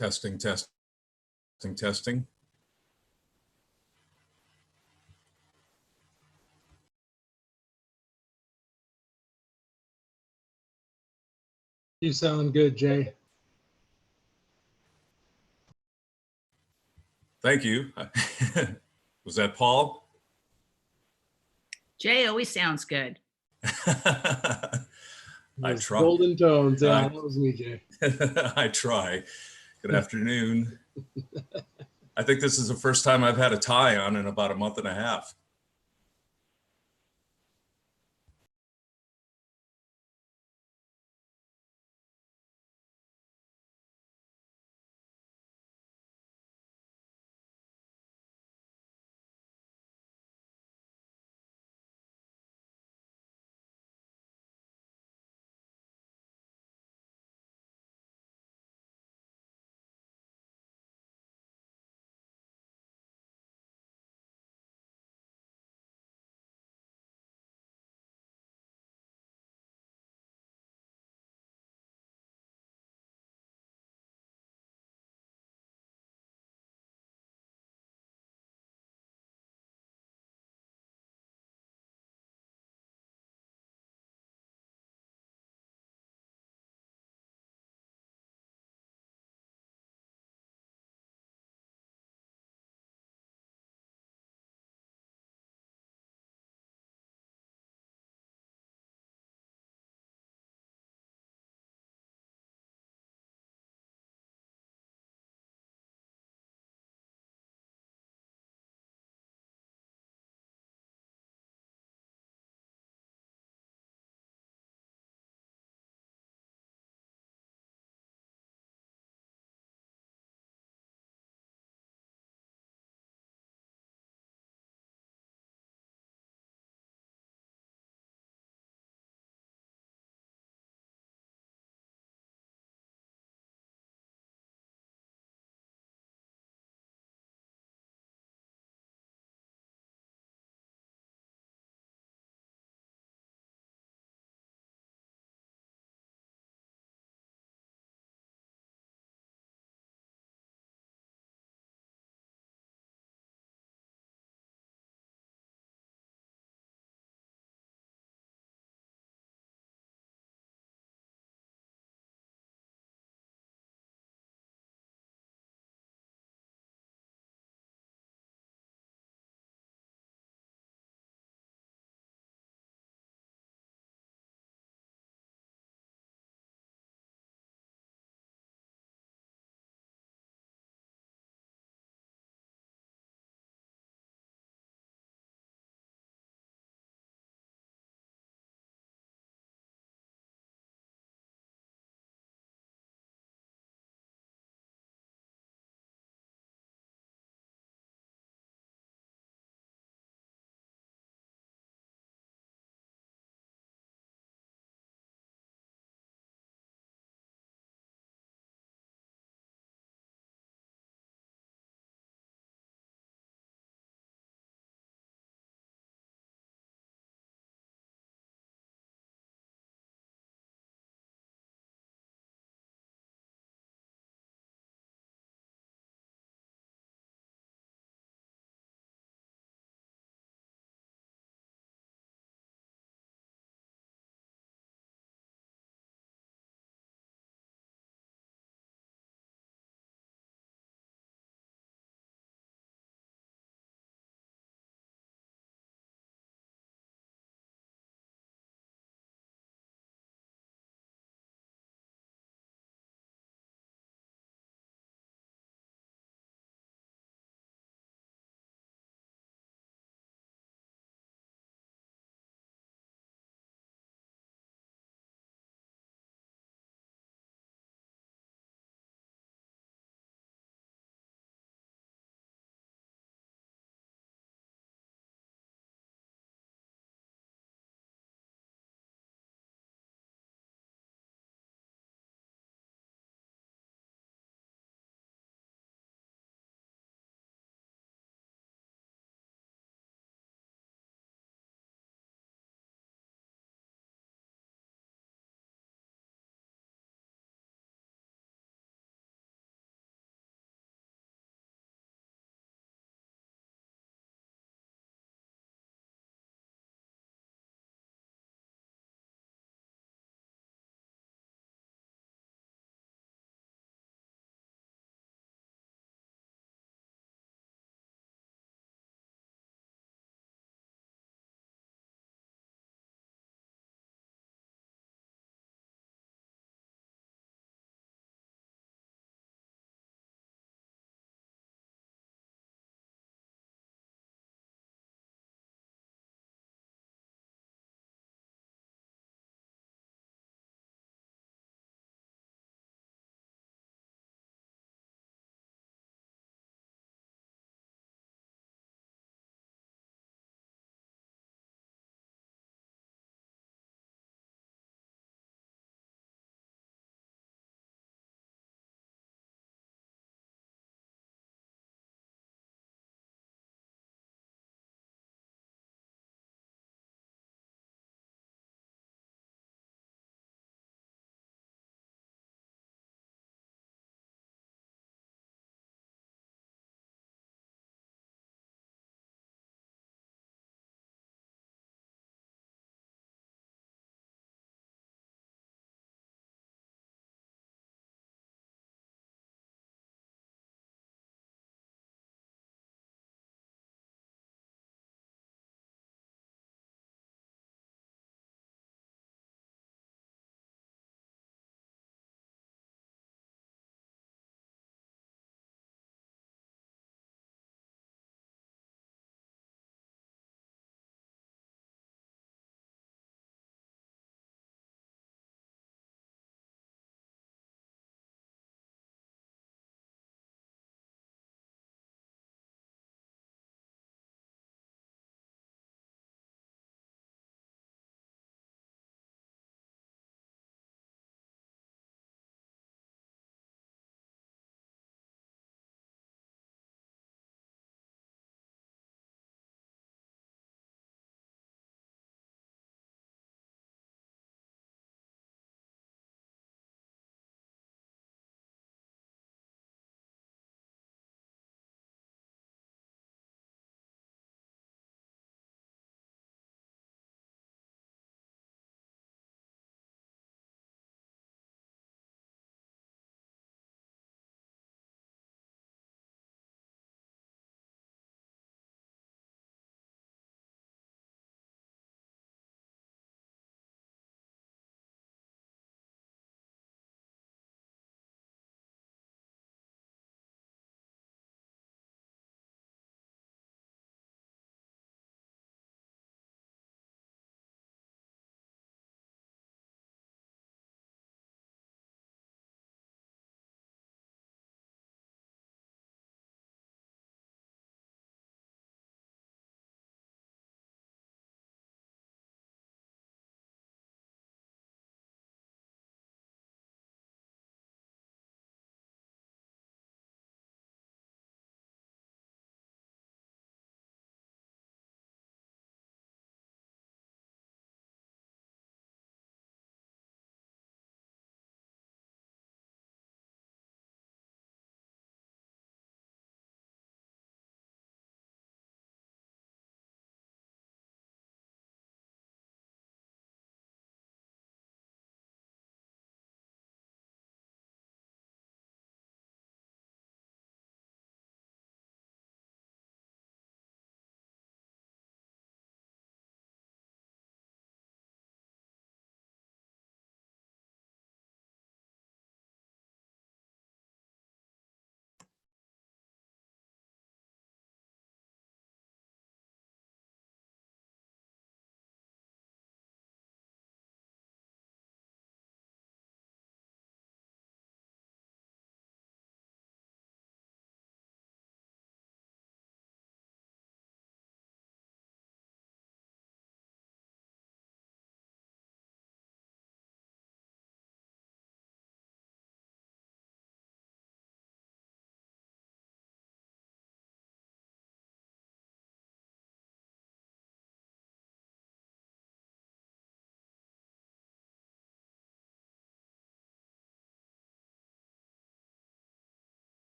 Testing, testing, testing. You sound good, Jay. Thank you. Was that Paul? Jay always sounds good. I Those try. golden tones. Yeah, that was me, Jay. I try. Good afternoon. I think this is the first time I've had a tie on in about a month and a half.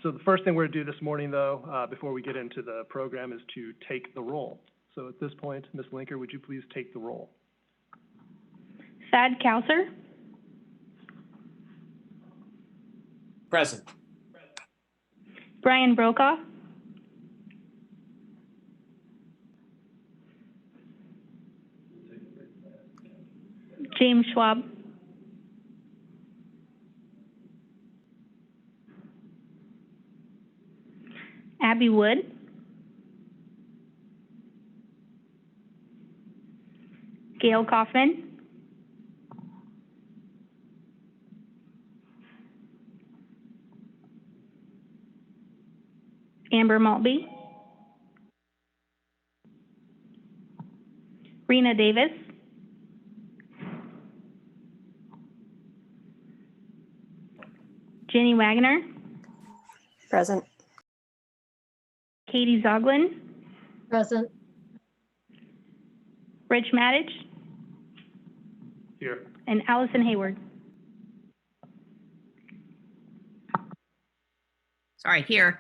So the first thing we're going to do this morning, though, before we get into the program, is to take the roll. So at this point, Ms. Linker, would you please take the roll? Thad Kauser, Present. Brian Brokaw, James Schwab, Abby Wood, Gail Kaufman, Amber Maltby, Rena Davis, Jenny Wagner, Present. Katie Zoglin, Present. Rich Mattich, Here. and Allison Hayward. Sorry, here.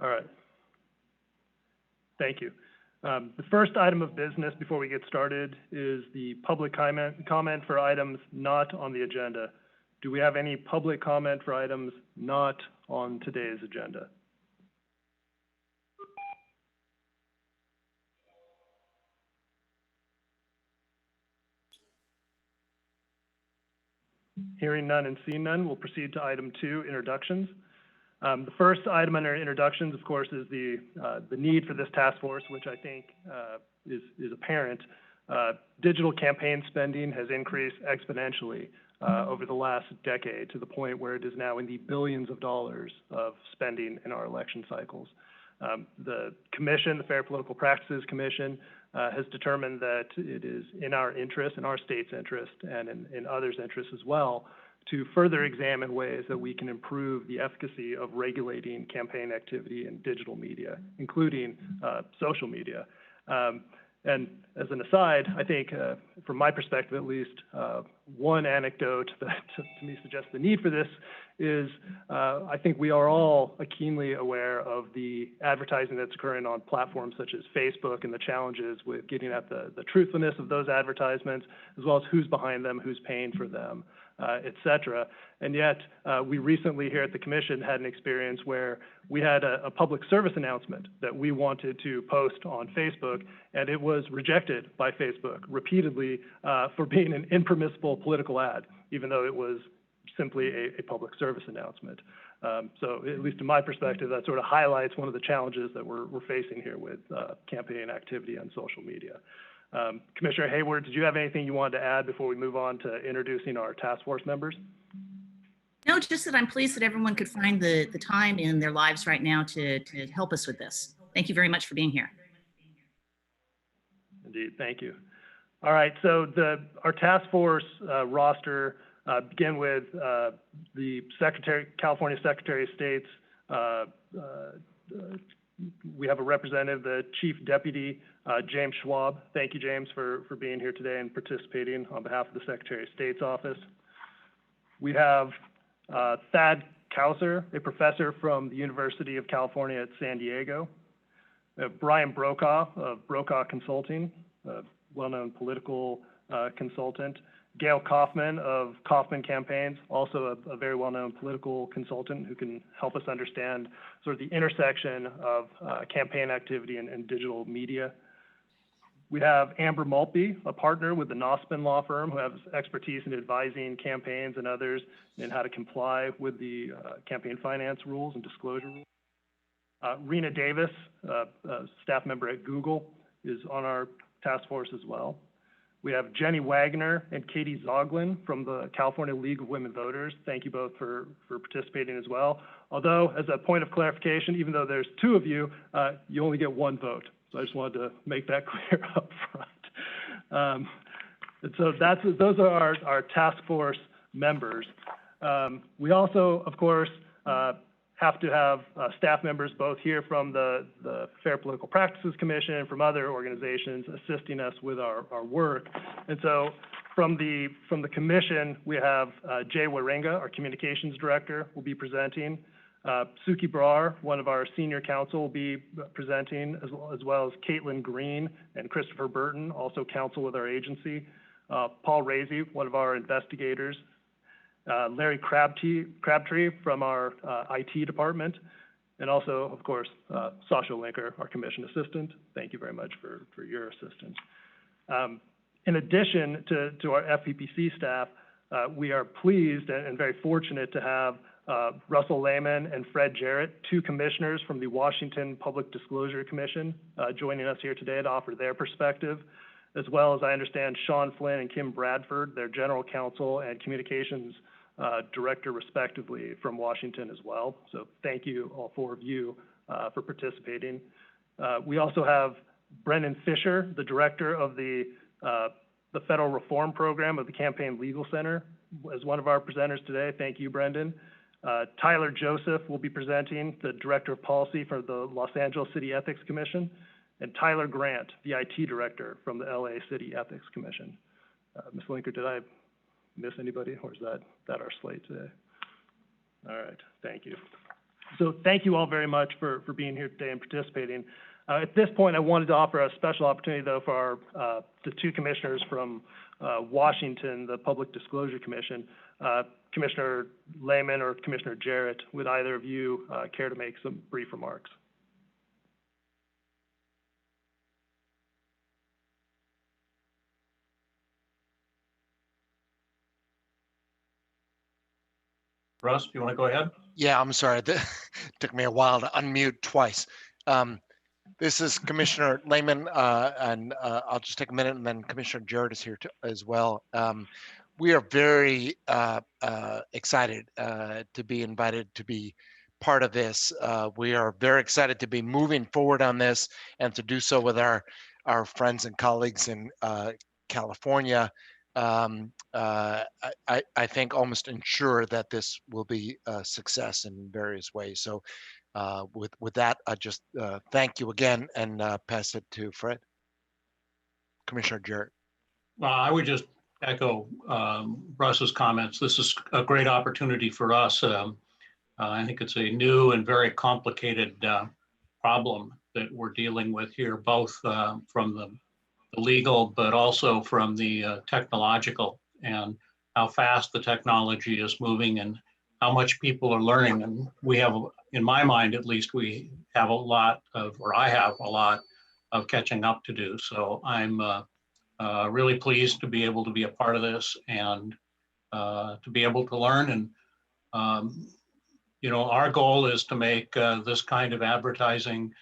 All right. Thank you. The first item of business before we get started is the public comment for items not on the agenda. Do we have any public comment for items not on today's agenda? Hearing none and seeing none, we'll proceed to item 2, introductions. The first item under introductions, of course, is the need for this task force, which I think is apparent. Digital campaign spending has increased exponentially over the last decade to the point where it is now in the billions of dollars of spending in our election cycles. The commission, the Fair Political Practices Commission, has determined that it is in our interest, in our state's interest, and in others' interest as well, to further examine ways that we can improve the efficacy of regulating campaign activity in digital media, including social media. And as an aside, I think, from my perspective at least, one anecdote that to me suggests the need for this is I think we are all keenly aware of the advertising that's occurring on platforms such as Facebook and the challenges with getting at the truthfulness of those advertisements, as well as who's behind them, who's paying for them, et cetera. And yet, we recently here at the Commission had an experience where we had a public service announcement that we wanted to post on Facebook, and it was rejected by Facebook repeatedly for being an impermissible political ad, even though it was simply a public service announcement. So at least in my perspective, that sort of highlights one of the challenges that we're facing here with campaign activity on social media. Commissioner Hayward, did you have anything you wanted to add before we move on to introducing our task force members? No, just that I'm pleased that everyone could find the time in their lives right now to help us with this. Thank you very much for being here. Indeed, thank you. All right, so our task force roster begin with the California Secretary of State's, we have a representative, the Chief Deputy, James Schwab. Thank you, James, for being here today and participating on behalf of the Secretary of State's office. We have Thad Kauser, a professor from the University of California at San Diego. We have Brian Brokaw of Brokaw Consulting, a well-known political consultant. Gail Kaufman of Kaufman Campaigns, also a very well-known political consultant who can help us understand sort of the intersection of campaign activity and digital media. We have Amber Maltby, a partner with the Nosman Law Firm, who has expertise in advising campaigns and others in how to comply with the campaign finance rules and disclosure rules. Rena Davis, a staff member at Google, is on our task force as well. We have Jenny Wagner and Katie Zoglin from the California League of Women Voters. Thank you both for participating as well. Although, as a point of clarification, even though there's 2 of you, you only get 1 vote. So I just wanted to make that clear up front. And so those are our task force members. We also, of course, have to have staff members both here from the Fair Political Practices Commission and from other organizations assisting us with our work. And so From the commission, we have Jay Waringa, our communications director, will be presenting. Suki Brar, one of our senior counsel, will be presenting, as well as Caitlin Green and Christopher Burton, also counsel with our agency. Paul Razy, one of our investigators. Larry Crabtree from our IT department. And also, of course, Sasha Linker, our commission assistant. Thank you very much for your assistance. In addition to our FPPC staff, we are pleased and very fortunate to have Russell Lehman and Fred Jarrett, two commissioners from the Washington Public Disclosure Commission, joining us here today to offer their perspective, as well as I understand Sean Flynn and Kim Bradford, their general counsel and communications director respectively from Washington as well. So thank you, all four of you, for participating. We also have Brendan Fisher, the director of the Federal Reform Program of the Campaign Legal Center, as one of our presenters today. Thank you, Brendan. Tyler Joseph will be presenting, the director of policy for the Los Angeles City Ethics Commission, and Tyler Grant, the IT director from the LA City Ethics Commission. Ms. Linker, did I miss anybody, or is that our slate today? All right, thank you. So thank you all very much for being here today and participating. At this point, I wanted to offer a special opportunity, though, for the two commissioners from Washington, the Public Disclosure Commission. Commissioner Lehman or Commissioner Jarrett, would either of you care to make some brief remarks? Russ, do you want to go ahead? Yeah, I'm sorry. It took me a while to unmute twice. This is Commissioner Lehman, and I'll just take a minute, and then Commissioner Jarrett is here as well. We are very excited to be invited to be part of this. We are very excited to be moving forward on this and to do so with our friends and colleagues in California. I think almost ensure that this will be a success in various ways. So with that, I just thank you again and pass it to Fred. Commissioner Jarrett. I would just echo Russ's comments. This is a great opportunity for us. I think it's a new and very complicated problem that we're dealing with here, both from the legal, but also from the technological, and how fast the technology is moving and how much people are learning. And we have, in my mind at least, we have a lot of, or I have a lot of catching up to do. So I'm really pleased to be able to be a part of this and to be able to learn. And, you know, our goal is to make this kind of advertising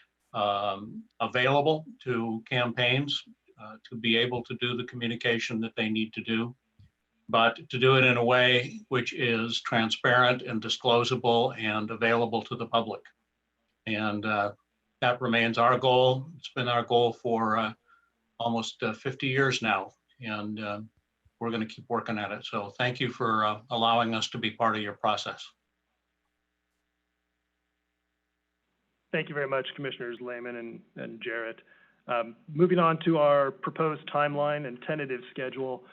available to campaigns to be able to do the communication that they need to do, but to do it in a way which is transparent and disclosable and available to the public. And that remains our goal. It's been our goal for almost 50 years now, and we're going to keep working at it. So thank you for allowing us to be part of your process. Thank you very much, Commissioners Lehman and Jarrett. Moving on to our proposed timeline and tentative schedule.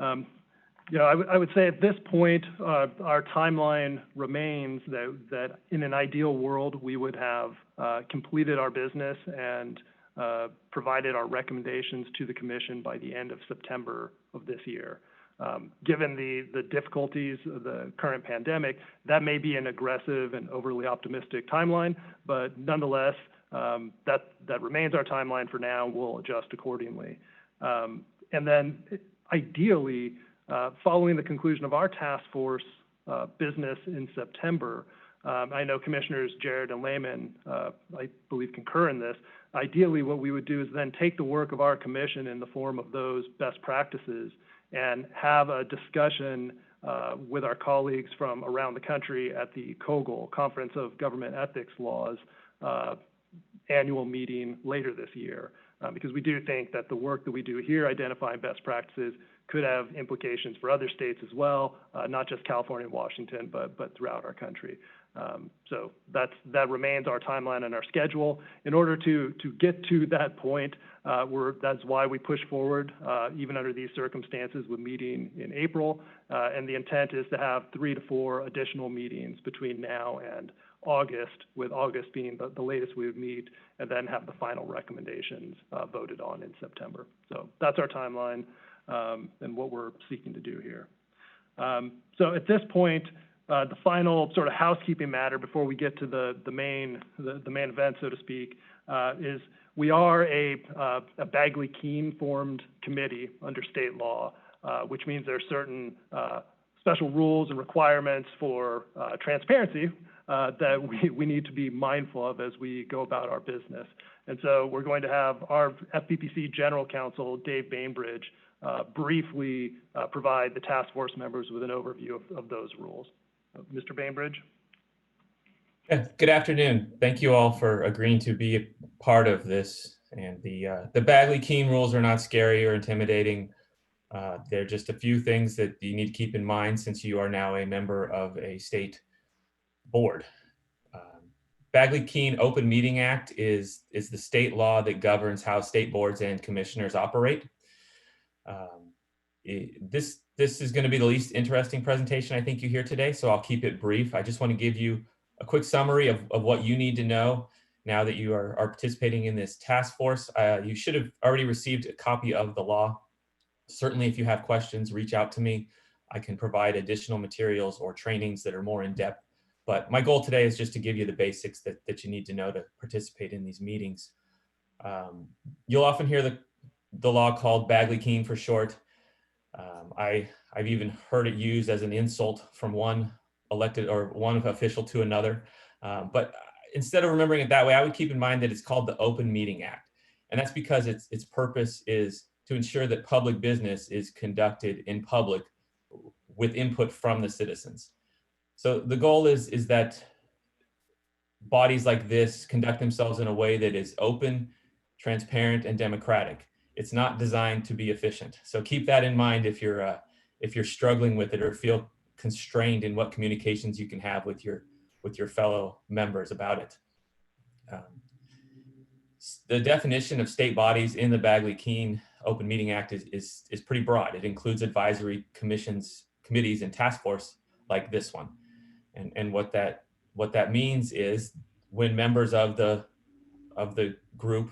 You know, I would say at this point, our timeline remains that in an ideal world, we would have completed our business and provided our recommendations to the Commission by the end of September of this year. Given the difficulties of the current pandemic, that may be an aggressive and overly optimistic timeline, but nonetheless, that remains our timeline for now. We'll adjust accordingly. And then ideally, following the conclusion of our task force business in September, I know Commissioners Jarrett and Lehman, I believe, concur in this. Ideally, what we would do is then take the work of our commission in the form of those best practices and have a discussion with our colleagues from around the country at the COGL, Conference of Government Ethics Laws, annual meeting later this year. Because we do think that the work that we do here identifying best practices could have implications for other states as well, not just California and Washington, but throughout our country. So that remains our timeline and our schedule. In order to get to that point, that's why we push forward, even under these circumstances, with meeting in April. And the intent is to have 3 to 4 additional meetings between now and August, with August being the latest we would meet, and then have the final recommendations voted on in September. So that's our timeline and what we're seeking to do here. So at this point, the final sort of housekeeping matter before we get to the main event, so to speak, is we are a Bagley-Keene formed committee under state law, which means there are certain special rules and requirements for transparency that we need to be mindful of as we go about our business. And so we're going to have our FPPC General Counsel, Dave Bainbridge, briefly provide the task force members with an overview of those rules. Mr. Bainbridge. Yeah, good afternoon. Thank you all for agreeing to be a part of this. And the Bagley-Keene rules are not scary or intimidating. They're just a few things that you need to keep in mind since you are now a member of a state board. Bagley-Keene Open Meeting Act is the state law that governs how state boards and commissioners operate. This is going to be the least interesting presentation I think you hear today, so I'll keep it brief. I just want to give you a quick summary of what you need to know now that you are participating in this task force. You should have already received a copy of the law. Certainly, if you have questions, reach out to me. I can provide additional materials or trainings that are more in depth. But my goal today is just to give you the basics that you need to know to participate in these meetings. You'll often hear the law called Bagley-Keene for short. I've even heard it used as an insult from one elected or one official to another. But instead of remembering it that way, I would keep in mind that it's called the Open Meeting Act. And that's because its purpose is to ensure that public business is conducted in public with input from the citizens. So the goal is that bodies like this conduct themselves in a way that is open, transparent, and democratic. It's not designed to be efficient. So keep that in mind if you're struggling with it or feel constrained in what communications you can have with your fellow members about it. The definition of state bodies in the Bagley-Keene Open Meeting Act is pretty broad. It includes advisory commissions, committees, and task force like this one. And what that means is when members of the group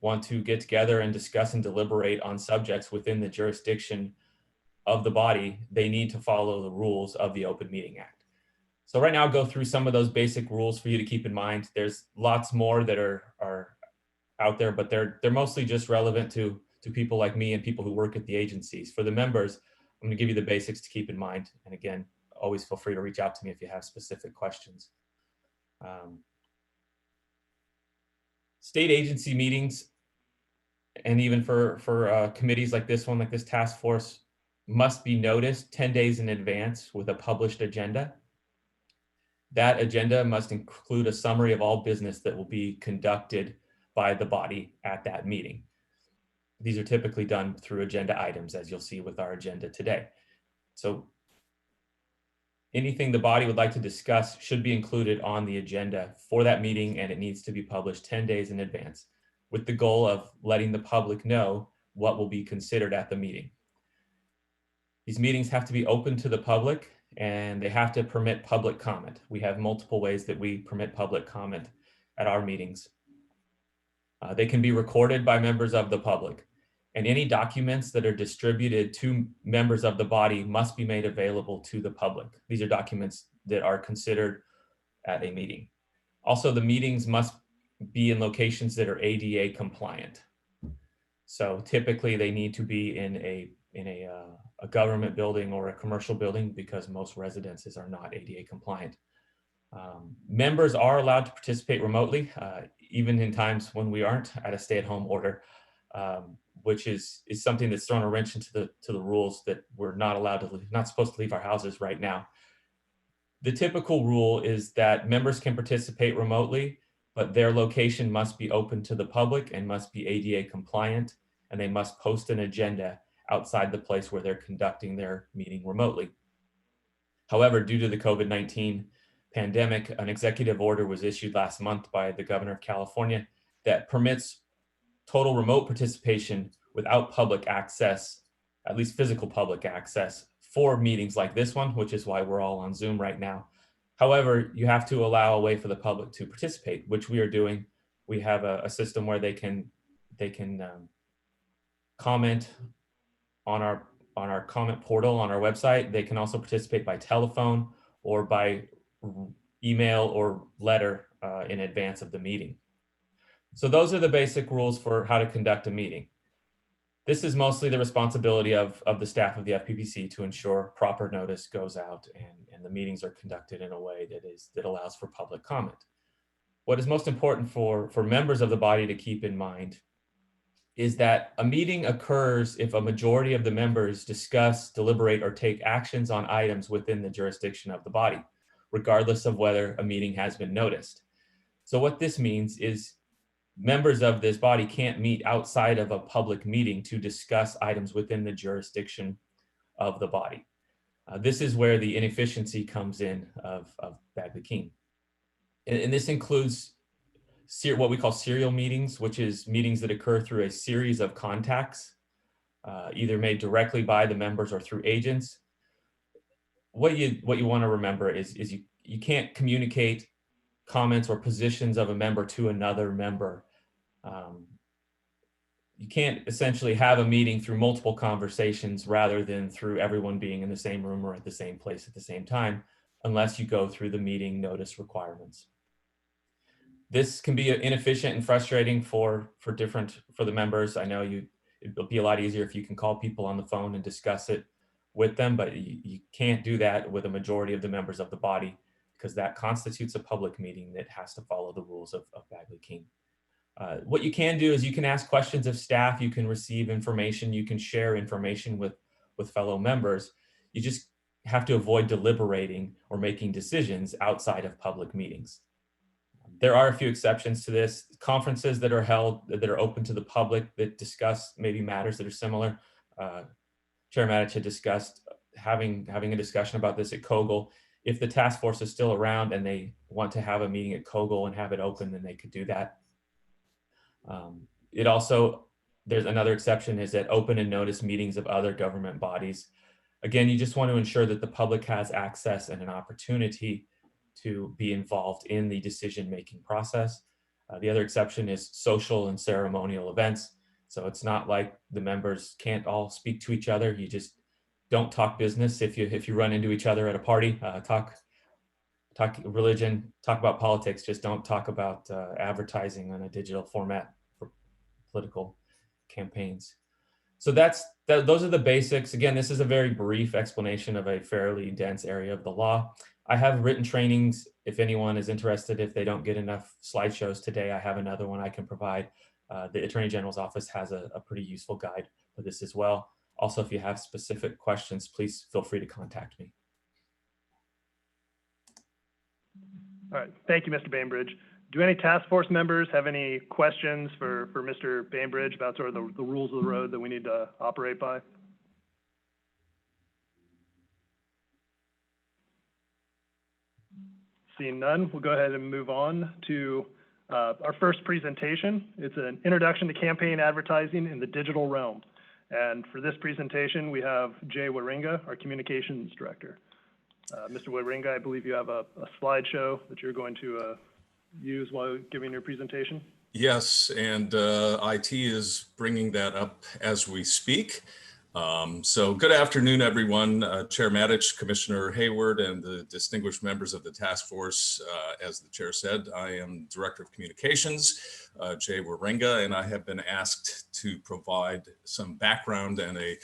want to get together and discuss and deliberate on subjects within the jurisdiction of the body, they need to follow the rules of the Open Meeting Act. So right now I'll go through some of those basic rules for you to keep in mind. There's lots more that are out there, but they're mostly just relevant to people like me and people who work at the agencies. For the members, I'm going to give you the basics to keep in mind. And again, always feel free to reach out to me if you have specific questions. State agency meetings, and even for committees like this one, like this task force, must be noticed 10 days in advance with a published agenda. That agenda must include a summary of all business that will be conducted by the body at that meeting. These are typically done through agenda items, as you'll see with our agenda today. So anything the body would like to discuss should be included on the agenda for that meeting, and it needs to be published 10 days in advance with the goal of letting the public know what will be considered at the meeting. These meetings have to be open to the public, and they have to permit public comment. We have multiple ways that we permit public comment at our meetings. They can be recorded by members of the public, and any documents that are distributed to members of the body must be made available to the public. These are documents that are considered at a meeting. Also, the meetings must be in locations that are ADA compliant. So typically they need to be in a government building or a commercial building because most residences are not ADA compliant. Members are allowed to participate remotely, even in times when we aren't at a stay-at-home order, which is something that's thrown a wrench into the rules that we're not allowed to leave, not supposed to leave our houses right now. The typical rule is that members can participate remotely, but their location must be open to the public and must be ADA compliant, and they must post an agenda outside the place where they're conducting their meeting remotely. However, due to the COVID-19 pandemic, an executive order was issued last month by the governor of California that permits total remote participation without public access, at least physical public access, for meetings like this one, which is why we're all on Zoom right now. However, you have to allow a way for the public to participate, which we are doing. We have a system where they can comment on our comment portal on our website. They can also participate by telephone or by email or letter in advance of the meeting. So those are the basic rules for how to conduct a meeting. This is mostly the responsibility of the staff of the FPPC to ensure proper notice goes out and the meetings are conducted in a way that allows for public comment. What is most important for members of the body to keep in mind is that a meeting occurs if a majority of the members discuss, deliberate, or take actions on items within the jurisdiction of the body, regardless of whether a meeting has been noticed. So what this means is members of this body can't meet outside of a public meeting to discuss items within the jurisdiction of the body. This is where the inefficiency comes in of Bagley-Keene. And this includes what we call serial meetings, which is meetings that occur through a series of contacts, either made directly by the members or through agents. What you want to remember is you can't communicate comments or positions of a member to another member. You can't essentially have a meeting through multiple conversations rather than through everyone being in the same room or at the same place at the same time, unless you go through the meeting notice requirements. This can be inefficient and frustrating for the members. I know it'll be a lot easier if you can call people on the phone and discuss it with them, but you can't do that with a majority of the members of the body, because that constitutes a public meeting that has to follow the rules of Bagley-Keene. What you can do is you can ask questions of staff, you can receive information, you can share information with fellow members. You just have to avoid deliberating or making decisions outside of public meetings. There are a few exceptions to this. Conferences that are held, that are open to the public, that discuss maybe matters that are similar. Chair Matich had discussed having a discussion about this at Kogel. If the task force is still around and they want to have a meeting at Kogel and have it open, then they could do that. There's another exception, is that open and notice meetings of other government bodies. Again, you just want to ensure that the public has access and an opportunity to be involved in the decision-making process. The other exception is social and ceremonial events. So it's not like the members can't all speak to each other. You just don't talk business. If you run into each other at a party, talk religion, talk about politics, just don't talk about advertising on a digital format for political campaigns. So those are the basics. Again, this is a very brief explanation of a fairly dense area of the law. I have written trainings if anyone is interested. If they don't get enough slideshows today, I have another one I can provide. The Attorney General's office has a pretty useful guide for this as well. Also, if you have specific questions, please feel free to contact me. All right, thank you, Mr. Bainbridge. Do any task force members have any questions for Mr. Bainbridge about sort of the rules of the road that we need to operate by? Seeing none, we'll go ahead and move on to our first presentation. It's an introduction to campaign advertising in the digital realm. And for this presentation, we have Jay Waringa, our communications director. Mr. Waringa, I believe you have a slideshow that you're going to use while giving your presentation. Yes, and IT is bringing that up as we speak. So good afternoon, everyone. Chair Matich, Commissioner Hayward, and the distinguished members of the task force. As the chair said, I am Director of Communications, Jay Waringa, and I have been asked to provide some background and a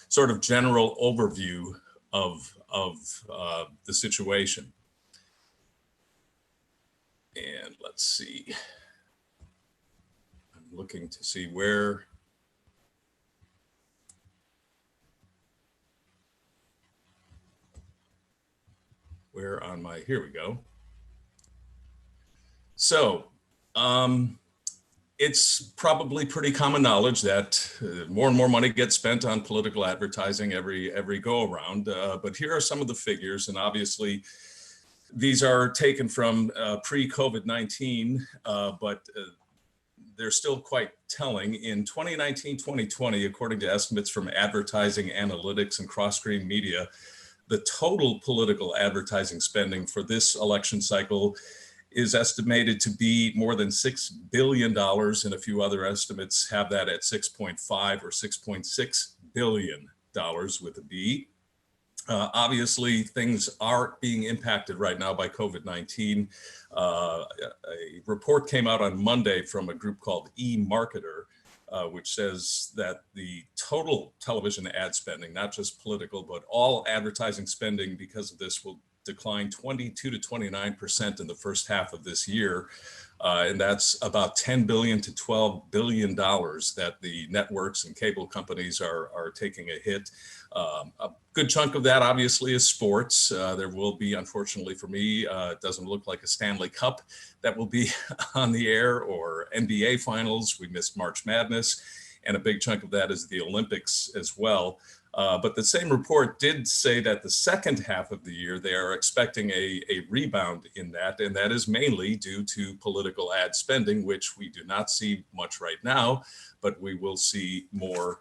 sort of general overview of the situation. And let's see. I'm looking to see where on my, here we go. So It's probably pretty common knowledge that more and more money gets spent on political advertising every go around. But here are some of the figures, and obviously these are taken from pre-COVID-19, but they're still quite telling. In 2019-2020, according to estimates from Advertising Analytics and Cross Screen Media, the total political advertising spending for this election cycle is estimated to be more than $6 billion, and a few other estimates have that at 6.5 or $6.6 billion with a B. Obviously, things are being impacted right now by COVID-19. A report came out on Monday from a group called eMarketer, which says that the total television ad spending, not just political, but all advertising spending because of this will decline 22 to 29% in the first half of this year. And that's about $10 billion to $12 billion that the networks and cable companies are taking a hit. A good chunk of that obviously is sports. There will be, unfortunately for me, it doesn't look like a Stanley Cup that will be on the air, or NBA finals. We missed March Madness, and a big chunk of that is the Olympics as well. But the same report did say that the second half of the year, they are expecting a rebound in that, and that is mainly due to political ad spending, which we do not see much right now, but we will see more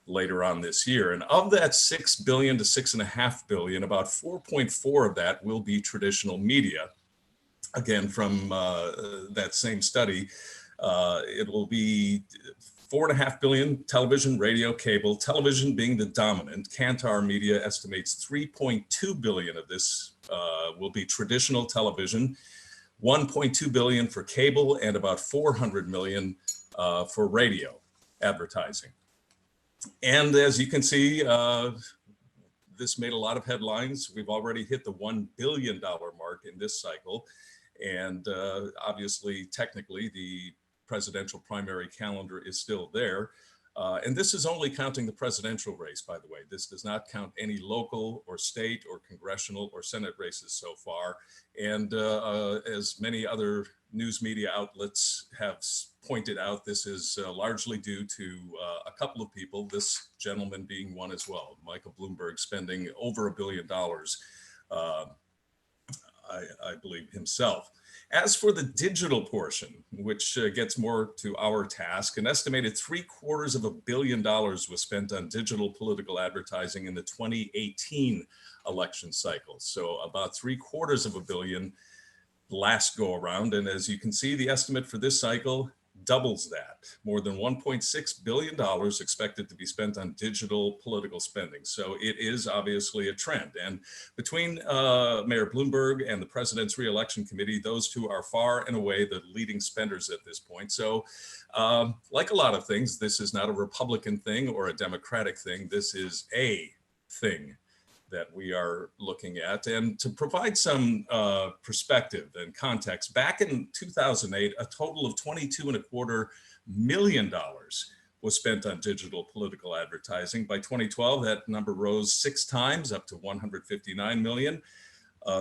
later on this year. And of that $6 billion to $6.5 billion, about 4.4 of that will be traditional media. Again, from that same study, it will be $4.5 billion television, radio, cable, television being the dominant. Kantar Media estimates $3.2 billion of this will be traditional television, $1.2 billion for cable, and about $400 million for radio advertising. And as you can see, this made a lot of headlines. We've already hit the $1 billion mark in this cycle. And obviously, technically, the presidential primary calendar is still there. And this is only counting the presidential race, by the way. This does not count any local or state or congressional or Senate races so far. And as many other news media outlets have pointed out, this is largely due to a couple of people, this gentleman being one as well, Michael Bloomberg, spending over $1 billion, I believe himself. As for the digital portion, which gets more to our task, an estimated $750 million was spent on digital political advertising in the 2018 election cycle. So about $750 million last go around. And as you can see, the estimate for this cycle doubles that. More than $1.6 billion expected to be spent on digital political spending. So it is obviously a trend. And between Mayor Bloomberg and the President's Re-election Committee, those two are far and away the leading spenders at this point. So like a lot of things, this is not a Republican thing or a Democratic thing. This is a thing that we are looking at. And to provide some perspective and context, back in 2008, a total of $22.25 million was spent on digital political advertising. By 2012, that number rose 6 times, up to $159 million.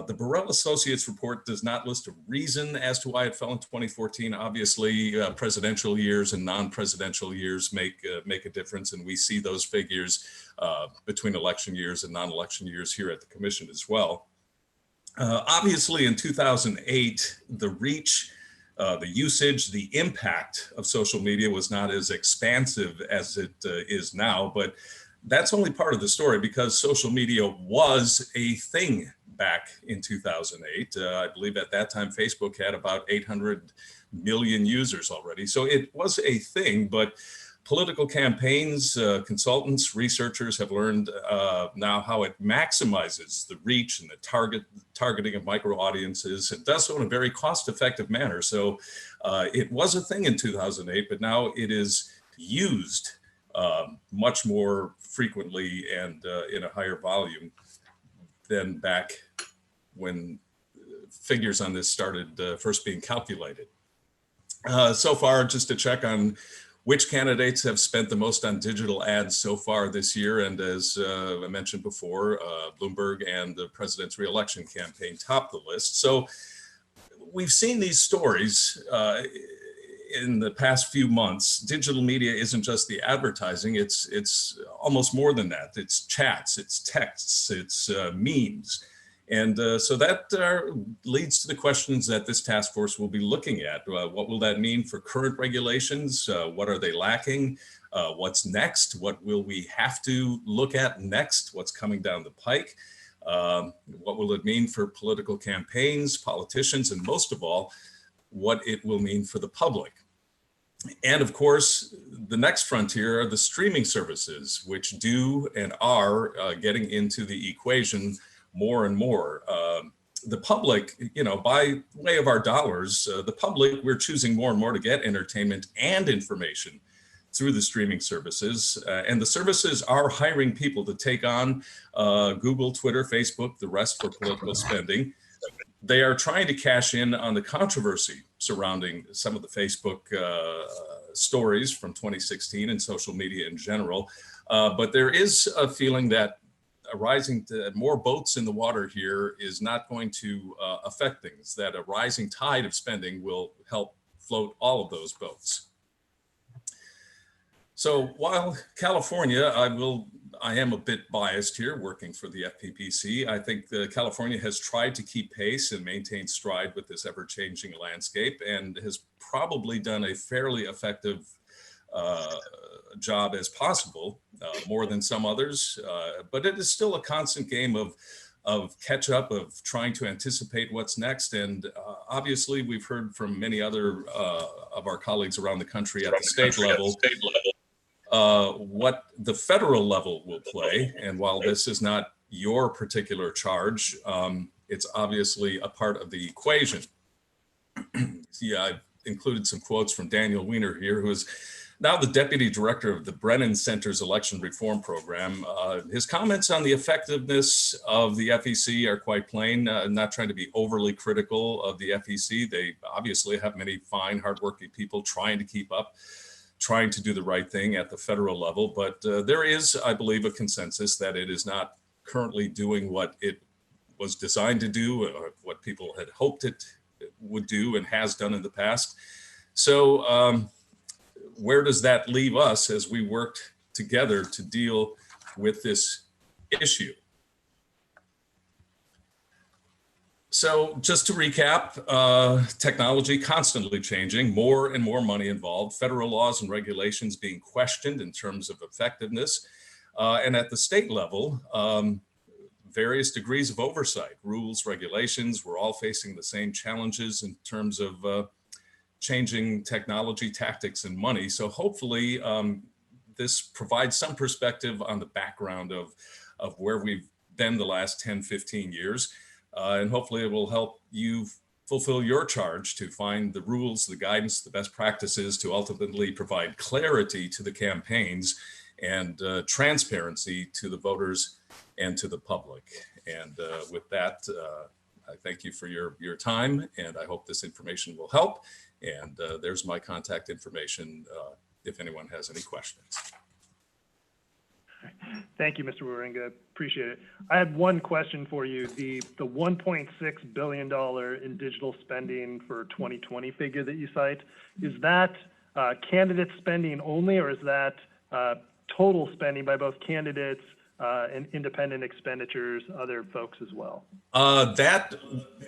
The Burrell Associates report does not list a reason as to why it fell in 2014. Obviously, presidential years and non-presidential years make a difference, and we see those figures between election years and non-election years here at the Commission as well. Obviously, in 2008, the reach, the usage, the impact of social media was not as expansive as it is now, but that's only part of the story because social media was a thing back in 2008. I believe at that time, Facebook had about 800 million users already. So it was a thing, but political campaigns, consultants, researchers have learned now how it maximizes the reach and the targeting of micro audiences. It does so in a very cost-effective manner. So it was a thing in 2008, but now it is used much more frequently and in a higher volume than back when figures on this started first being calculated. So far, just to check on which candidates have spent the most on digital ads so far this year. And as I mentioned before, Bloomberg and the President's Re-election Campaign top the list. So we've seen these stories in the past few months, digital media isn't just the advertising, it's almost more than that. It's chats, it's texts, it's memes. And so that leads to the questions that this task force will be looking at. What will that mean for current regulations? What are they lacking? What's next? What will we have to look at next? What's coming down the pike? What will it mean for political campaigns, politicians, and most of all, what it will mean for the public? And of course, the next frontier are the streaming services, which do and are getting into the equation more and more. The public, by way of our dollars, the public, we're choosing more and more to get entertainment and information through the streaming services. And the services are hiring people to take on Google, Twitter, Facebook, the rest for political spending. They are trying to cash in on the controversy surrounding some of the Facebook stories from 2016 and social media in general. But there is a feeling that rising to more boats in the water here is not going to affect things, that a rising tide of spending will help float all of those boats. So while California, I am a bit biased here working for the FPPC. I think California has tried to keep pace and maintain stride with this ever-changing landscape and has probably done a fairly effective job as possible, more than some others, but it is still a constant game of catch up, of trying to anticipate what's next. And obviously we've heard from many other of our colleagues around the country at the state level, what the federal level will play. And while this is not your particular charge, it's obviously a part of the equation. See, I've included some quotes from Daniel Weiner here, who is now the Deputy Director of the Brennan Center's Election Reform Program. His comments on the effectiveness of the FEC are quite plain. Not trying to be overly critical of the FEC. They obviously have many fine, hardworking people trying to keep up, trying to do the right thing at the federal level. But there is, I believe, a consensus that it is not currently doing what it was designed to do, or what people had hoped it would do and has done in the past. So where does that leave us as we worked together to deal with this issue? So just to recap, technology constantly changing, more and more money involved, federal laws and regulations being questioned in terms of effectiveness, and at the state level, various degrees of oversight, rules, regulations. We're all facing the same challenges in terms of changing technology, tactics, and money. So hopefully this provides some perspective on the background of where we've been the last 10, 15 years. And hopefully it will help you fulfill your charge to find the rules, the guidance, the best practices to ultimately provide clarity to the campaigns and transparency to the voters and to the public. And with that, I thank you for your time, and I hope this information will help. And there's my contact information if anyone has any questions. Thank you, Mr. Waringa. Appreciate it. I had one question for you. The $1.6 billion in digital spending for 2020 figure that you cite, is that candidate spending only, or is that total spending by both candidates and independent expenditures, other folks as well? That,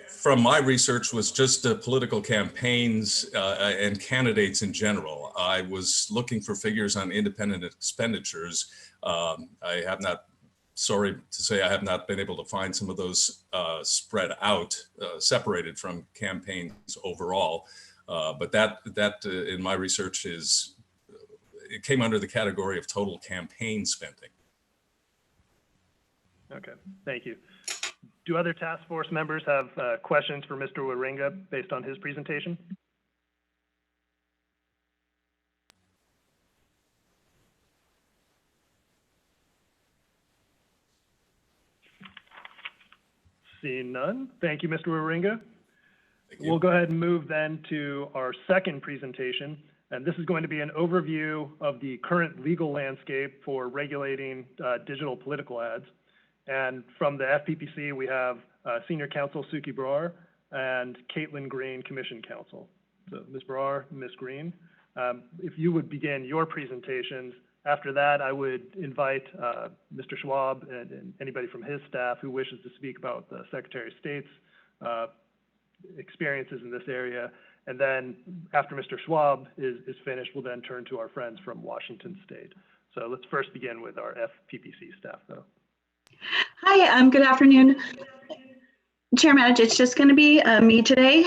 from my research, was just political campaigns and candidates in general. I was looking for figures on independent expenditures. I have not, sorry to say, I have not been able to find some of those spread out, separated from campaigns overall. But that in my research it came under the category of total campaign spending. Okay, thank you. Do other task force members have questions for Mr. Waringa based on his presentation? Seeing none, thank you, Mr. Waringa. We'll go ahead and move then to our second presentation. And this is going to be an overview of the current legal landscape for regulating digital political ads. And from the FPPC, we have Senior Counsel Suki Brar and Caitlin Green, Commission Counsel. So Ms. Brar, Ms. Green, if you would begin your presentations. After that, I would invite Mr. Schwab and anybody from his staff who wishes to speak about the Secretary of State's experiences in this area. And then after Mr. Schwab is finished, we'll then turn to our friends from Washington State. So let's first begin with our FPPC staff, though. Hi, good afternoon. Chair Matich, it's just going to be me today.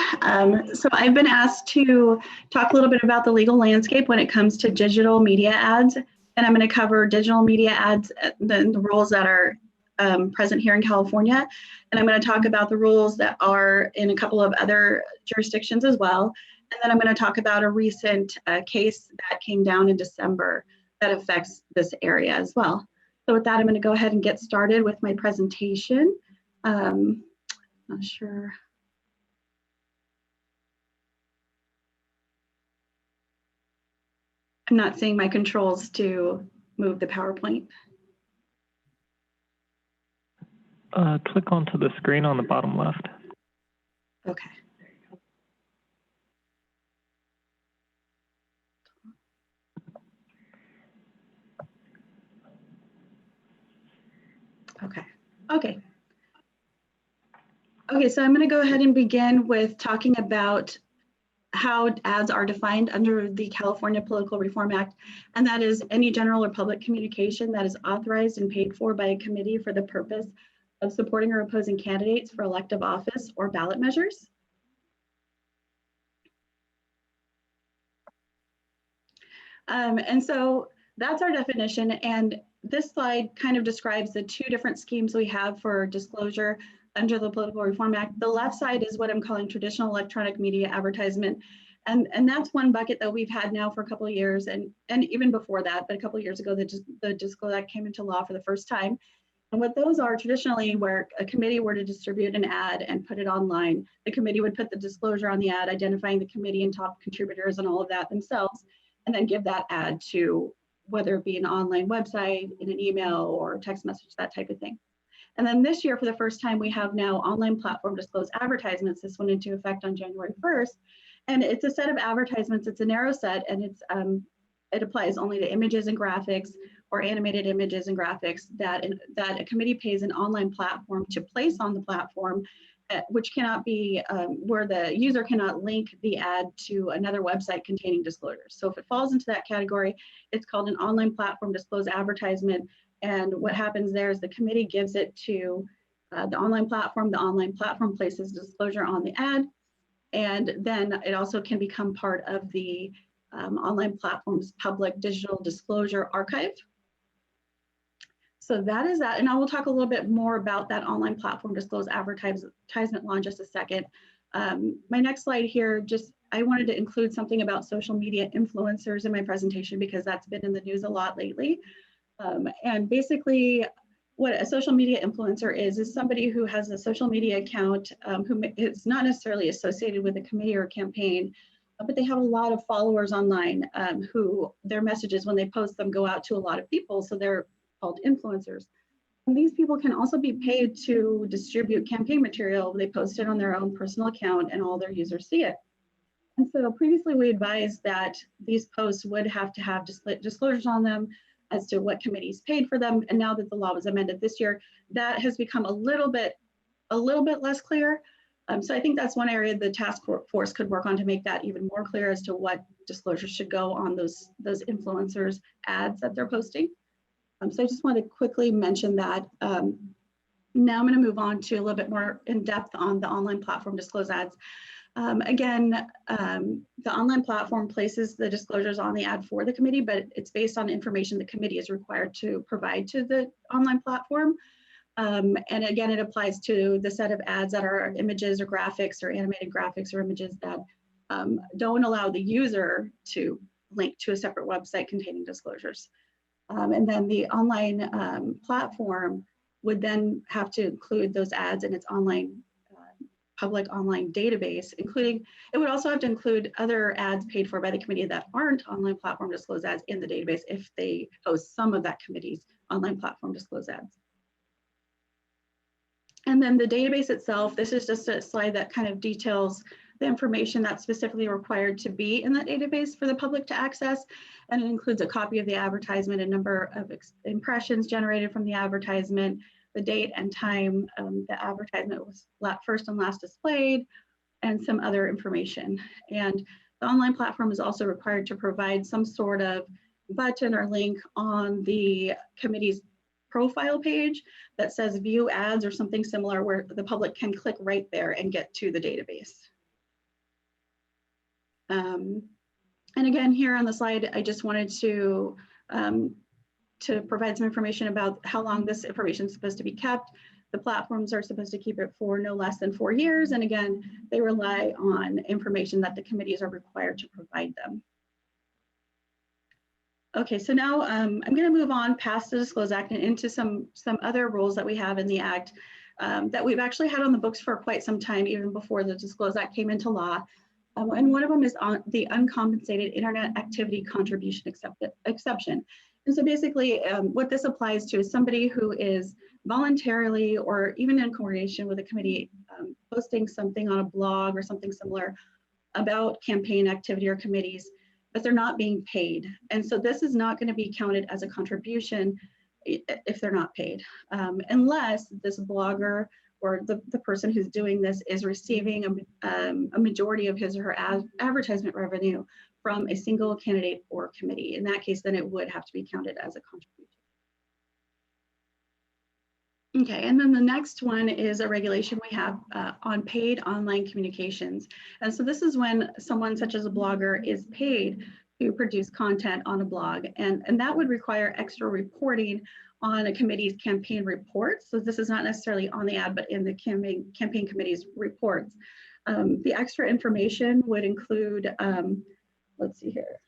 So I've been asked to talk a little bit about the legal landscape when it comes to digital media ads. And I'm going to cover digital media ads, the rules that are present here in California. And I'm going to talk about the rules that are in a couple of other jurisdictions as well. And then I'm going to talk about a recent case that came down in December that affects this area as well. So with that, I'm going to go ahead and get started with my presentation. Not sure. I'm not seeing my controls to move the PowerPoint. Click onto the screen on the bottom left. Okay. Okay. Okay, so I'm going to go ahead and begin with talking about how ads are defined under the California Political Reform Act, and that is any general or public communication that is authorized and paid for by a committee for the purpose of supporting or opposing candidates for elective office or ballot measures. And so that's our definition, and this slide kind of describes the two different schemes we have for disclosure under the Political Reform Act. The left side is what I'm calling traditional electronic media advertisement. And that's one bucket that we've had now for a couple of years, and even before that, but a couple of years ago, the Disclosure Act came into law for the first time. And what those are traditionally where a committee were to distribute an ad and put it online, the committee would put the disclosure on the ad, identifying the committee and top contributors and all of that themselves, and then give that ad to whether it be an online website, in an email or text message, that type of thing. And then this year, for the first time, we have now online platform disclosed advertisements. This went into effect on January 1st. And it's a set of advertisements. It's a narrow set, and it applies only to images and graphics or animated images and graphics that a committee pays an online platform to place on the platform, which cannot be where the user cannot link the ad to another website containing disclosures. So if it falls into that category, it's called an online platform disclosed advertisement. And what happens there is the committee gives it to the online platform places disclosure on the ad, and then it also can become part of the online platform's public digital disclosure archive. So that is that, and I will talk a little bit more about that online platform disclosed advertisement law in just a second. My next slide here, I wanted to include something about social media influencers in my presentation because that's been in the news a lot lately. And basically what a social media influencer is somebody who has a social media account who is not necessarily associated with a committee or campaign, but they have a lot of followers online who their messages, when they post them, go out to a lot of people. So they're called influencers. And these people can also be paid to distribute campaign material. They post it on their own personal account and all their users see it. And so previously we advised that these posts would have to have disclosures on them as to what committees paid for them. And now that the law was amended this year, that has become a little bit less clear. So I think that's one area the task force could work on to make that even more clear as to what disclosures should go on those influencers ads that they're posting. So I just want to quickly mention that. Now I'm going to move on to a little bit more in depth on the online platform disclosed ads. Again, the online platform places the disclosures on the ad for the committee, but it's based on information the committee is required to provide to the online platform. And again, it applies to the set of ads that are images or graphics or animated graphics or images that don't allow the user to link to a separate website containing disclosures. And then the online platform would then have to include those ads in its online public online database, including, it would also have to include other ads paid for by the committee that aren't online platform disclosed ads in the database if they host some of that committee's online platform disclosed ads. And then the database itself, this is just a slide that kind of details the information that's specifically required to be in that database for the public to access. And it includes a copy of the advertisement, a number of impressions generated from the advertisement, the date and time the advertisement was first and last displayed, and some other information. And the online platform is also required to provide some sort of button or link on the committee's profile page that says view ads or something similar, where the public can click right there and get to the database. And again, here on the slide, I just wanted to provide some information about how long this information is supposed to be kept. The platforms are supposed to keep it for no less than 4 years. And again, they rely on information that the committees are required to provide them. Okay, so now I'm going to move on past the Disclose Act and into some other rules that we have in the Act that we've actually had on the books for quite some time, even before the Disclose Act came into law. And one of them is on the uncompensated internet activity contribution exception. And so basically what this applies to is somebody who is voluntarily or even in coordination with a committee posting something on a blog or something similar about campaign activity or committees, but they're not being paid. And so this is not going to be counted as a contribution if they're not paid, unless this blogger or the person who's doing this is receiving a majority of his or her advertisement revenue from a single candidate or committee. In that case, then it would have to be counted as a contribution. Okay, and then the next one is a regulation we have on paid online communications. And so this is when someone such as a blogger is paid to produce content on a blog, and that would require extra reporting on a committee's campaign reports. So this is not necessarily on the ad, but in the campaign committee's reports. The extra information would include, let's see here.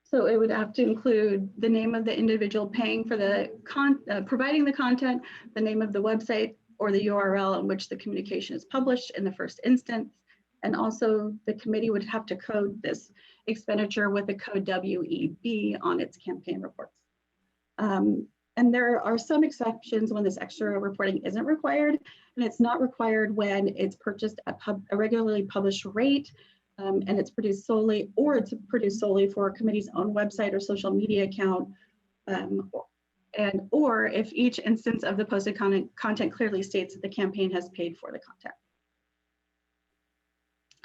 So it would have to include the name of the individual paying for the providing the content, the name of the website or the URL in which the communication is published in the first instance. And also the committee would have to code this expenditure with the code WEB on its campaign reports. And there are some exceptions when this extra reporting isn't required, and it's not required when it's purchased at a regularly published rate, and it's produced solely for a committee's own website or social media account, or if each instance of the posted content clearly states that the campaign has paid for the content.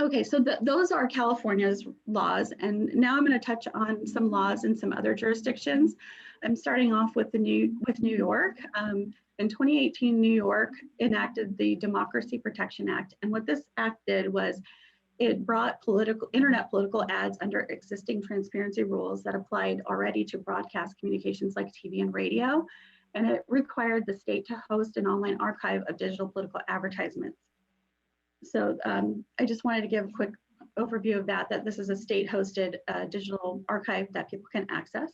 Okay, so those are California's laws, and now I'm going to touch on some laws in some other jurisdictions. I'm starting off with New York. In 2018, New York enacted the Democracy Protection Act, and what this act did was it brought internet political ads under existing transparency rules that applied already to broadcast communications like TV and radio, and it required the state to host an online archive of digital political advertisements. So I just wanted to give a quick overview of that this is a state-hosted digital archive that people can access.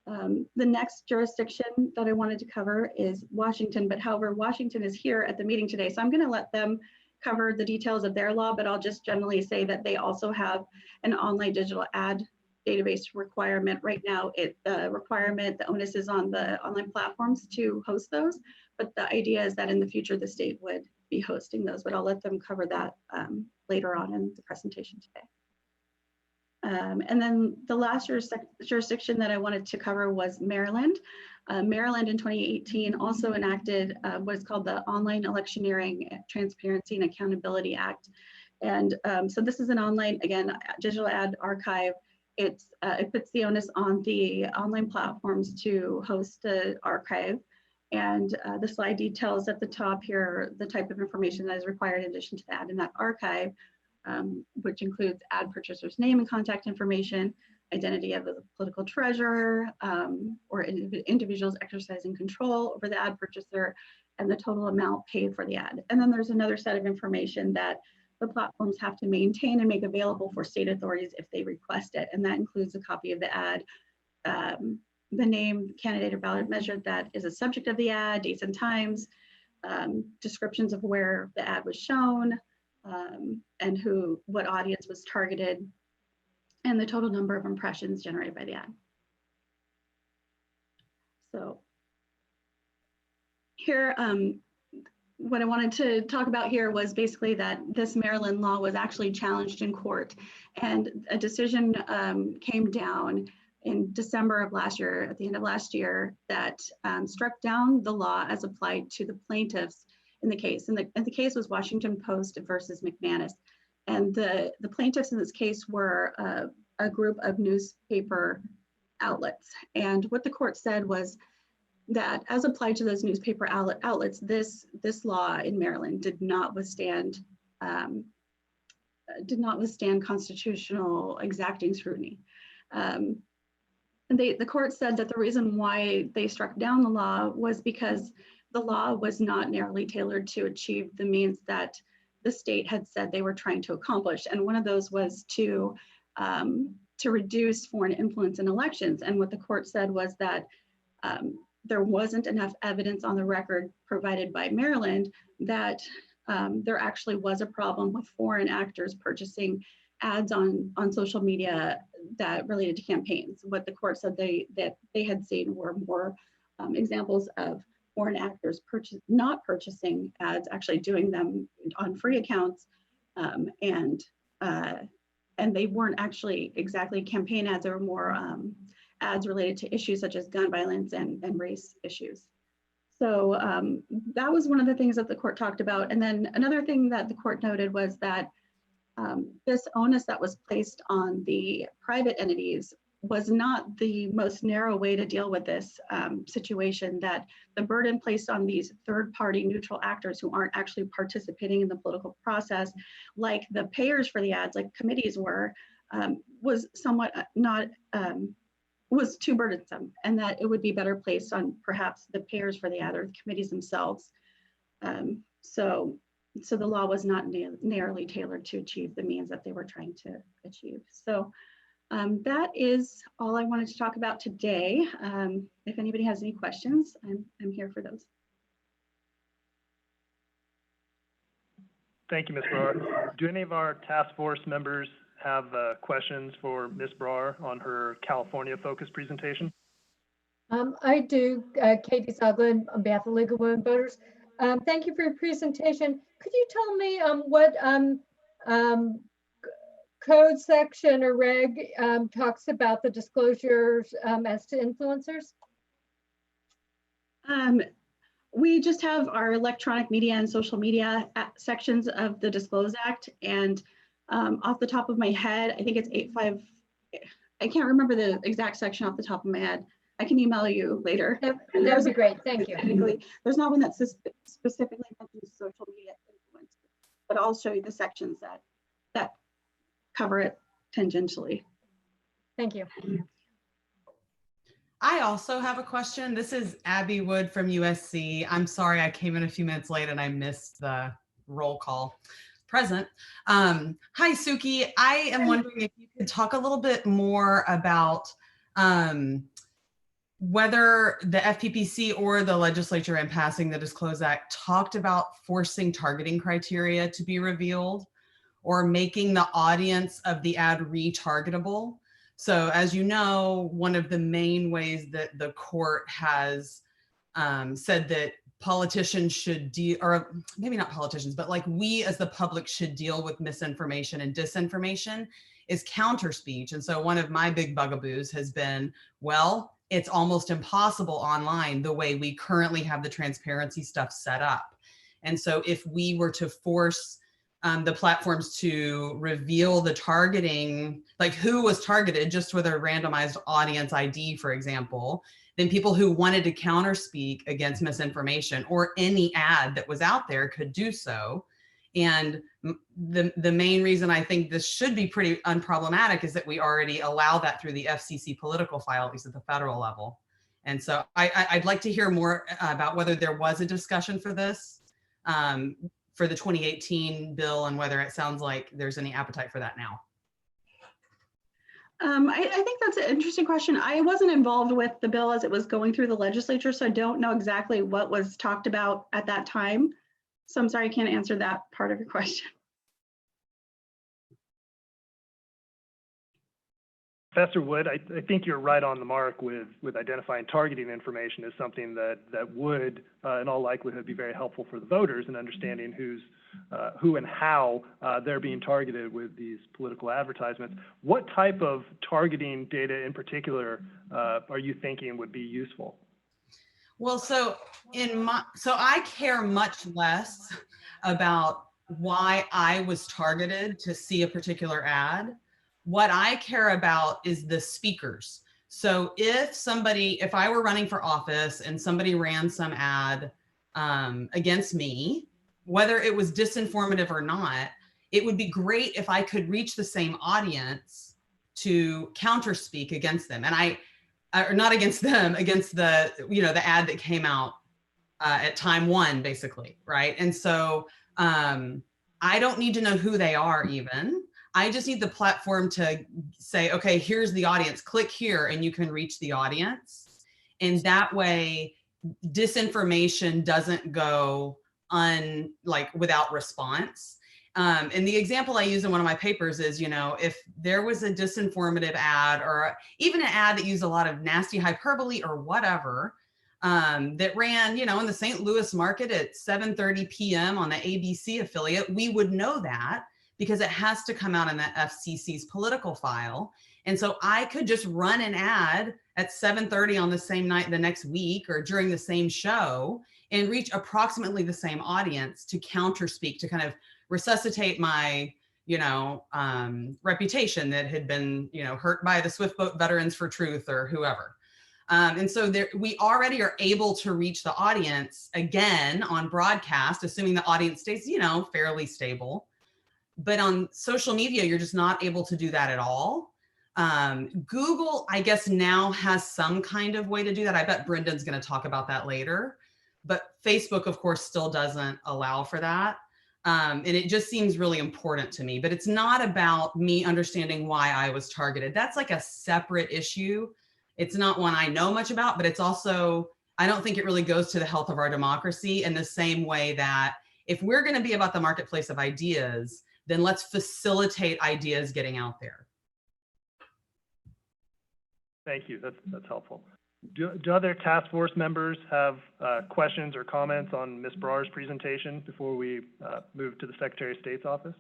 The next jurisdiction that I wanted to cover is Washington, but however, Washington is here at the meeting today, so I'm going to let them cover the details of their law, but I'll just generally say that they also have an online digital ad database requirement. Right now, the onus is on the online platforms to host those, but the idea is that in the future, the state would be hosting those, but I'll let them cover that later on in the presentation today. And then the last jurisdiction that I wanted to cover was Maryland. Maryland in 2018 also enacted what is called the Online Electioneering Transparency and Accountability Act. And so this is an online, again, digital ad archive. It puts the onus on the online platforms to host the archive. And the slide details at the top here the type of information that is required in addition to that in that archive, which includes ad purchaser's name and contact information, identity of the political treasurer, or individuals exercising control over the ad purchaser, and the total amount paid for the ad. And then there's another set of information that the platforms have to maintain and make available for state authorities if they request it. And that includes a copy of the ad, the name, candidate, or ballot measure that is a subject of the ad, dates and times, descriptions of where the ad was shown, and what audience was targeted, and the total number of impressions generated by the ad. So here, what I wanted to talk about here was basically that this Maryland law was actually challenged in court, and a decision came down in December of last year, at the end of last year, that struck down the law as applied to the plaintiffs in the case. And the case was Washington Post versus McManus. And the plaintiffs in this case were a group of newspaper outlets. And what the court said was that as applied to those newspaper outlets, this law in Maryland did not withstand constitutional exacting scrutiny. The court said that the reason why they struck down the law was because the law was not narrowly tailored to achieve the means that the state had said they were trying to accomplish. And one of those was to reduce foreign influence in elections. And what the court said was that there wasn't enough evidence on the record provided by Maryland that there actually was a problem with foreign actors purchasing ads on social media that related to campaigns. What the court said that they had seen were more examples of foreign actors not purchasing ads, actually doing them on free accounts, and they weren't actually exactly campaign ads. They were more ads related to issues such as gun violence and race issues. So that was one of the things that the court talked about. And then another thing that the court noted was that this onus that was placed on the private entities was not the most narrow way to deal with this situation, that the burden placed on these third-party neutral actors who aren't actually participating in the political process, like the payers for the ads, like committees were, was somewhat was too burdensome, and that it would be better placed on perhaps the payers for the ad or the committees themselves. So the law was not narrowly tailored to achieve the means that they were trying to achieve. So that is all I wanted to talk about today. If anybody has any questions, I'm here for those. Thank you, Ms. Brar. Do any of our task force members have questions for Ms. Brar on her California focused presentation? I do, Katie Soglin, on behalf of League of Women Voters. Thank you for your presentation. Could you tell me what code section or reg talks about the disclosures as to influencers? We just have our electronic media and social media sections of the Disclose Act, and off the top of my head, I think it's 8.5. I can't remember the exact section off the top of my head. I can email you later. That would be great. Thank you. There's not one that specifically mentions social media influence, but I'll show you the sections that cover it tangentially. Thank you. I also have a question. This is Abby Wood from USC. I'm sorry I came in a few minutes late and I missed the roll call. Present. Hi, Suki. I am wondering if you could talk a little bit more about whether the FPPC or the legislature in passing the Disclose Act talked about forcing targeting criteria to be revealed or making the audience of the ad retargetable. So as you know, one of the main ways that the court has said that politicians should deal, or maybe not politicians, but like we as the public should deal with misinformation and disinformation is counter speech. And so one of my big bugaboos has been, well, it's almost impossible online the way we currently have the transparency stuff set up. And so if we were to force the platforms to reveal the targeting, like who was targeted just with a randomized audience ID, for example, then people who wanted to counter speak against misinformation or any ad that was out there could do so. And the main reason I think this should be pretty unproblematic is that we already allow that through the FCC political file, at least at the federal level. And so I'd like to hear more about whether there was a discussion for this for the 2018 bill and whether it sounds like there's any appetite for that now. I think that's an interesting question. I wasn't involved with the bill as it was going through the legislature, so I don't know exactly what was talked about at that time. So I'm sorry, I can't answer that part of your question. Professor Wood, I think you're right on the mark with identifying targeting information as something that would, in all likelihood, be very helpful for the voters in understanding who and how they're being targeted with these political advertisements. What type of targeting data in particular are you thinking would be useful? Well, so I care much less about why I was targeted to see a particular ad. What I care about is the speakers. So if I were running for office and somebody ran some ad against me, whether it was disinformative or not, it would be great if I could reach the same audience to counterspeak against them. Or not against them, against the ad that came out at time one, basically, right? And so I don't need to know who they are even. I just need the platform to say, okay, here's the audience, click here and you can reach the audience. And that way disinformation doesn't go without response. And the example I use in one of my papers is, if there was a disinformative ad or even an ad that used a lot of nasty hyperbole or whatever, that ran, in the St. Louis market at 7:30 p.m. on the ABC affiliate, we would know that because it has to come out in the FCC's political file. And so I could just run an ad at 7:30 on the same night the next week or during the same show and reach approximately the same audience to counterspeak, to kind of resuscitate my, reputation that had been, hurt by the Swift Boat Veterans for Truth or whoever. And so we already are able to reach the audience again on broadcast, assuming the audience stays, fairly stable. But on social media, you're just not able to do that at all. Google, I guess, now has some kind of way to do that. I bet Brendan's going to talk about that later. But Facebook, of course, still doesn't allow for that. And it just seems really important to me. But it's not about me understanding why I was targeted. That's like a separate issue. It's not one I know much about, but it's also, I don't think it really goes to the health of our democracy in the same way that if we're going to be about the marketplace of ideas, then let's facilitate ideas getting out there. Thank you. That's helpful. Do other task force members have questions or comments on Ms. Brar's presentation before we move to the Secretary of State's office?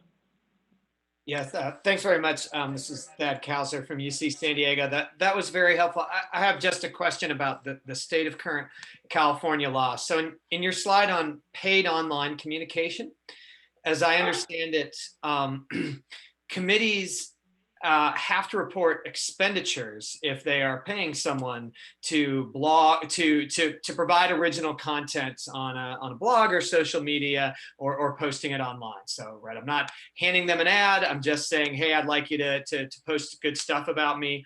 Yes, thanks very much. This is Thad Kauser from UC San Diego. That was very helpful. I have just a question about the state of current California law. So in your slide on paid online communication, as I understand it, committees have to report expenditures if they are paying someone to blog to provide original content on a blog or social media or posting it online. So I'm not handing them an ad. I'm just saying, hey, I'd like you to post good stuff about me.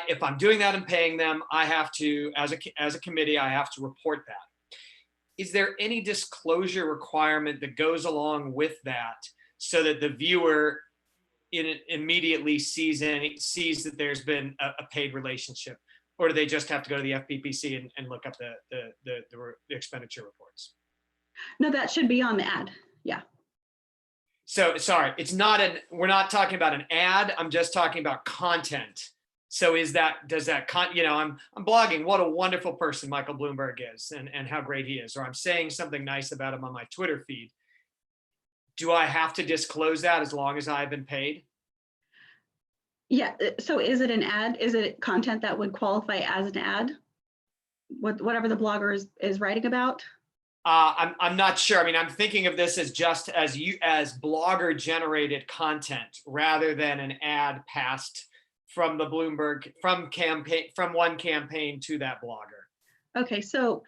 If I'm doing that and paying them, I have to, as a committee, I have to report that. Is there any disclosure requirement that goes along with that so that the viewer immediately sees that there's been a paid relationship, or do they just have to go to the FPPC and look up the expenditure reports? No, that should be on the ad. Yeah. So sorry, we're not talking about an ad. I'm just talking about content. So I'm blogging what a wonderful person Michael Bloomberg is and how great he is, or I'm saying something nice about him on my Twitter feed. Do I have to disclose that as long as I've been paid? Yeah, so is it an ad? Is it content that would qualify as an ad? Whatever the blogger is writing about? I'm not sure. I mean, I'm thinking of this as just as blogger generated content rather than an ad passed from the Bloomberg, from one campaign to that blogger. Okay, so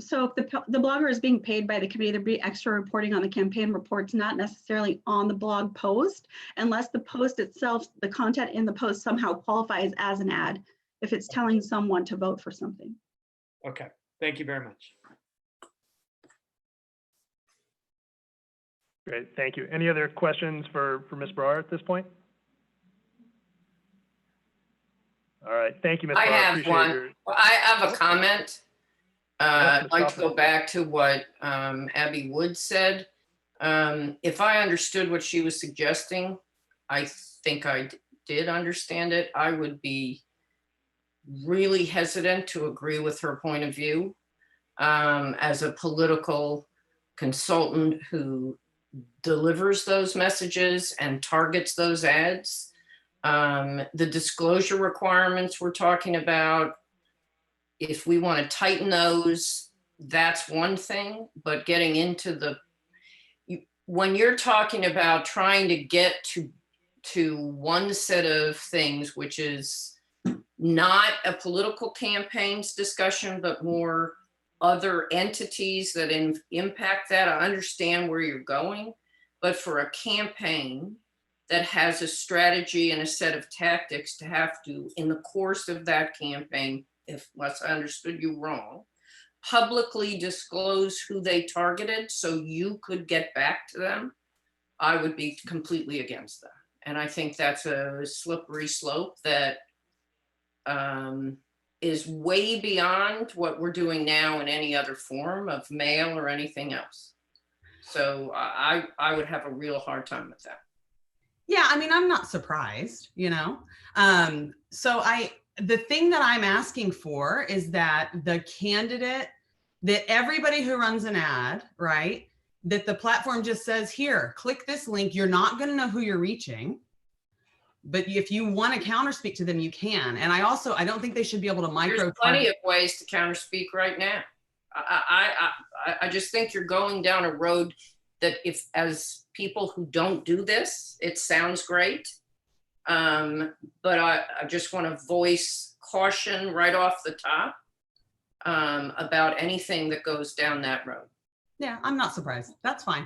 if the blogger is being paid by the committee, there'd be extra reporting on the campaign reports, not necessarily on the blog post, unless the post itself, the content in the post somehow qualifies as an ad, if it's telling someone to vote for something. Okay, thank you very much. Great, thank you. Any other questions for Ms. Brar at this point? All right, thank you, Ms. Brar. I have one. I have a comment. I'd like to go back to what Abby Wood said. If I understood what she was suggesting, I think I did understand it, I would be really hesitant to agree with her point of view. As a political consultant who delivers those messages and targets those ads, the disclosure requirements we're talking about, if we want to tighten those, that's one thing, but getting into when you're talking about trying to get to one set of things, which is not a political campaigns discussion, but more other entities that impact that. I understand where you're going, but for a campaign that has a strategy and a set of tactics to have to, in the course of that campaign, unless I understood you wrong, publicly disclose who they targeted so you could get back to them, I would be completely against that. And I think that's a slippery slope that is way beyond what we're doing now in any other form of mail or anything else. So I would have a real hard time with that. Yeah, I mean, I'm not surprised, you know. The thing that I'm asking for is that the candidate, that everybody who runs an ad, right, that the platform just says, here, click this link. You're not going to know who you're reaching, but if you want to counterspeak to them, you can. And I don't think they should be able to micro. There's plenty of ways to counterspeak right now. I just think you're going down a road that, if as people who don't do this, it sounds great. But I just want to voice caution right off the top about anything that goes down that road. Yeah, I'm not surprised. That's fine.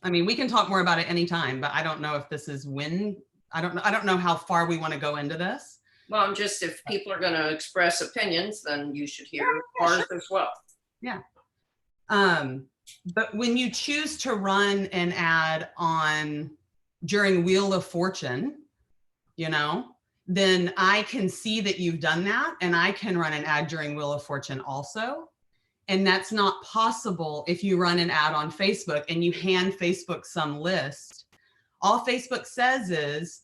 I mean, we can talk more about it anytime, but I don't know if this is when. I don't know how far we want to go into this. Well, I'm just, if people are going to express opinions, then you should hear ours as well. Yeah. But when you choose to run an ad during Wheel of Fortune, you know, then I can see that you've done that, and I can run an ad during Wheel of Fortune also. And that's not possible if you run an ad on Facebook and you hand Facebook some list. All Facebook says is,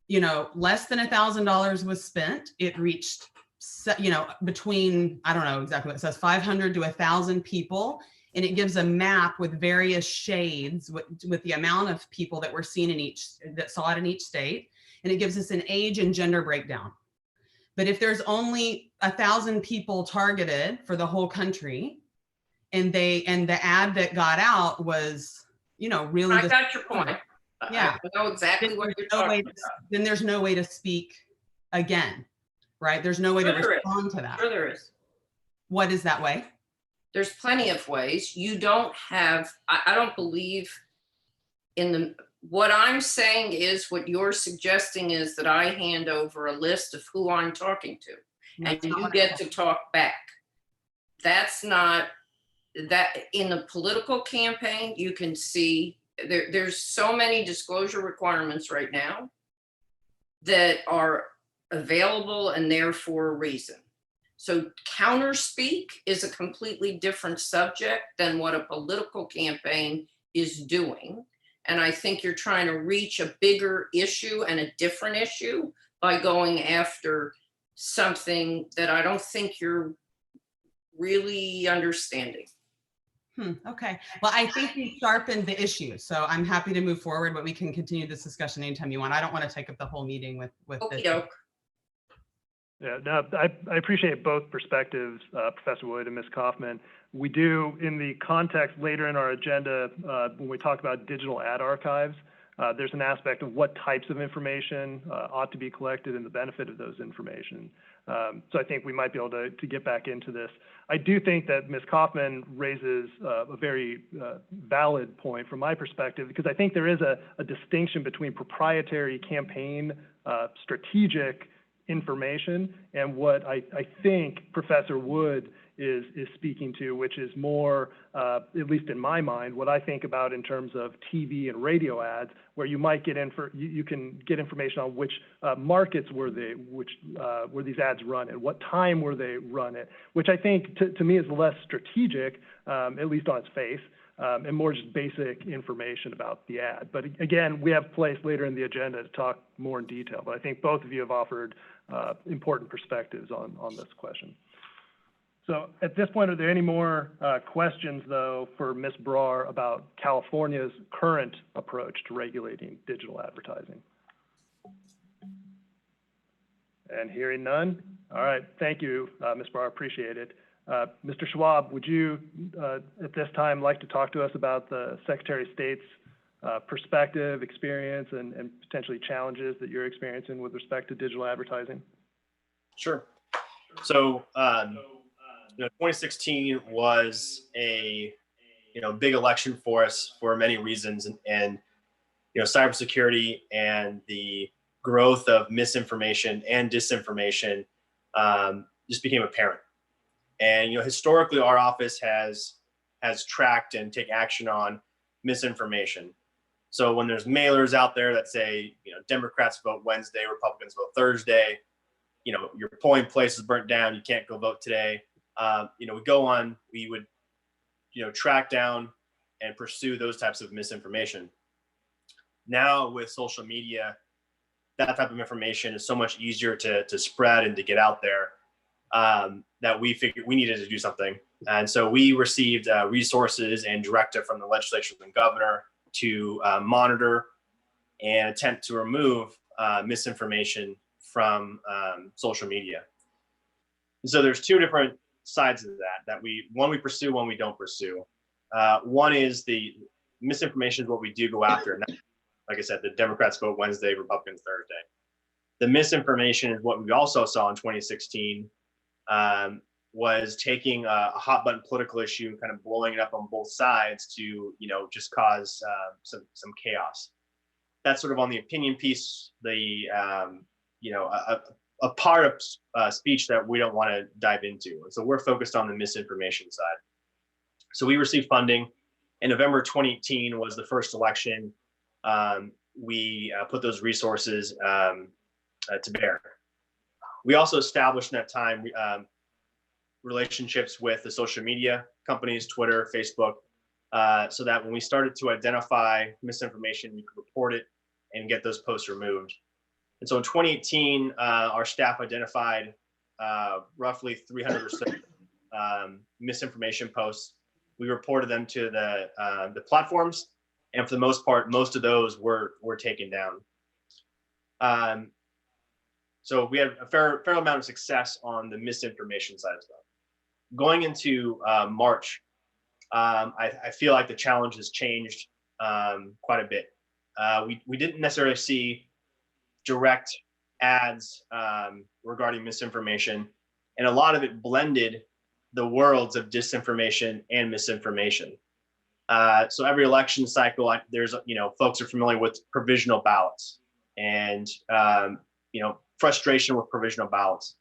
you know, less than $1,000 was spent. It reached, you know, between, I don't know exactly what it says, 500 to 1,000 people. And it gives a map with various shades with the amount of people that were seen that saw it in each state. And it gives us an age and gender breakdown. But if there's only 1,000 people targeted for the whole country, and the ad that got out was, you know, really. I got your point. Yeah, I know exactly what you're talking about. Then there's no way to speak again, right? There's no way to respond to that. Sure there is. What is that way? There's plenty of ways. You don't have, I don't believe in what I'm saying is, what you're suggesting is that I hand over a list of who I'm talking to, and you get to talk back. That's not, that in a political campaign, you can see there's so many disclosure requirements right now that are available and there for a reason. So counterspeak is a completely different subject than what a political campaign is doing. And I think you're trying to reach a bigger issue and a different issue by going after something that I don't think you're really understanding. Okay. Well, I think you sharpened the issue, so I'm happy to move forward, but we can continue this discussion anytime you want. I don't want to take up the whole meeting with this. Yeah, no, I appreciate both perspectives, Professor Wood and Ms. Kaufman. We do, in the context later in our agenda, when we talk about digital ad archives, there's an aspect of what types of information ought to be collected and the benefit of those information. So I think we might be able to get back into this. I do think that Ms. Kaufman raises a very valid point from my perspective, because I think there is a distinction between proprietary campaign strategic information and what I think Professor Wood is speaking to, which is more, at least in my mind, what I think about in terms of TV and radio ads, where you might get you can get information on which markets were these ads run at, what time were they run at, which I think to me is less strategic, at least on its face. and more just basic information about the ad. But again, we have place later in the agenda to talk more in detail, but I think both of you have offered important perspectives on this question. So at this point, are there any more questions, though, for Ms. Brar about California's current approach to regulating digital advertising? And hearing none. All right, thank you, Ms. Brar, appreciate it. Mr. Schwab, would you at this time like to talk to us about the Secretary of State's perspective, experience, and potentially challenges that you're experiencing with respect to digital advertising? Sure. So, 2016 was a big election for us for many reasons, and cybersecurity and the growth of misinformation and disinformation just became apparent. And historically, our office has tracked and take action on misinformation. So when there's mailers out there that say Democrats vote Wednesday, Republicans vote Thursday, your polling place is burnt down, you can't go vote today. We would track down and pursue those types of misinformation. Now with social media, that type of information is so much easier to spread and to get out there that we figured we needed to do something. And so we received resources and directive from the legislature and governor to monitor and attempt to remove misinformation from social media. And so there's two different sides of that we pursue, one we don't pursue. One is the misinformation is what we do go after. And like I said, the Democrats vote Wednesday, Republicans Thursday. The misinformation is what we also saw in 2016, was taking a hot button political issue, kind of blowing it up on both sides to, just cause some chaos. That's sort of on the opinion piece, a part of speech that we don't want to dive into. And so we're focused on the misinformation side. So we received funding. In November 2018 was the first election. We put those resources to bear. We also established in that time relationships with the social media companies, Twitter, Facebook, so that when we started to identify misinformation, we could report it and get those posts removed. And so in 2018, our staff identified roughly 300 or so misinformation posts. We reported them to the platforms, and for the most part, most of those were taken down. So we had a fair amount of success on the misinformation side of stuff. Going into March, I feel like the challenge has changed quite a bit. We didn't necessarily see direct ads regarding misinformation, and a lot of it blended the worlds of disinformation and misinformation. So every election cycle, there's folks are familiar with provisional ballots and frustration with provisional ballots.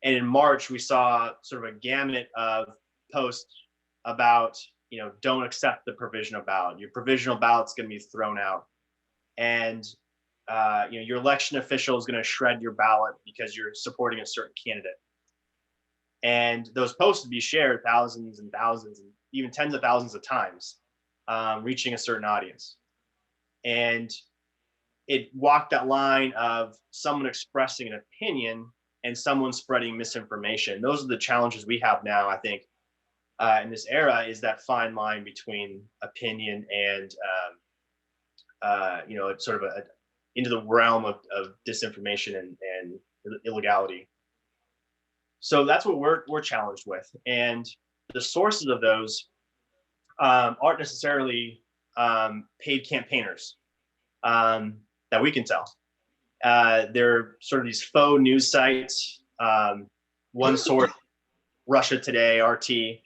And in March, we saw sort of a gamut of posts about don't accept the provisional ballot. Your provisional ballot's going to be thrown out, and your election official is going to shred your ballot because you're supporting a certain candidate. And those posts would be shared thousands and thousands and even tens of thousands of times, reaching a certain audience. And it walked that line of someone expressing an opinion and someone spreading misinformation. Those are the challenges we have now, I think, in this era, is that fine line between opinion and, sort of into the realm of disinformation and illegality. So that's what we're challenged with. And the sources of those aren't necessarily paid campaigners that we can tell. They're sort of these faux news sites. One source, Russia Today, RT,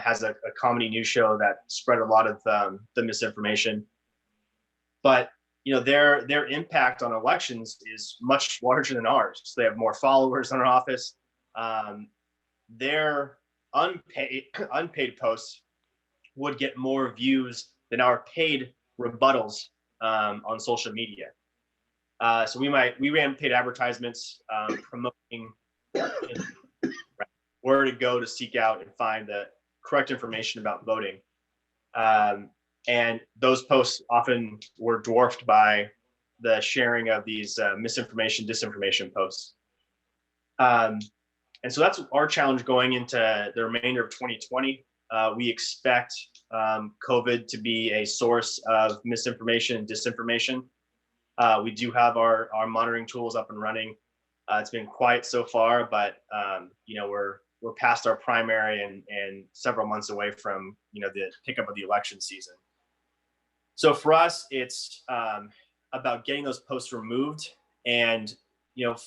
has a comedy news show that spread a lot of the misinformation. But their impact on elections is much larger than ours. So they have more followers in our office. Their unpaid posts would get more views than our paid rebuttals on social media. So we ran paid advertisements promoting where to go to seek out and find the correct information about voting. And those posts often were dwarfed by the sharing of these misinformation, disinformation posts. And so that's our challenge going into the remainder of 2020. We expect COVID to be a source of misinformation and disinformation. We do have our monitoring tools up and running. It's been quiet so far, but we're past our primary and several months away from the pickup of the election season. So for us, it's about getting those posts removed and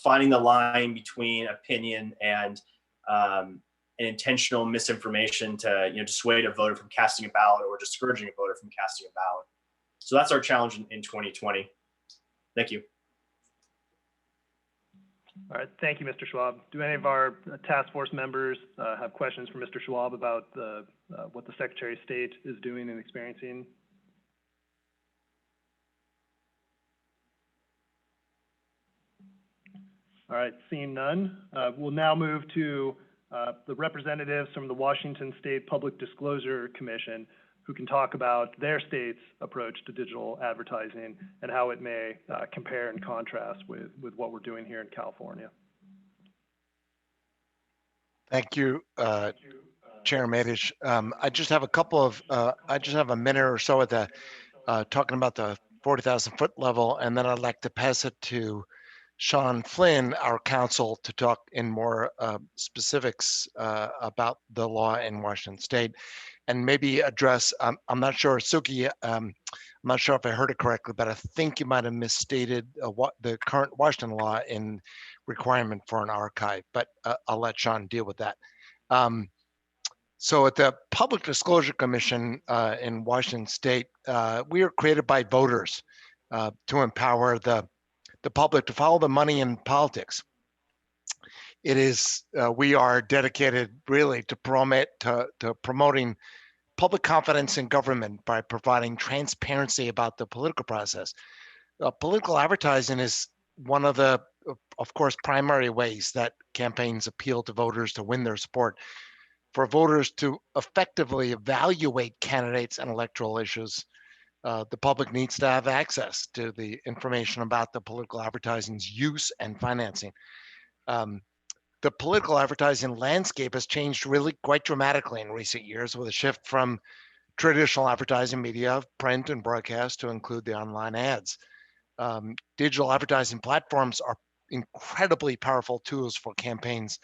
finding the line between opinion and an intentional misinformation to dissuade a voter from casting a ballot or discouraging a voter from casting a ballot. So that's our challenge in 2020. Thank you. All right, thank you, Mr. Schwab. Do any of our task force members have questions for Mr. Schwab about what the Secretary of State is doing and experiencing? All right, seeing none, we'll now move to the representatives from the Washington State Public Disclosure Commission, who can talk about their state's approach to digital advertising and how it may compare and contrast with what we're doing here in California. Thank you, Chair Madish. I just have a minute or so at the talking about the 40,000 foot level, and then I'd like to pass it to Sean Flynn, our counsel, to talk in more specifics about the law in Washington State, and maybe address, I'm not sure, Suki, I'm not sure if I heard it correctly, but I think you might have misstated what the current Washington law in requirement for an archive, but I'll let Sean deal with that. So at the Public Disclosure Commission in Washington State, we are created by voters to empower the public to follow the money in politics. It is, we are dedicated really to promoting public confidence in government by providing transparency about the political process. Political advertising is one of the, of course, primary ways that campaigns appeal to voters to win their support. For voters to effectively evaluate candidates and electoral issues, the public needs to have access to the information about the political advertising's use and financing. The political advertising landscape has changed really quite dramatically in recent years, with a shift from traditional advertising media, print and broadcast, to include the online ads. Digital advertising platforms are incredibly powerful tools for campaigns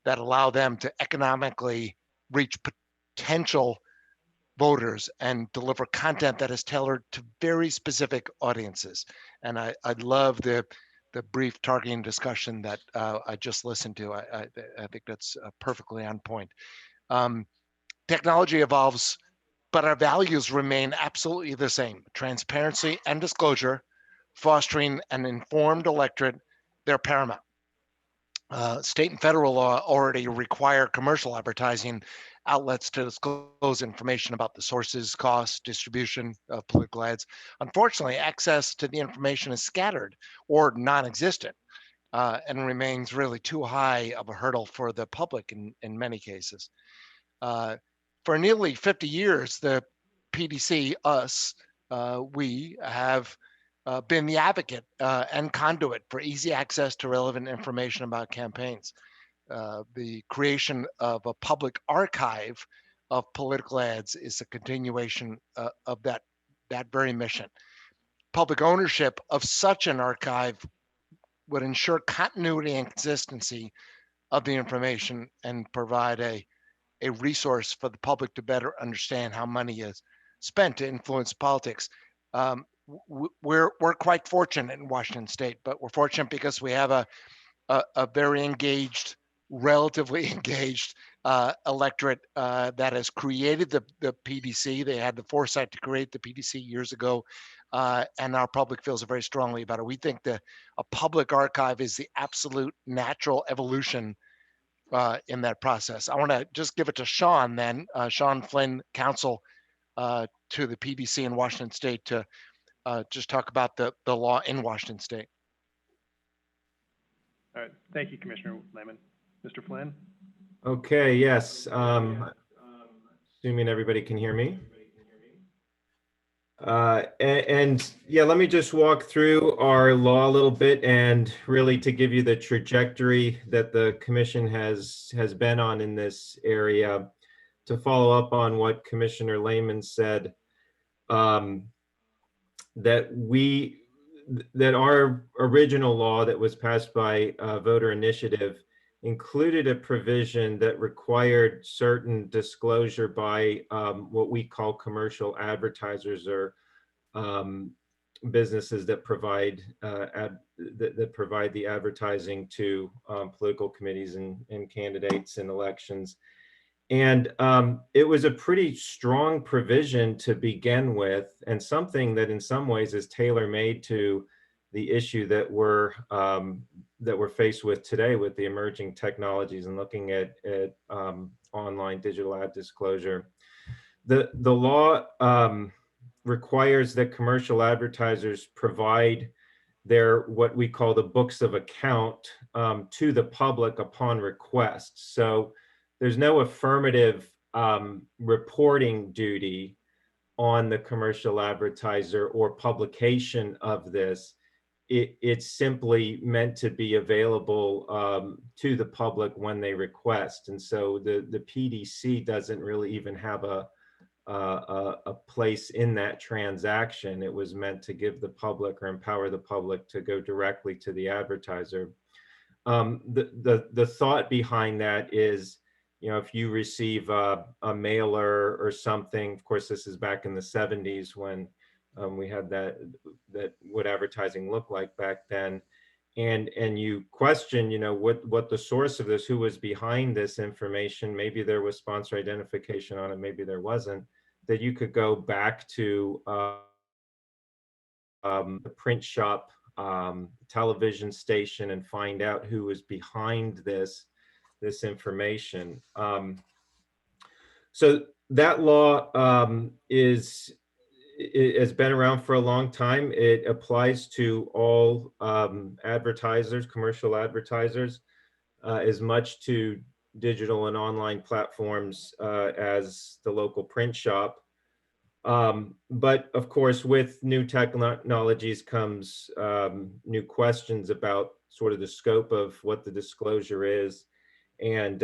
that allow them to economically reach potential voters and deliver content that is tailored to very specific audiences. And I love the brief targeting discussion that I just listened to. I think that's perfectly on point. Technology evolves, but our values remain absolutely the same: transparency and disclosure, fostering an informed electorate. They're paramount. State and federal law already require commercial advertising outlets to disclose information about the sources, costs, distribution of political ads. Unfortunately, access to the information is scattered or non-existent and remains really too high of a hurdle for the public in many cases. For nearly 50 years, the PDC, we have been the advocate and conduit for easy access to relevant information about campaigns. The creation of a public archive of political ads is a continuation of that very mission. Public ownership of such an archive would ensure continuity and consistency of the information and provide a resource for the public to better understand how money is spent to influence politics. We're quite fortunate in Washington State, but we're fortunate because we have a very engaged, relatively engaged electorate that has created the PDC. They had the foresight to create the PDC years ago, and our public feels very strongly about it. We think that a public archive is the absolute natural evolution in that process. I want to just give it to Sean then, Sean Flynn, counsel to the PDC in Washington State, to just talk about the law in Washington State. All right, thank you, Commissioner Lehman. Mr. Flynn? Okay, yes. Assuming everybody can hear me. And yeah, let me just walk through our law a little bit and really to give you the trajectory that the commission has been on in this area. To follow up on what Commissioner Lehman said, that our original law that was passed by voter initiative included a provision that required certain disclosure by what we call commercial advertisers or businesses that provide that provide the advertising to political committees and candidates in elections. And it was a pretty strong provision to begin with, and something that in some ways is tailor-made to the issue that we're faced with today with the emerging technologies and looking at online digital ad disclosure. The law requires that commercial advertisers provide their what we call the books of account to the public upon request. So there's no affirmative reporting duty on the commercial advertiser or publication of this. It's simply meant to be available to the public when they request. And so the PDC doesn't really even have a place in that transaction. It was meant to give the public or empower the public to go directly to the advertiser. The thought behind that is, you know, if you receive a mailer or something, of course, this is back in the 70s when we had that what advertising looked like back then. And you question, you know, what the source of this, who was behind this information. Maybe there was sponsor identification on it, maybe there wasn't, that you could go back to the print shop, television station and find out who was behind this information. So that law has been around for a long time. It applies to all advertisers, commercial advertisers, as much to digital and online platforms as the local print shop. But of course, with new technologies comes new questions about sort of the scope of what the disclosure is. And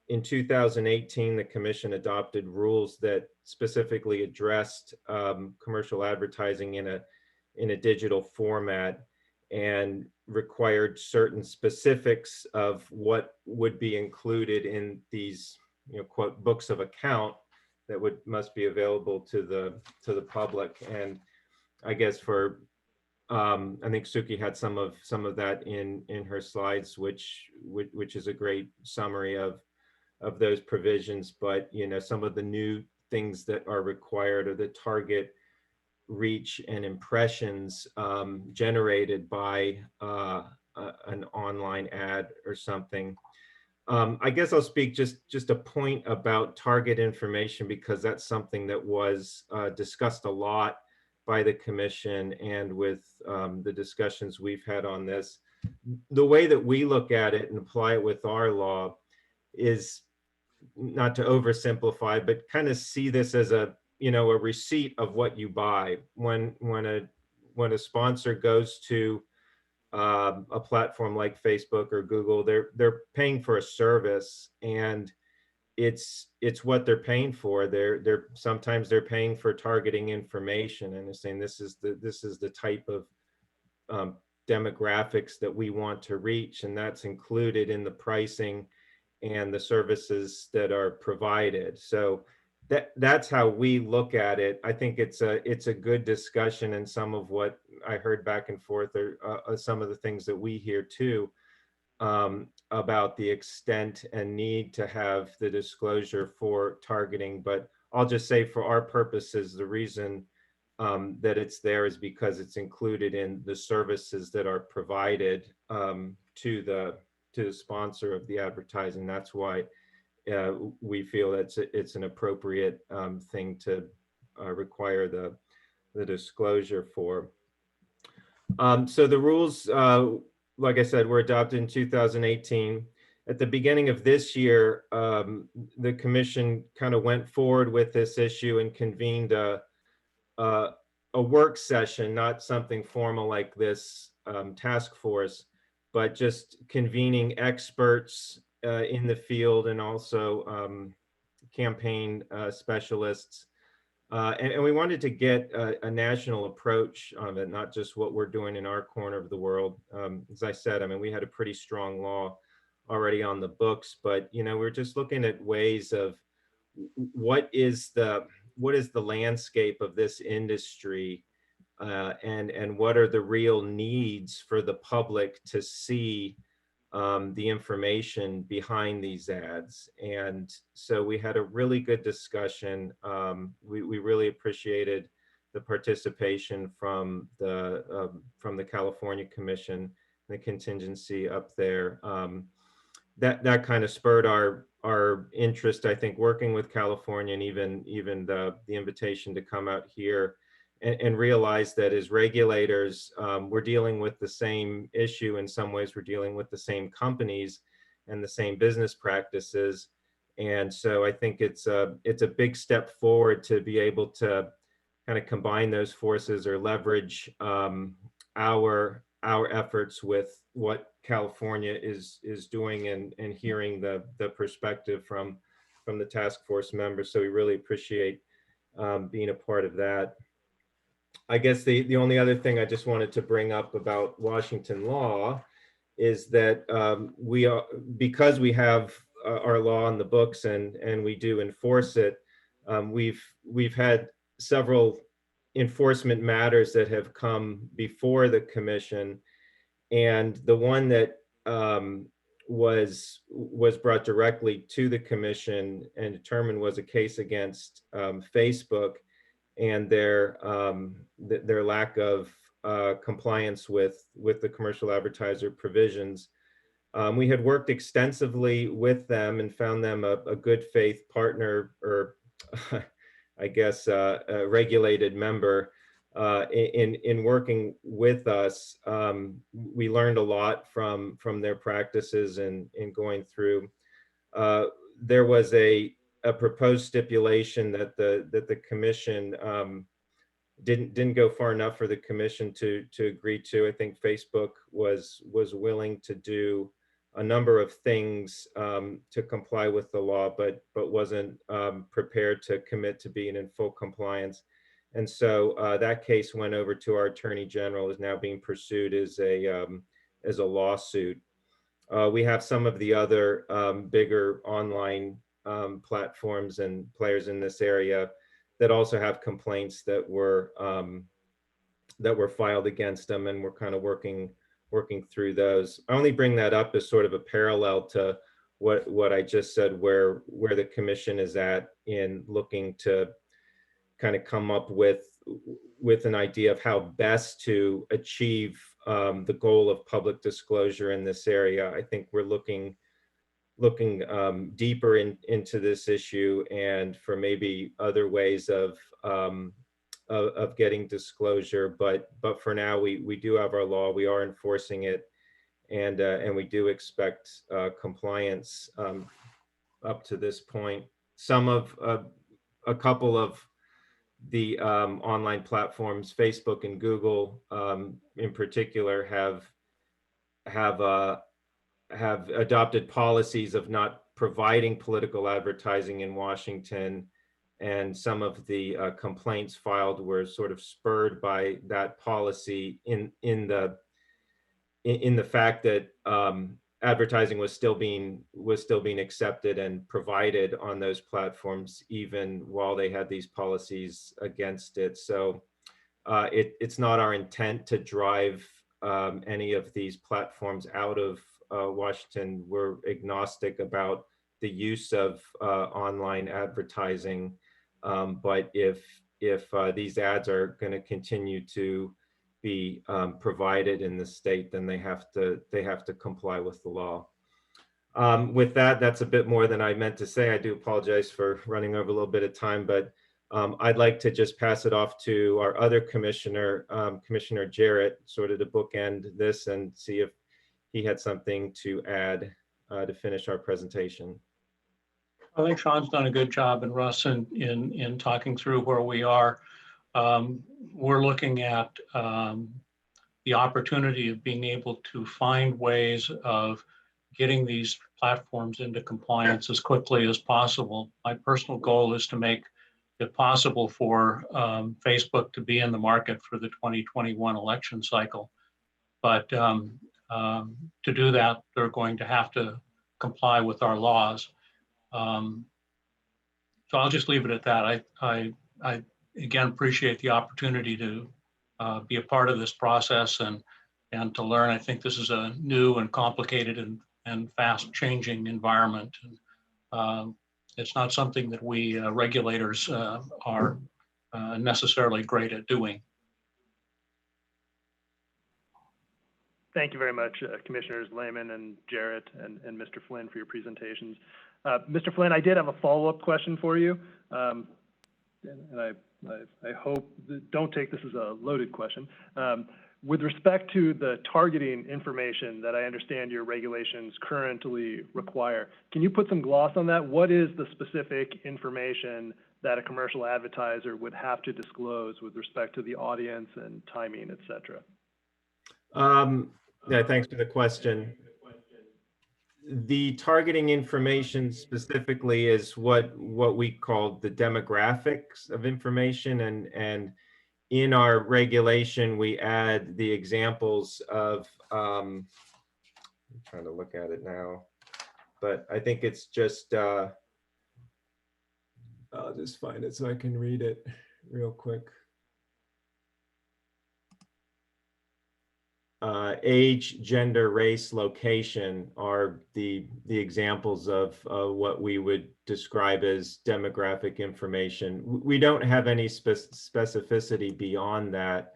in 2018, the commission adopted rules that specifically addressed commercial advertising in a digital format and required certain specifics of what would be included in these, you know, quote, books of account that must be available to the public. And I guess for I think Suki had some of that in her slides, which is a great summary of those provisions. But you know, some of the new things that are required are the target reach and impressions generated by an online ad or something. I guess I'll speak just a point about target information, because that's something that was discussed a lot by the commission and with the discussions we've had on this. The way that we look at it and apply it with our law is, not to oversimplify, but kind of see this as a, you know, a receipt of what you buy. When a sponsor goes to a platform like Facebook or Google, they're paying for a service, and it's what they're paying for. Sometimes they're paying for targeting information, and they're saying this is the type of demographics that we want to reach, and that's included in the pricing and the services that are provided. So that's how we look at it. I think it's a good discussion, and some of what I heard back and forth are some of the things that we hear too, about the extent and need to have the disclosure for targeting. But I'll just say, for our purposes, the reason that it's there is because it's included in the services that are provided to the sponsor of the advertising. That's why we feel it's an appropriate thing to require the disclosure for. So the rules, like I said, were adopted in 2018. At the beginning of this year, the commission kind of went forward with this issue and convened a a work session, not something formal like this task force, but just convening experts in the field and also campaign specialists. And we wanted to get a national approach on it, not just what we're doing in our corner of the world. As I said, I mean, we had a pretty strong law already on the books, but we're just looking at ways of what is the landscape of this industry, and what are the real needs for the public to see the information behind these ads. And so we had a really good discussion. We really appreciated the participation from the California Commission, the contingency up there. That kind of spurred our interest, I think, working with California, and even the invitation to come out here and realize that as regulators, we're dealing with the same issue. In some ways, we're dealing with the same companies and the same business practices. And so I think it's a big step forward to be able to kind of combine those forces or leverage our efforts with what California is doing, and hearing the perspective from the task force members. So we really appreciate being a part of that. I guess the only other thing I just wanted to bring up about Washington law is that because we have our law on the books and we do enforce it, we've had several enforcement matters that have come before the commission, and the one that was brought directly to the commission and determined was a case against Facebook and their lack of compliance with the commercial advertiser provisions. We had worked extensively with them and found them a good faith partner, or I guess a regulated member. In working with us, we learned a lot from their practices and in going through. There was a proposed stipulation that the commission didn't go far enough for the commission to agree to. I think Facebook was willing to do a number of things to comply with the law, but wasn't prepared to commit to being in full compliance. And so that case went over to our Attorney General, is now being pursued as a lawsuit. We have some of the other bigger online platforms and players in this area that also have complaints that were filed against them, and we're kind of working through those. I only bring that up as sort of a parallel to what I just said, where the commission is at in looking to kind of come up with an idea of how best to achieve the goal of public disclosure in this area. I think we're looking deeper into this issue, and for maybe other ways of getting disclosure. But for now, we do have our law. We are enforcing it, and we do expect compliance up to this point. A couple of the online platforms, Facebook and Google in particular, have adopted policies of not providing political advertising in Washington, and some of the complaints filed were sort of spurred by that policy in the fact that advertising was still being accepted and provided on those platforms even while they had these policies against it. So it's not our intent to drive any of these platforms out of Washington. We're agnostic about the use of online advertising, but if these ads are going to continue to be provided in the state, then they have to comply with the law. With that's a bit more than I meant to say. I do apologize for running over a little bit of time, but I'd like to just pass it off to our other commissioner, Commissioner Jarrett, sort of to bookend this and see if he had something to add to finish our presentation. I think Sean's done a good job, and Russ in talking through where we are. we're looking at the opportunity of being able to find ways of getting these platforms into compliance as quickly as possible. My personal goal is to make it possible for Facebook to be in the market for the 2021 election cycle. But to do that, they're going to have to comply with our laws. So I'll just leave it at that. I again appreciate the opportunity to be a part of this process and to learn. I think this is a new and complicated and fast changing environment. It's not something that we regulators are necessarily great at doing. Thank you very much, Commissioners Lehman and Jarrett and Mr. Flynn for your presentations. Mr. Flynn, I did have a follow-up question for you. And I hope, don't take this as a loaded question. With respect to the targeting information that I understand your regulations currently require, can you put some gloss on that? What is the specific information that a commercial advertiser would have to disclose with respect to the audience and timing, et cetera? Yeah, thanks for the question. The targeting information specifically is what we call the demographics of information, and in our regulation we add the examples of I'm trying to look at it now, but I think it's just I'll just find it so I can read it real quick. Age, gender, race, location are the examples of what we would describe as demographic information. We don't have any specificity beyond that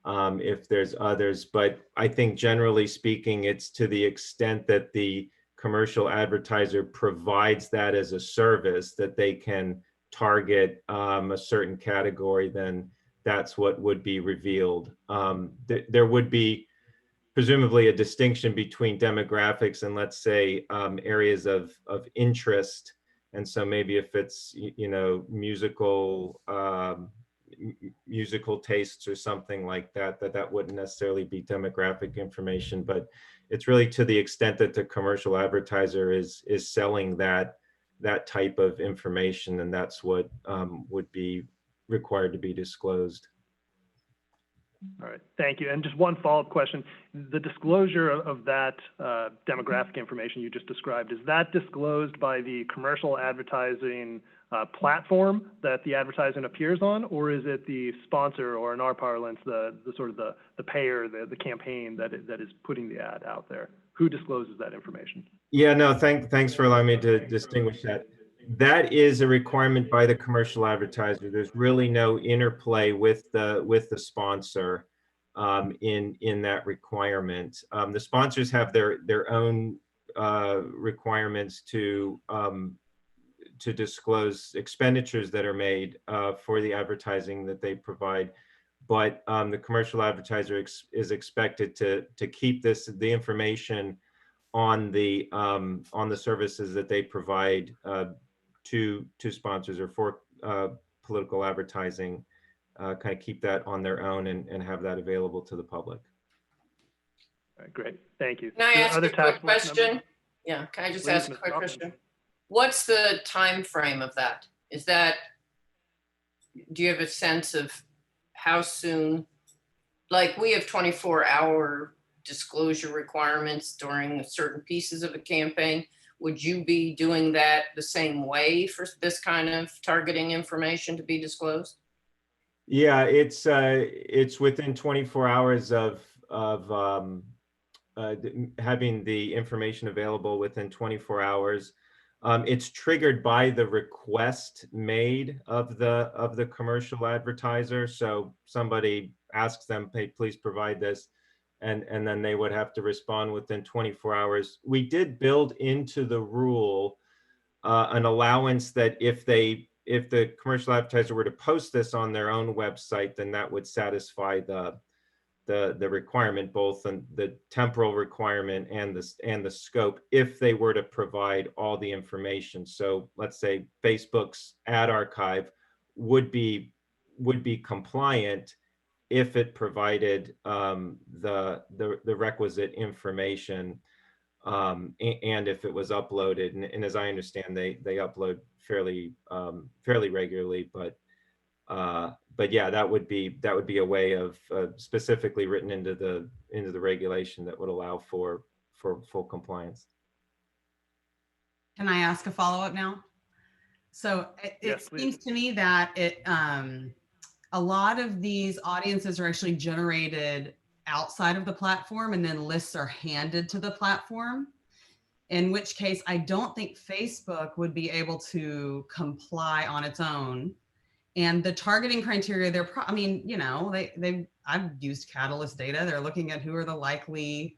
if there's others, but I think generally speaking, it's to the extent that the commercial advertiser provides that as a service that they can target a certain category, then that's what would be revealed. There would be presumably a distinction between demographics and, let's say, areas of interest. And so maybe if it's, you know, musical tastes or something like that, that wouldn't necessarily be demographic information, but it's really to the extent that the commercial advertiser is selling that type of information, and that's what would be required to be disclosed. All right, thank you. And just one follow-up question. The disclosure of that demographic information you just described, is that disclosed by the commercial advertising platform that the advertisement appears on, or is it the sponsor, or in our parlance, the sort of the payer, the campaign that is putting the ad out there? Who discloses that information? Yeah, no, thanks for allowing me to distinguish that. That is a requirement by the commercial advertiser. There's really no interplay with the sponsor in that requirement. The sponsors have their own requirements to disclose expenditures that are made for the advertising that they provide, but the commercial advertiser is expected to keep the information on the services that they provide to sponsors or for political advertising, kind of keep that on their own and have that available to the public. All right, great, thank you. Can I ask a quick question? Yeah, can I just ask a Ms. quick Hoffman. question? What's the time frame of that? Do you have a sense of how soon? Like, we have 24-hour disclosure requirements during certain pieces of a campaign. Would you be doing that the same way for this kind of targeting information to be disclosed? Yeah, it's within 24 hours of having the information available within 24 hours. It's triggered by the request made of the commercial advertiser. So somebody asks them, hey, please provide this. And then they would have to respond within 24 hours. We did build into the rule an allowance that if the commercial advertiser were to post this on their own website, then that would satisfy the requirement, both the temporal requirement and the scope, if they were to provide all the information. So let's say Facebook's ad archive would be would be compliant if it provided the requisite information, and if it was uploaded. And as I understand, they upload fairly regularly. But yeah, that would be a way of specifically written into the regulation that would allow for full compliance. Can I ask a follow-up now? So it Yes, please. seems to me that a lot of these audiences are actually generated outside of the platform, and then lists are handed to the platform, in which case I don't think Facebook would be able to comply on its own. And the targeting criteria, I mean, you know, I've used Catalyst data. They're looking at who are the likely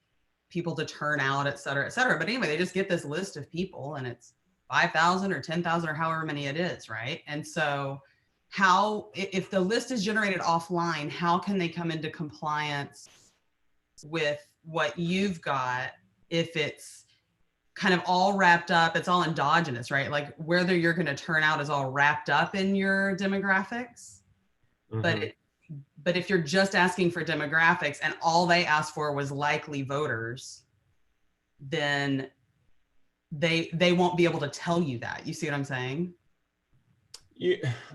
people to turn out, et cetera, et cetera. But anyway, they just get this list of people, and it's 5,000 or 10,000 or however many it is, right? And so if the list is generated offline, how can they come into compliance with what you've got if it's kind of all wrapped up, it's all endogenous, right? Like whether you're going to turn out is all wrapped up in your demographics. Mhm. But if you're just asking for demographics and all they asked for was likely voters, then they won't be able to tell you that. You see what I'm saying?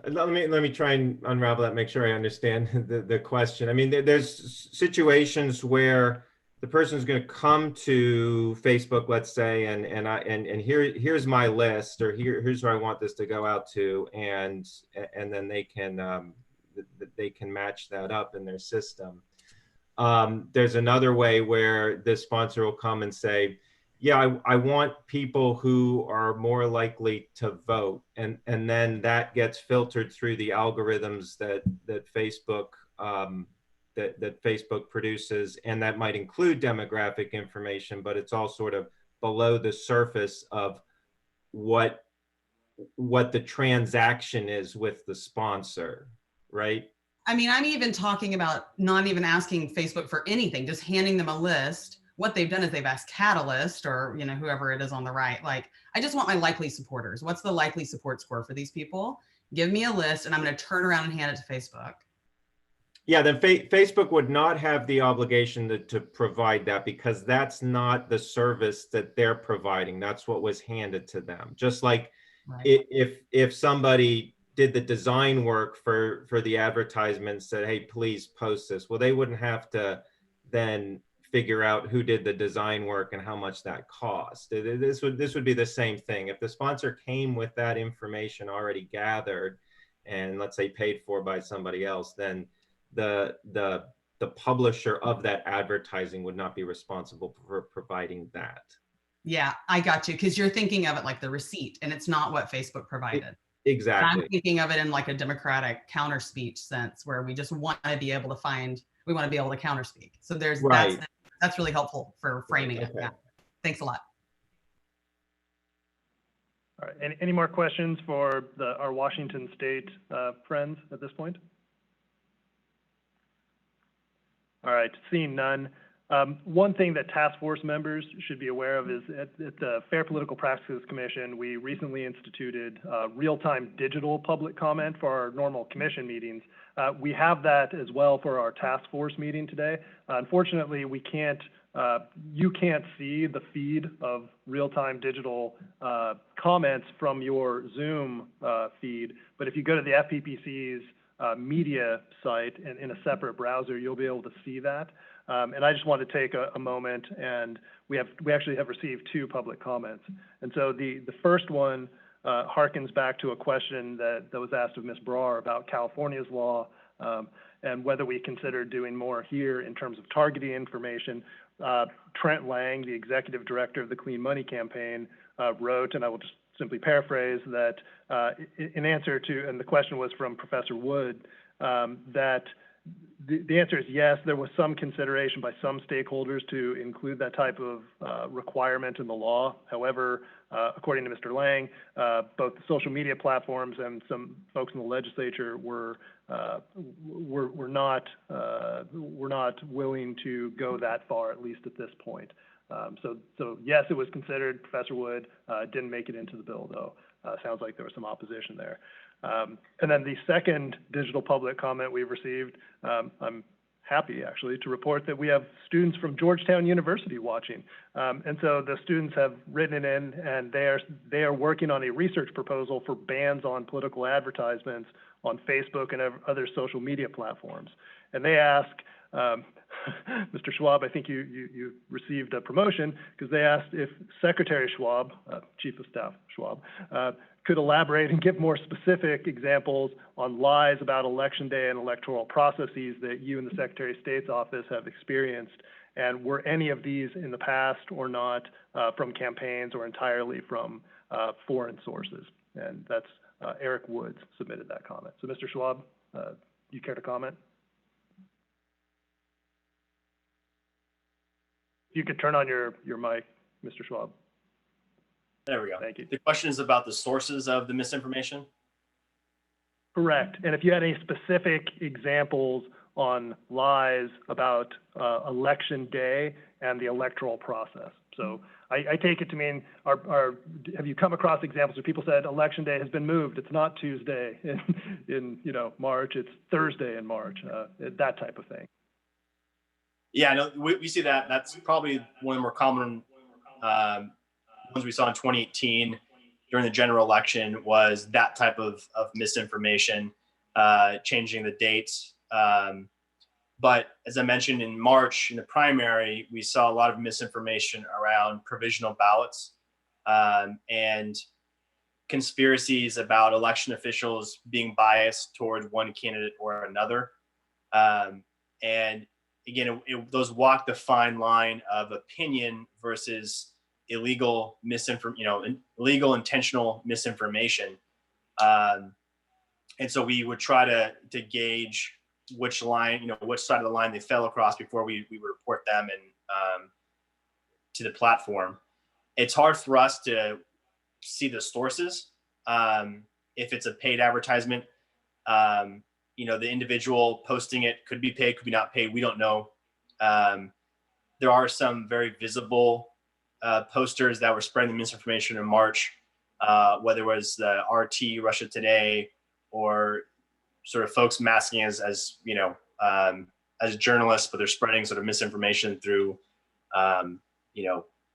Let me try and unravel that, make sure I understand the question. I mean, there's situations where the person is going to come to Facebook, let's say, and here's my list, or here's where I want this to go out to, and then they can match that up in their system. There's another way where this sponsor will come and say, yeah, I want people who are more likely to vote, and then that gets filtered through the algorithms that Facebook that Facebook produces, and that might include demographic information, but it's all sort of below the surface of what the transaction is with the sponsor, right? I mean, I'm even talking about not even asking Facebook for anything, just handing them a list. What they've done is they've asked Catalyst, or you know, whoever it is on the right, like, I just want my likely supporters. What's the likely support score for these people? Give me a list, and I'm going to turn around and hand it to Facebook. Yeah, then Facebook would not have the obligation to provide that, because that's not the service that they're providing. That's what was handed to them. Just like if somebody did the design work for the advertisement, said, hey, please post this. Well, they wouldn't have to then figure out who did the design work and how much that cost. This would be the same thing. If the sponsor came with that information already gathered and let's say paid for by somebody else, then the publisher of that advertising would not be responsible for providing that. Yeah, I got you, because you're thinking of it like the receipt, and it's not what Facebook provided. Exactly. I'm thinking of it in like a democratic counter speech sense, where we just want to be able to we want to be able to counter speak. So there's that's really helpful for framing it. Yeah. Thanks a lot. All right, any more questions for our Washington State friends at this point? All right, seeing none. One thing that task force members should be aware of is at the Fair Political Practices Commission, we recently instituted real-time digital public comment for our normal commission meetings. We have that as well for our task force meeting today. Unfortunately, you can't see the feed of real-time digital comments from your Zoom feed, but if you go to the FPPC's media site and in a separate browser, you'll be able to see that. And I just want to take a moment, and we actually have received 2 public comments. And so the first one harkens back to a question that was asked of Ms. Brar about California's law and whether we consider doing more here in terms of targeting information. Trent Lang, the executive director of the Clean Money Campaign, wrote, and I will just simply paraphrase, that in answer to, and the question was from Professor Wood, that the answer is yes, there was some consideration by some stakeholders to include that type of requirement in the law. However, according to Mr. Lang, both the social media platforms and some folks in the legislature were not willing to go that far, at least at this point. So yes, it was considered. Professor Wood didn't make it into the bill, though. sounds like there was some opposition there. And then the second digital public comment we've received, I'm happy actually to report that we have students from Georgetown University watching. And so the students have written in, and they are working on a research proposal for bans on political advertisements on Facebook and other social media platforms. And they ask, Mr. Schwab, I think you received a promotion because they asked if Secretary Schwab, Chief of Staff Schwab, could elaborate and give more specific examples on lies about Election Day and electoral processes that you and the Secretary of State's office have experienced. And were any of these in the past or not from campaigns or entirely from foreign sources? And that's Eric Woods submitted that comment. So Mr. Schwab, you care to comment? You could turn on your mic, Mr. Schwab. There we go. Thank you. The question is about the sources of the misinformation? Correct. And if you had any specific examples on lies about Election Day and the electoral process. So I take it to mean, have you come across examples where people said Election Day has been moved? It's not Tuesday in March, it's Thursday in March, that type of thing. Yeah, no, we see that. That's probably one of the more common ones we saw in 2018 during the general election, was that type of misinformation, changing the dates. But as I mentioned, in March, in the primary, we saw a lot of misinformation around provisional ballots and conspiracies about election officials being biased toward one candidate or another. And again, those walk the fine line of opinion versus illegal illegal intentional misinformation. And so we would try to gauge which line, which side of the line they fell across before we would report them and to the platform. It's hard for us to see the sources. If it's a paid advertisement, the individual posting it could be paid, could be not paid. We don't know. There are some very visible posters that were spreading the misinformation in March, whether it was the RT, Russia Today, or sort of folks masking as journalists, but they're spreading sort of misinformation through,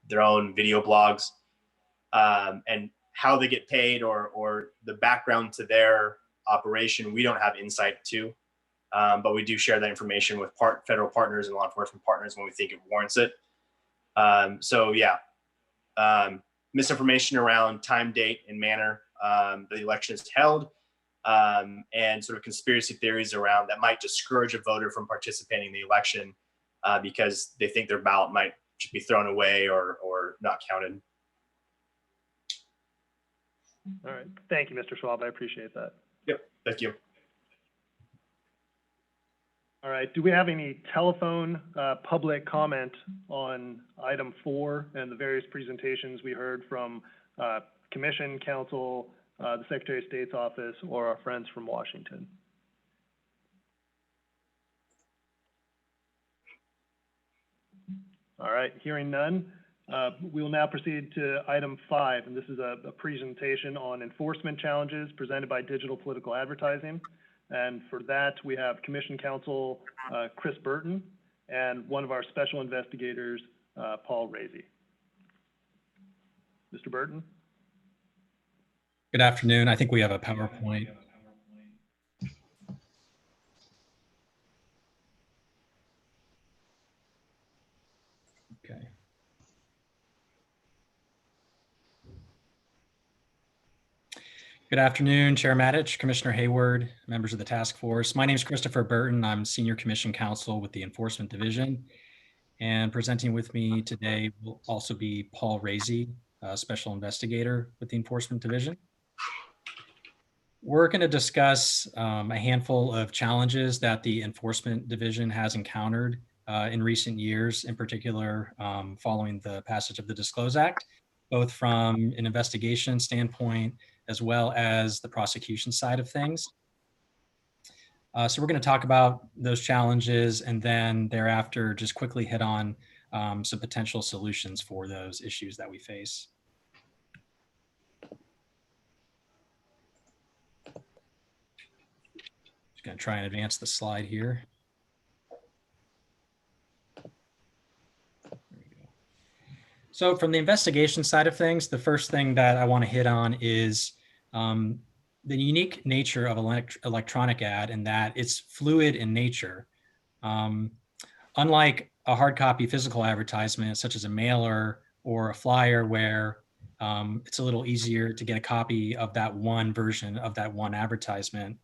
their own video blogs, and how they get paid or the background to their operation, we don't have insight to, but we do share that information with federal partners and law enforcement partners when we think it warrants it. Misinformation around time, date, and manner the election is held, and sort of conspiracy theories around that might discourage a voter from participating in the election because they think their ballot might be thrown away or not counted. All right. Thank you, Mr. Schwab. I appreciate that. Yep. Thank you. All right. Do we have any telephone public comment on item 4 and the various presentations we heard from Commission, Council, the Secretary of State's office, or our friends from Washington? All right. Hearing none, we will now proceed to item 5, and this is a presentation on enforcement challenges presented by digital political advertising. And for that, we have Commission Counsel Chris Burton and one of our special investigators, Paul Razy. Mr. Burton? Good afternoon. I think we have a PowerPoint. Okay. Good afternoon, Chair Matich, Commissioner Hayward, members of the task force. My name is Christopher Burton. I'm Senior Commission Counsel with the Enforcement Division. And presenting with me today will also be Paul Razy, Special Investigator with the Enforcement Division. We're going to discuss a handful of challenges that the Enforcement Division has encountered in recent years, in particular following the passage of the Disclose Act, both from an investigation standpoint as well as the prosecution side of things. So we're going to talk about those challenges and then thereafter just quickly hit on some potential solutions for those issues that we face. going to try and advance the slide here. So from the investigation side of things, the first thing that I want to hit on is the unique nature of electronic ad in that it's fluid in nature. Unlike a hard copy physical advertisement, such as a mailer or a flyer, where it's a little easier to get a copy of that one version of that one advertisement,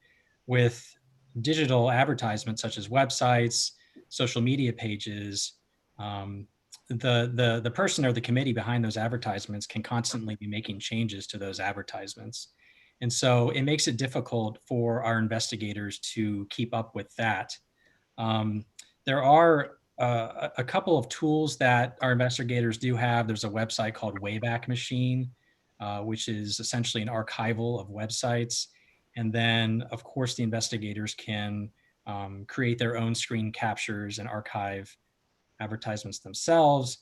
with digital advertisements such as websites, social media pages, the person or the committee behind those advertisements can constantly be making changes to those advertisements. And so it makes it difficult for our investigators to keep up with that. There are a couple of tools that our investigators do have. There's a website called Wayback Machine, which is essentially an archival of websites. And then, of course, the investigators can create their own screen captures and archive advertisements themselves.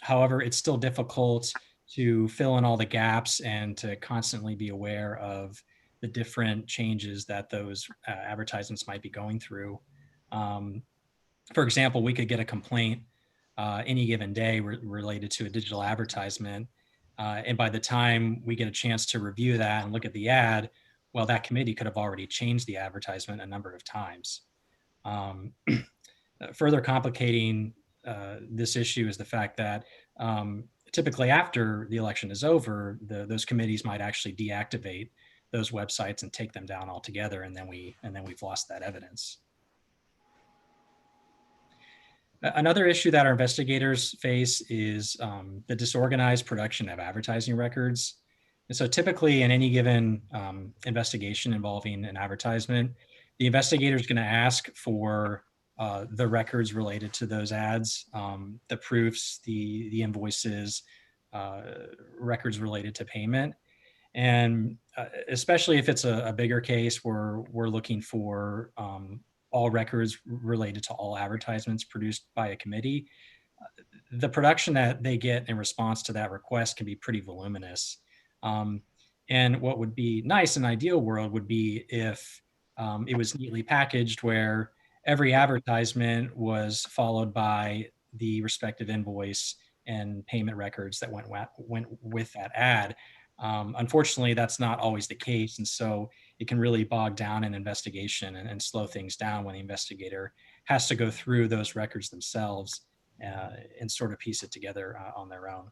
However, it's still difficult to fill in all the gaps and to constantly be aware of the different changes that those advertisements might be going through. For example, we could get a complaint any given day related to a digital advertisement. And by the time we get a chance to review that and look at the ad, well, that committee could have already changed the advertisement a number of times. Further complicating this issue is the fact that typically after the election is over, those committees might actually deactivate those websites and take them down altogether, and then we've lost that evidence. Another issue that our investigators face is the disorganized production of advertising records. And so typically in any given investigation involving an advertisement, the investigator is going to ask for the records related to those ads, the proofs, the invoices, records related to payment. And especially if it's a bigger case where we're looking for all records related to all advertisements produced by a committee, the production that they get in response to that request can be pretty voluminous. And what would be nice in an ideal world would be if it was neatly packaged, where every advertisement was followed by the respective invoice and payment records that went with that ad. Unfortunately, that's not always the case. And so it can really bog down an investigation and slow things down when the investigator has to go through those records themselves and sort of piece it together on their own.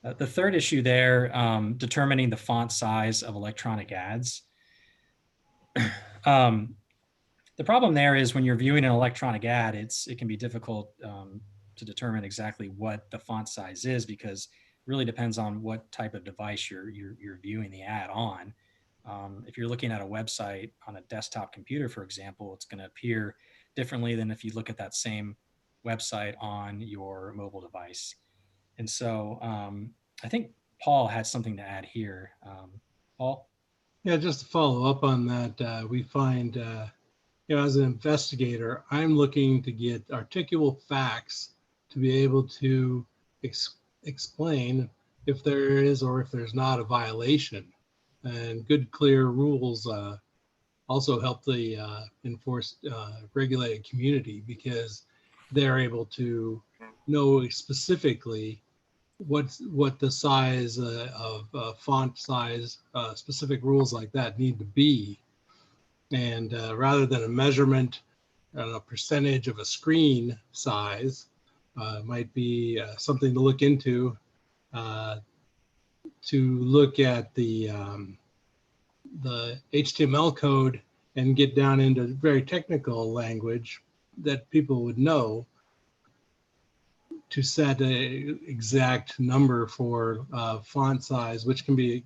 The third issue there, determining the font size of electronic ads. The problem there is when you're viewing an electronic ad, it can be difficult to determine exactly what the font size is, because it really depends on what type of device you're viewing the ad on. If you're looking at a website on a desktop computer, for example, it's going to appear differently than if you look at that same website on your mobile device. And so I think Paul had something to add here. Paul? Yeah, just to follow up on that, we find, as an investigator, I'm looking to get articulable facts to be able to explain if there is or if there's not a violation. And good, clear rules also help the regulated community, because they're able to know specifically what the size of font size, specific rules like that need to be. And rather than a measurement and a percentage of a screen size, might be something to look into, to look at the HTML code and get down into very technical language that people would know, to set an exact number for font size, which can be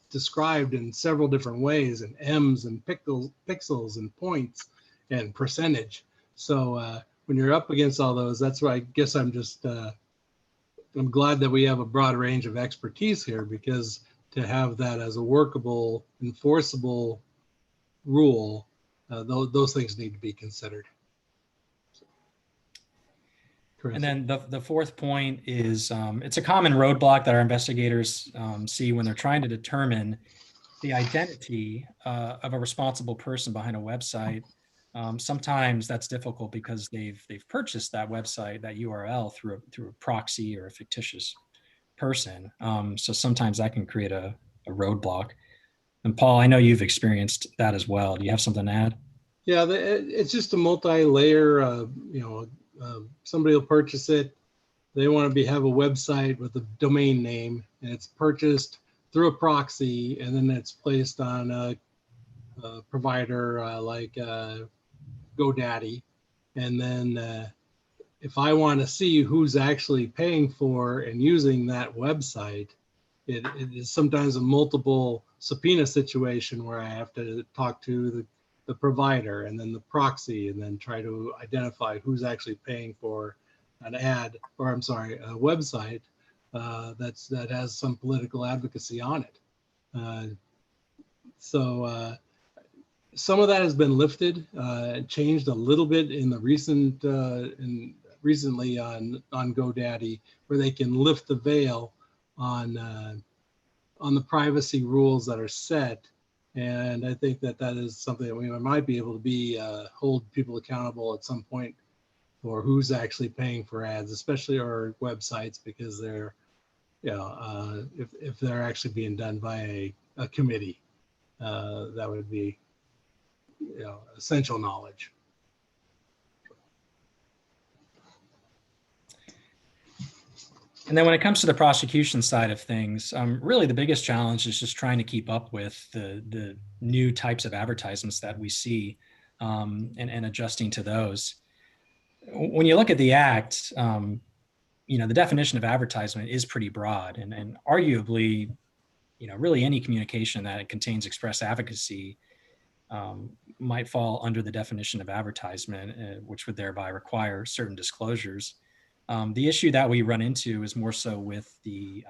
described in several different ways, in ems and pixels and points and percentage. So when you're up against all those, that's why I guess I'm just, I'm glad that we have a broad range of expertise here, because to have that as a workable, enforceable rule, those things need to be considered. And then the fourth point is, it's a common roadblock that our investigators see when they're trying to determine the identity of a responsible person behind a website, sometimes that's difficult because they've purchased that website, that URL through a proxy or a fictitious person. So sometimes that can create a roadblock. And Paul, I know you've experienced that as well. Do you have something to add? Yeah, it's just a multi-layer. Somebody will purchase it. They want to have a website with a domain name, and it's purchased through a proxy, and then it's placed on a provider like GoDaddy. And then if I want to see who's actually paying for and using that website, it is sometimes a multiple subpoena situation where I have to talk to the provider and then the proxy and then try to identify who's actually paying for an ad, or I'm sorry, a website that has some political advocacy on it. So some of that has been lifted, changed a little bit in the recently on GoDaddy, where they can lift the veil on the privacy rules that are set. And I think that is something that we might be able to be hold people accountable at some point for who's actually paying for ads, especially our websites, because they're, if they're actually being done by a committee, that would be, essential knowledge. And then when it comes to the prosecution side of things, really the biggest challenge is just trying to keep up with the new types of advertisements that we see and adjusting to those. When you look at the act, the definition of advertisement is pretty broad, and arguably, really any communication that contains express advocacy might fall under the definition of advertisement, which would thereby require certain disclosures. The issue that we run into is more so with the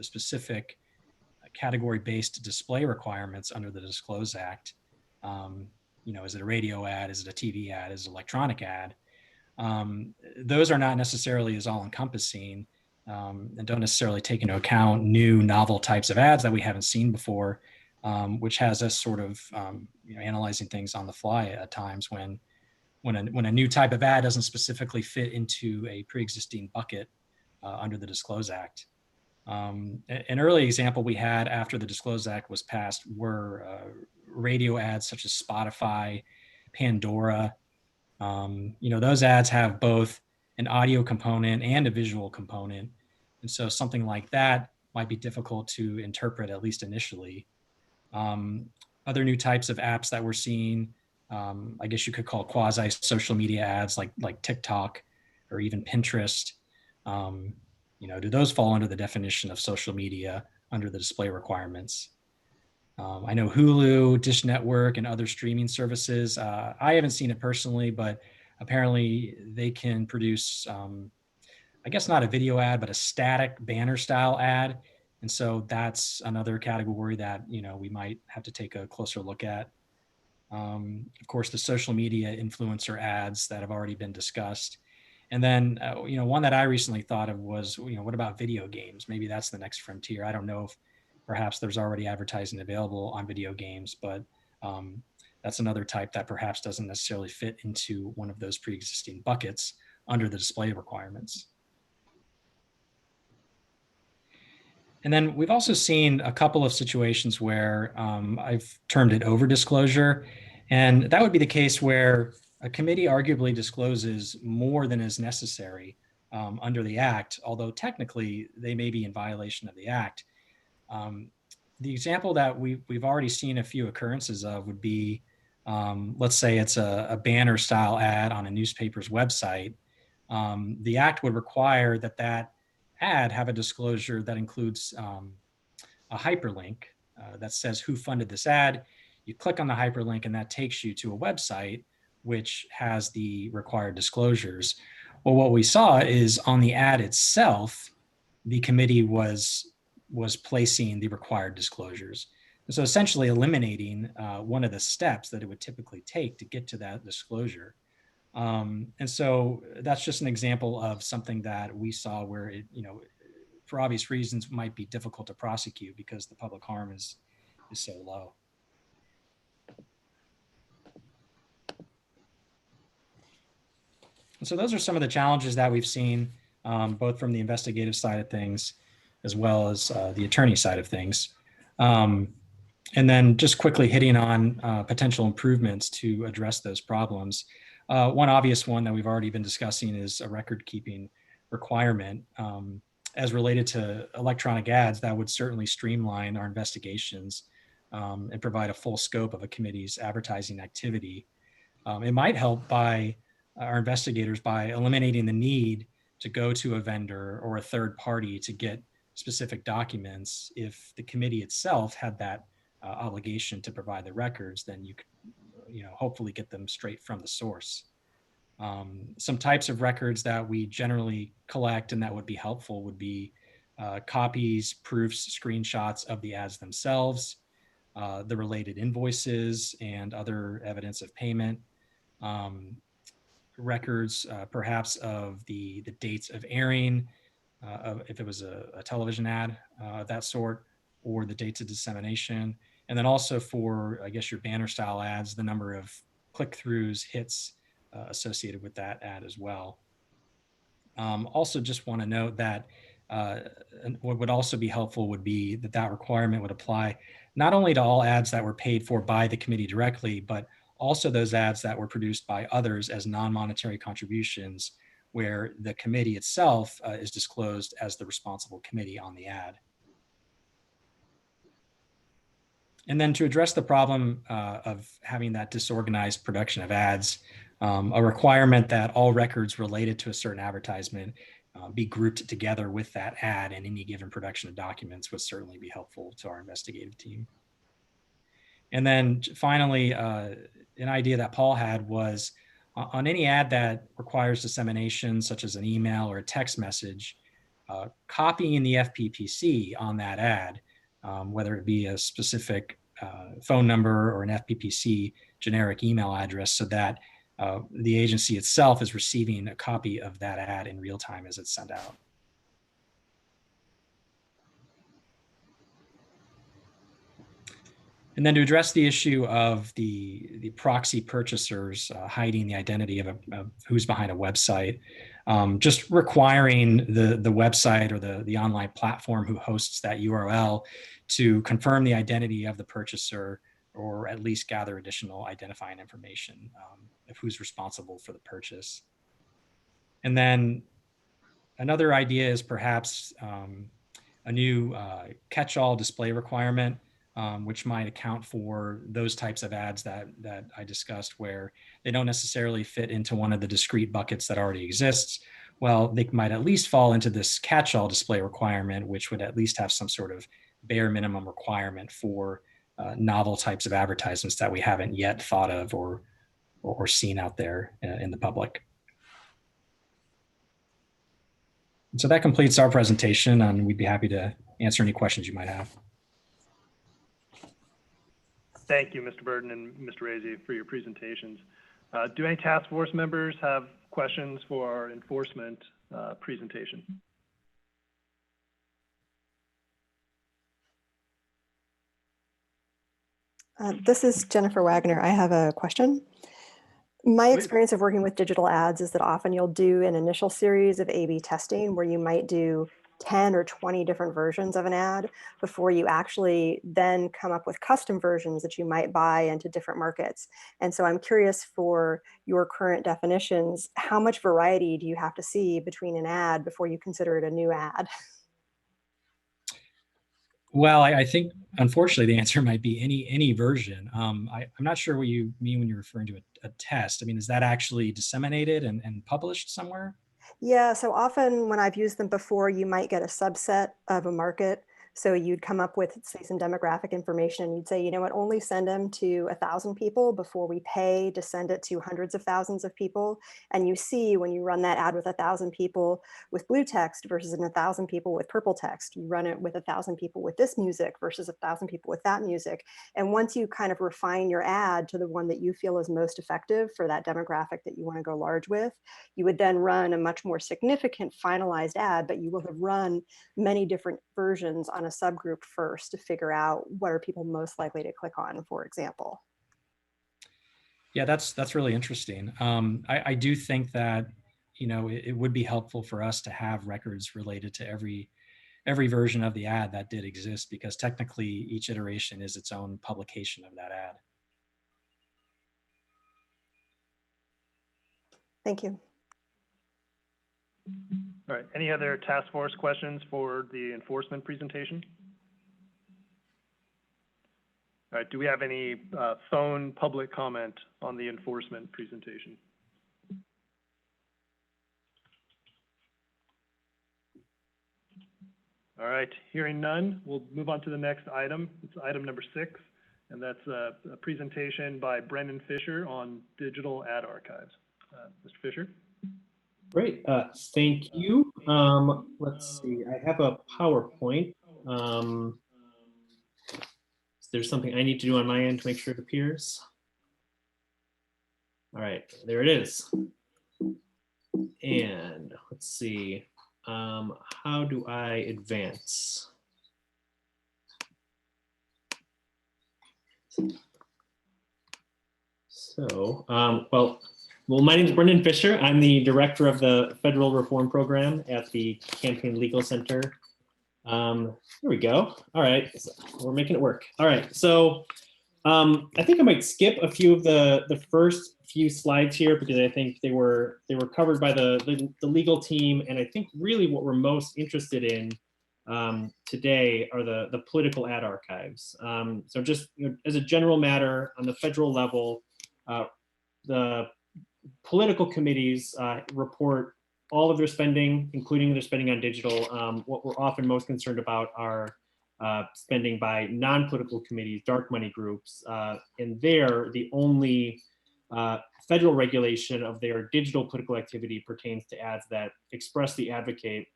specific category-based display requirements under the Disclose Act. Is it a radio ad? Is it a TV ad? Is it an electronic ad? Those are not necessarily as all-encompassing and don't necessarily take into account new novel types of ads that we haven't seen before, which has us sort of analyzing things on the fly at times when a new type of ad doesn't specifically fit into a pre-existing bucket under the Disclose Act. An early example we had after the Disclose Act was passed were radio ads such as Spotify, Pandora. Those ads have both an audio component and a visual component. And so something like that might be difficult to interpret, at least initially. Other new types of apps that we're seeing, I guess you could call quasi social media ads like TikTok or even Pinterest. Do those fall under the definition of social media under the display requirements? I know Hulu, Dish Network, and other streaming services. I haven't seen it personally, but apparently they can produce, I guess not a video ad, but a static banner style ad. And so that's another category that, we might have to take a closer look at. Of course, the social media influencer ads that have already been discussed. And then, one that I recently thought of was, what about video games? Maybe that's the next frontier. I don't know if perhaps there's already advertising available on video games, but that's another type that perhaps doesn't necessarily fit into one of those pre-existing buckets under the display requirements. And then we've also seen a couple of situations where I've termed it over disclosure. And that would be the case where a committee arguably discloses more than is necessary under the Act, although technically they may be in violation of the Act. The example that we've already seen a few occurrences of would be, let's say it's a banner style ad on a newspaper's website. The Act would require that ad have a disclosure that includes a hyperlink that says who funded this ad. You click on the hyperlink and that takes you to a website which has the required disclosures. Well, what we saw is on the ad itself, the committee was placing the required disclosures. And so essentially eliminating one of the steps that it would typically take to get to that disclosure. And so that's just an example of something that we saw where it, for obvious reasons, might be difficult to prosecute because the public harm is so low. And so those are some of the challenges that we've seen, both from the investigative side of things, as well as the attorney side of things. And then just quickly hitting on potential improvements to address those problems. One obvious one that we've already been discussing is a record keeping requirement. As related to electronic ads, that would certainly streamline our investigations and provide a full scope of a committee's advertising activity. It might help by our investigators by eliminating the need to go to a vendor or a third party to get specific documents. If the committee itself had that obligation to provide the records, then you could, hopefully get them straight from the source. Some types of records that we generally collect and that would be helpful would be copies, proofs, screenshots of the ads themselves, the related invoices and other evidence of payment, records perhaps of the dates of airing, if it was a television ad of that sort, or the dates of dissemination. And then also for, I guess, your banner style ads, the number of click-throughs, hits associated with that ad as well. Also just want to note that what would also be helpful would be that requirement would apply not only to all ads that were paid for by the committee directly, but also those ads that were produced by others as non-monetary contributions, where the committee itself is disclosed as the responsible committee on the ad. And then to address the problem of having that disorganized production of ads, a requirement that all records related to a certain advertisement be grouped together with that ad in any given production of documents would certainly be helpful to our investigative team. And then finally, an idea that Paul had was on any ad that requires dissemination, such as an email or a text message, copying the FPPC on that ad, whether it be a specific phone number or an FPPC generic email address, so that the agency itself is receiving a copy of that ad in real time as it's sent out. And then to address the issue of the proxy purchasers hiding the identity of who's behind a website, just requiring the website or the online platform who hosts that URL to confirm the identity of the purchaser, or at least gather additional identifying information of who's responsible for the purchase. And then another idea is perhaps a new catch-all display requirement, which might account for those types of ads that I discussed, where they don't necessarily fit into one of the discrete buckets that already exists. Well, they might at least fall into this catch-all display requirement, which would at least have some sort of bare minimum requirement for novel types of advertisements that we haven't yet thought of or seen out there in the public. And so that completes our presentation, and we'd be happy to answer any questions you might have. Thank you, Mr. Burton and Mr. Raisy, for your presentations. Do any task force members have questions for our enforcement presentation? This is Jennifer Wagner. I have a question. My experience of working with digital ads is that often you'll do an initial series of A/B testing where you might do 10 or 20 different versions of an ad before you actually then come up with custom versions that you might buy into different markets. And so I'm curious, for your current definitions, how much variety do you have to see between an ad before you consider it a new ad? Well, I think, unfortunately, the answer might be any version. I'm not sure what you mean when you're referring to a test. I mean, is that actually disseminated and published somewhere? Yeah, so often when I've used them before, you might get a subset of a market. So you'd come up with, say, some demographic information, and you'd say, you know what, only send them to 1,000 people before we pay to send it to hundreds of thousands of people. And you see, when you run that ad with 1,000 people with blue text versus 1,000 people with purple text, you run it with 1,000 people with this music versus 1,000 people with that music. And once you kind of refine your ad to the one that you feel is most effective for that demographic that you want to go large with, you would then run a much more significant finalized ad, but you will have run many different versions on a subgroup first to figure out what are people most likely to click on, for example. Yeah, that's really interesting. I do think that, it would be helpful for us to have records related to every version of the ad that did exist, because technically each iteration is its own publication of that ad. Thank you. All right, any other task force questions for the enforcement presentation? All right, do we have any phone public comment on the enforcement presentation? All right, hearing none, we'll move on to the next item. It's item number 6, and that's a presentation by Brendan Fisher on digital ad archives. Mr. Fisher? Great, thank you. Let's see, I have a PowerPoint. Is there something I need to do on my end to make sure it appears? All right, there it is. And let's see, how do I advance? So, well, my name is Brendan Fisher. I'm the director of the Federal Reform Program at the Campaign Legal Center. Here we go. All right, so we're making it work. All right, so I think I might skip a few of the first few slides here, because I think they were covered by the legal team, and I think really what we're most interested in today are the political ad archives. So just as a general matter, on the federal level, the political committees report all of their spending, including their spending on digital. What we're often most concerned about are spending by non-political committees, dark money groups, and there the only federal regulation of their digital political activity pertains to ads that expressly advocate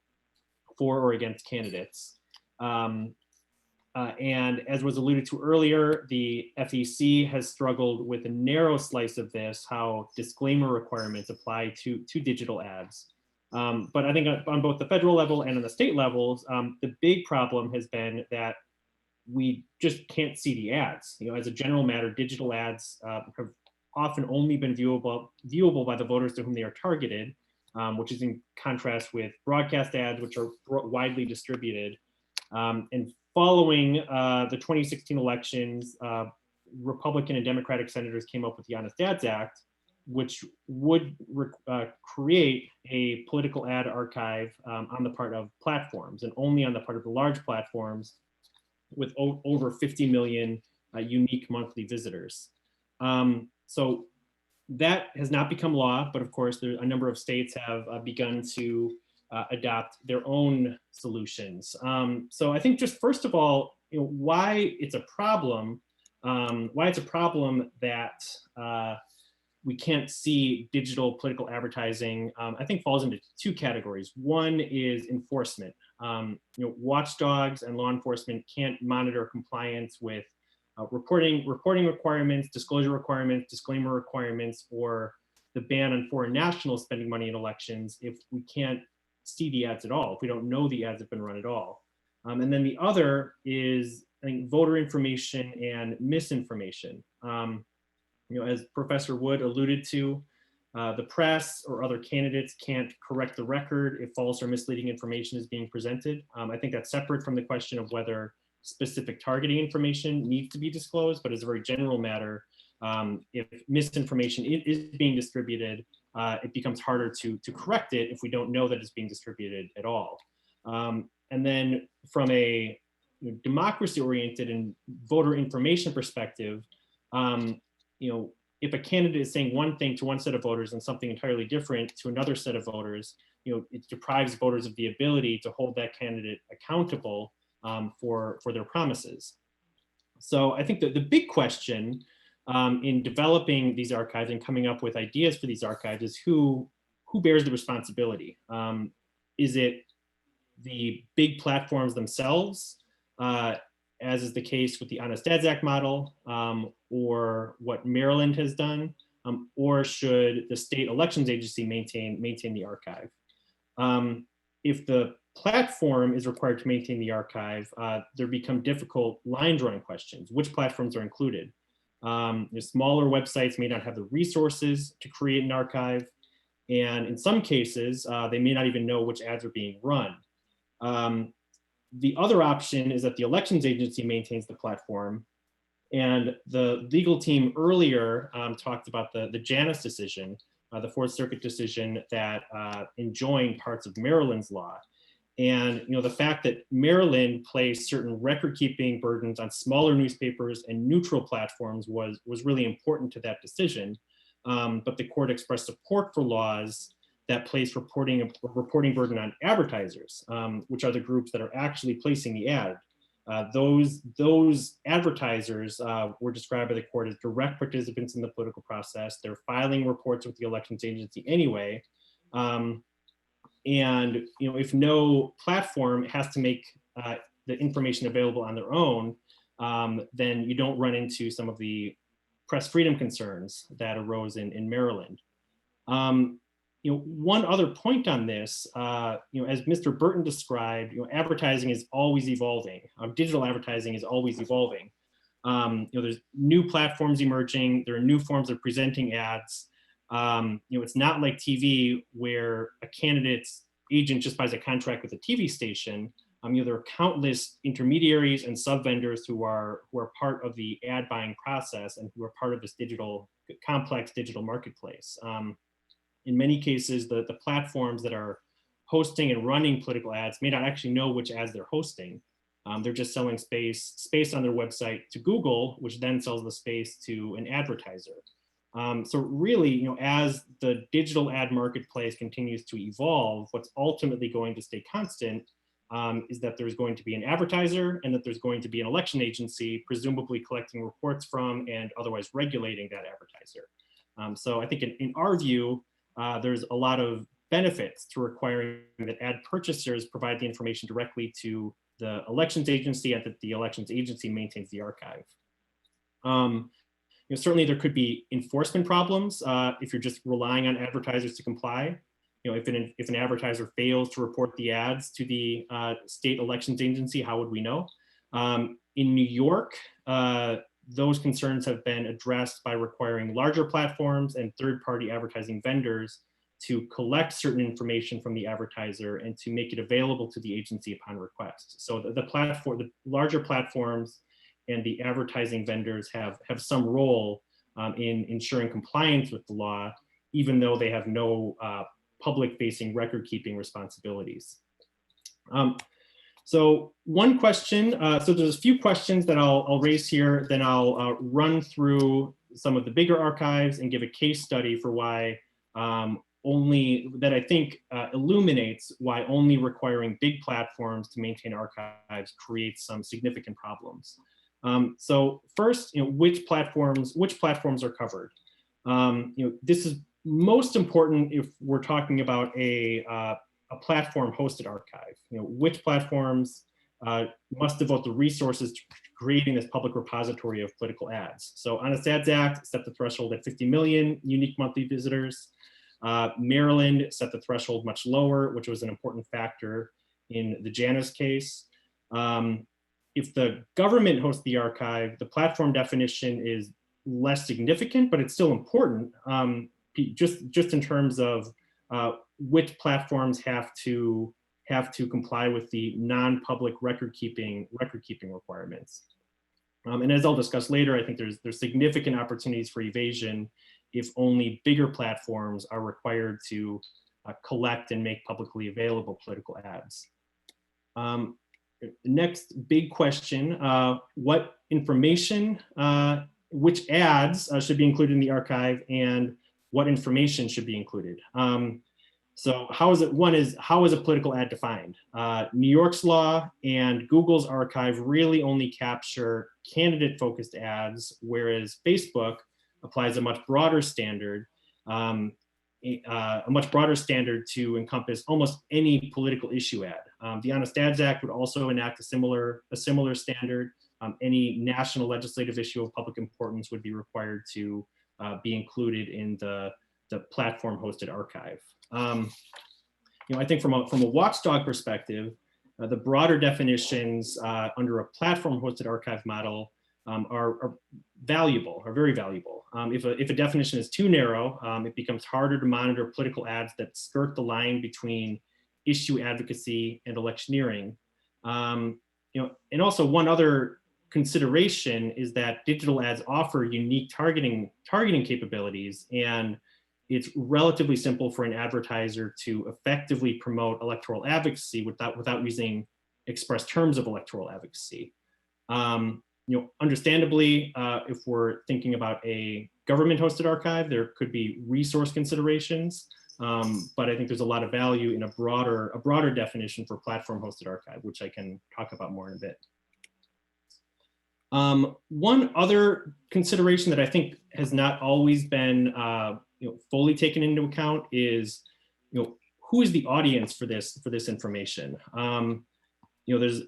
for or against candidates. And as was alluded to earlier, the FEC has struggled with a narrow slice of this, how disclaimer requirements apply to digital ads. But I think on both the federal level and on the state levels, the big problem has been that we just can't see the ads. As a general matter, digital ads have often only been viewable by the voters to whom they are targeted, which is in contrast with broadcast ads, which are widely distributed. And following the 2016 elections, Republican and Democratic senators came up with the Honest Ads Act, which would create a political ad archive on the part of platforms, and only on the part of the large platforms with over 50 million unique monthly visitors. So that has not become law, but of course, a number of states have begun to adopt their own solutions. So I think just first of all, why it's a problem that we can't see digital political advertising, I think falls into two categories. One is enforcement. Watchdogs and law enforcement can't monitor compliance with reporting requirements, disclosure requirements, disclaimer requirements, or the ban on foreign nationals spending money in elections if we can't see the ads at all, if we don't know the ads have been run at all. And then the other is, I think, voter information and misinformation. As Professor Wood alluded to, the press or other candidates can't correct the record if false or misleading information is being presented. I think that's separate from the question of whether specific targeting information needs to be disclosed, but as a very general matter, if misinformation is being distributed, it becomes harder to correct it if we don't know that it's being distributed at all. And then from a democracy-oriented and voter information perspective, if a candidate is saying one thing to one set of voters and something entirely different to another set of voters, it deprives voters of the ability to hold that candidate accountable for their promises. So I think that the big question in developing these archives and coming up with ideas for these archives is who bears the responsibility? Is it the big platforms themselves, as is the case with the Honest Ads Act model, or what Maryland has done, or should the state elections agency maintain the archive? If the platform is required to maintain the archive, there become difficult line drawing questions. Which platforms are included? Smaller websites may not have the resources to create an archive. And in some cases, they may not even know which ads are being run. The other option is that the elections agency maintains the platform. And the legal team earlier talked about the Janus decision, the Fourth Circuit decision that enjoined parts of Maryland's law. And the fact that Maryland placed certain record-keeping burdens on smaller newspapers and neutral platforms was really important to that decision. But the court expressed support for laws that place reporting burden on advertisers, which are the groups that are actually placing the ad. Those advertisers were described by the court as direct participants in the political process. They're filing reports with the elections agency anyway. And if no platform has to make the information available on their own, then you don't run into some of the press freedom concerns that arose in Maryland. One other point on this, as Mr. Burton described, advertising is always evolving. Digital advertising is always evolving. There's new platforms emerging. There are new forms of presenting ads. It's not like TV where a candidate's agent just buys a contract with a TV station. There are countless intermediaries and sub-vendors who are part of the ad buying process and who are part of this complex digital marketplace. In many cases, the platforms that are hosting and running political ads may not actually know which ads they're hosting. They're just selling space on their website to Google, which then sells the space to an advertiser. So really, as the digital ad marketplace continues to evolve, what's ultimately going to stay constant is that there's going to be an advertiser and that there's going to be an election agency, presumably collecting reports from and otherwise regulating that advertiser. So I think in our view, there's a lot of benefits to requiring that ad purchasers provide the information directly to the elections agency and that the elections agency maintains the archive. Certainly there could be enforcement problems if you're just relying on advertisers to comply. If an advertiser fails to report the ads to the state elections agency, how would we know? In New York, those concerns have been addressed by requiring larger platforms and third-party advertising vendors to collect certain information from the advertiser and to make it available to the agency upon request. So the larger platforms and the advertising vendors have some role in ensuring compliance with the law, even though they have no public-facing record-keeping responsibilities. So one question, so there's a few questions that I'll raise here, then I'll run through some of the bigger archives and give a case study for why that I think illuminates why only requiring big platforms to maintain archives creates some significant problems. So first, which platforms are covered? This is most important if we're talking about a platform hosted archive. Which platforms must devote the resources to creating this public repository of political ads. So Honest Ads Act set the threshold at 50 million unique monthly visitors. Maryland set the threshold much lower, which was an important factor in the Janus case. If the government hosts the archive, the platform definition is less significant, but it's still important, just in terms of which platforms have to comply with the non-public record-keeping requirements. And as I'll discuss later, I think there's significant opportunities for evasion if only bigger platforms are required to collect and make publicly available political ads. Next big question, what information, which ads should be included in the archive and what information should be included? So how is a political ad defined? New York's law and Google's archive really only capture candidate-focused ads, whereas Facebook applies a much broader standard, to encompass almost any political issue ad. The Honest Ads Act would also enact a similar standard. Any national legislative issue of public importance would be required to be included in the platform hosted archive. I think from a watchdog perspective, the broader definitions under a platform-hosted archive model are valuable, are very valuable. If a definition is too narrow, it becomes harder to monitor political ads that skirt the line between issue advocacy and electioneering. And also one other consideration is that digital ads offer unique targeting capabilities, and it's relatively simple for an advertiser to effectively promote electoral advocacy without using express terms of electoral advocacy. Understandably, if we're thinking about a government-hosted archive, there could be resource considerations, but I think there's a lot of value in a broader definition for platform-hosted archive, which I can talk about more in a bit. One other consideration that I think has not always been fully taken into account is, who is the audience for this information? There's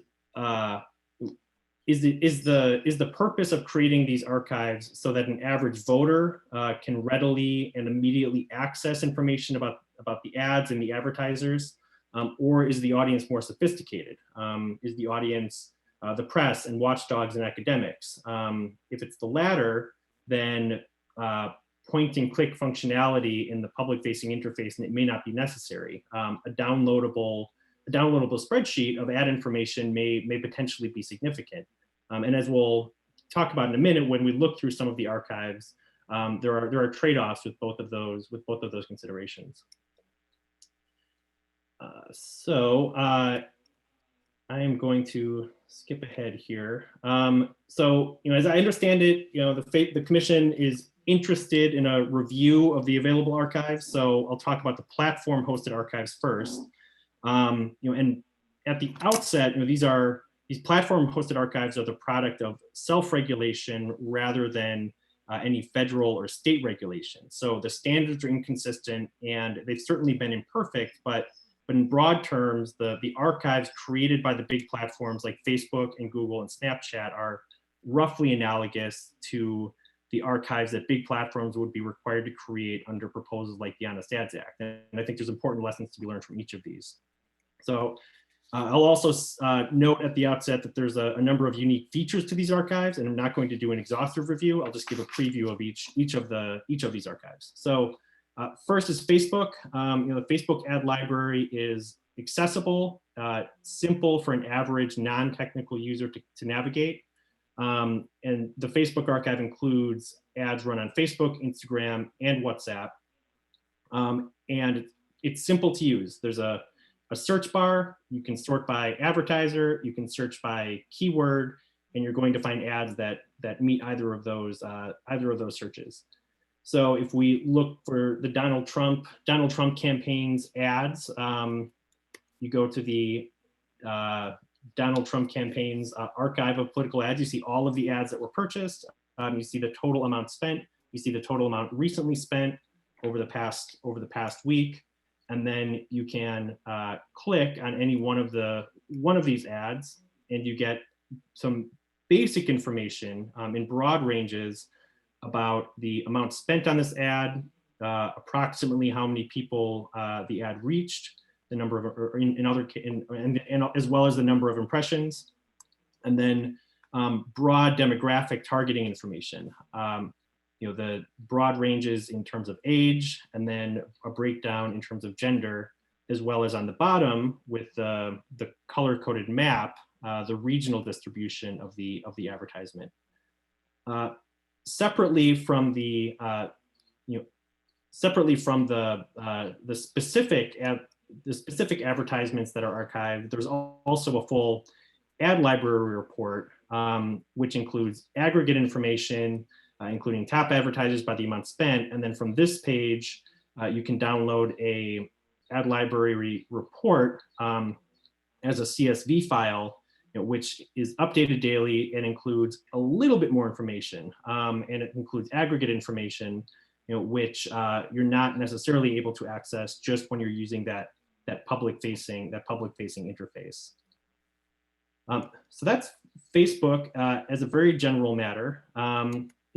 is the purpose of creating these archives so that an average voter can readily and immediately access information about the ads and the advertisers, or is the audience more sophisticated? Is the audience the press and watchdogs and academics? If it's the latter, then point and click functionality in the public-facing interface, and it may not be necessary. A downloadable spreadsheet of ad information may potentially be significant. And as we'll talk about in a minute, when we look through some of the archives, there are trade-offs with both of those considerations. I am going to skip ahead here. As I understand it, the commission is interested in a review of the available archives. So I'll talk about the platform-hosted archives first. And at the outset, these platform-hosted archives are the product of self-regulation rather than any federal or state regulation. So the standards are inconsistent, and they've certainly been imperfect, but in broad terms, the archives created by the big platforms like Facebook and Google and Snapchat are roughly analogous to the archives that big platforms would be required to create under proposals like the Honest Ads Act. And I think there's important lessons to be learned from each of these. So I'll also note at the outset that there's a number of unique features to these archives, and I'm not going to do an exhaustive review. I'll just give a preview of each of these archives. So first is Facebook. The Facebook ad library is accessible, simple for an average non-technical user to navigate. And the Facebook archive includes ads run on Facebook, Instagram, and WhatsApp. And it's simple to use. There's a search bar. You can sort by advertiser, you can search by keyword, and you're going to find ads that meet either of those searches. So if we look for the Donald Trump campaign's ads, you go to the Donald Trump campaign's archive of political ads, you see all of the ads that were purchased. You see the total amount spent. You see the total amount recently spent over the past week. And then you can click on any one of these ads, and you get some basic information in broad ranges about the amount spent on this ad, approximately how many people the ad reached, the number of, and as well as the number of impressions, and then broad demographic targeting information. The broad ranges in terms of age, and then a breakdown in terms of gender, as well as on the bottom with the color-coded map, the regional distribution of the advertisement. Separately from the specific advertisements that are archived, there's also a full ad library report, which includes aggregate information, including top advertisers by the amount spent. And then from this page, you can download a ad library report as a CSV file, which is updated daily and includes a little bit more information. And it includes aggregate information, which you're not necessarily able to access just when you're using that public-facing interface. So that's Facebook as a very general matter.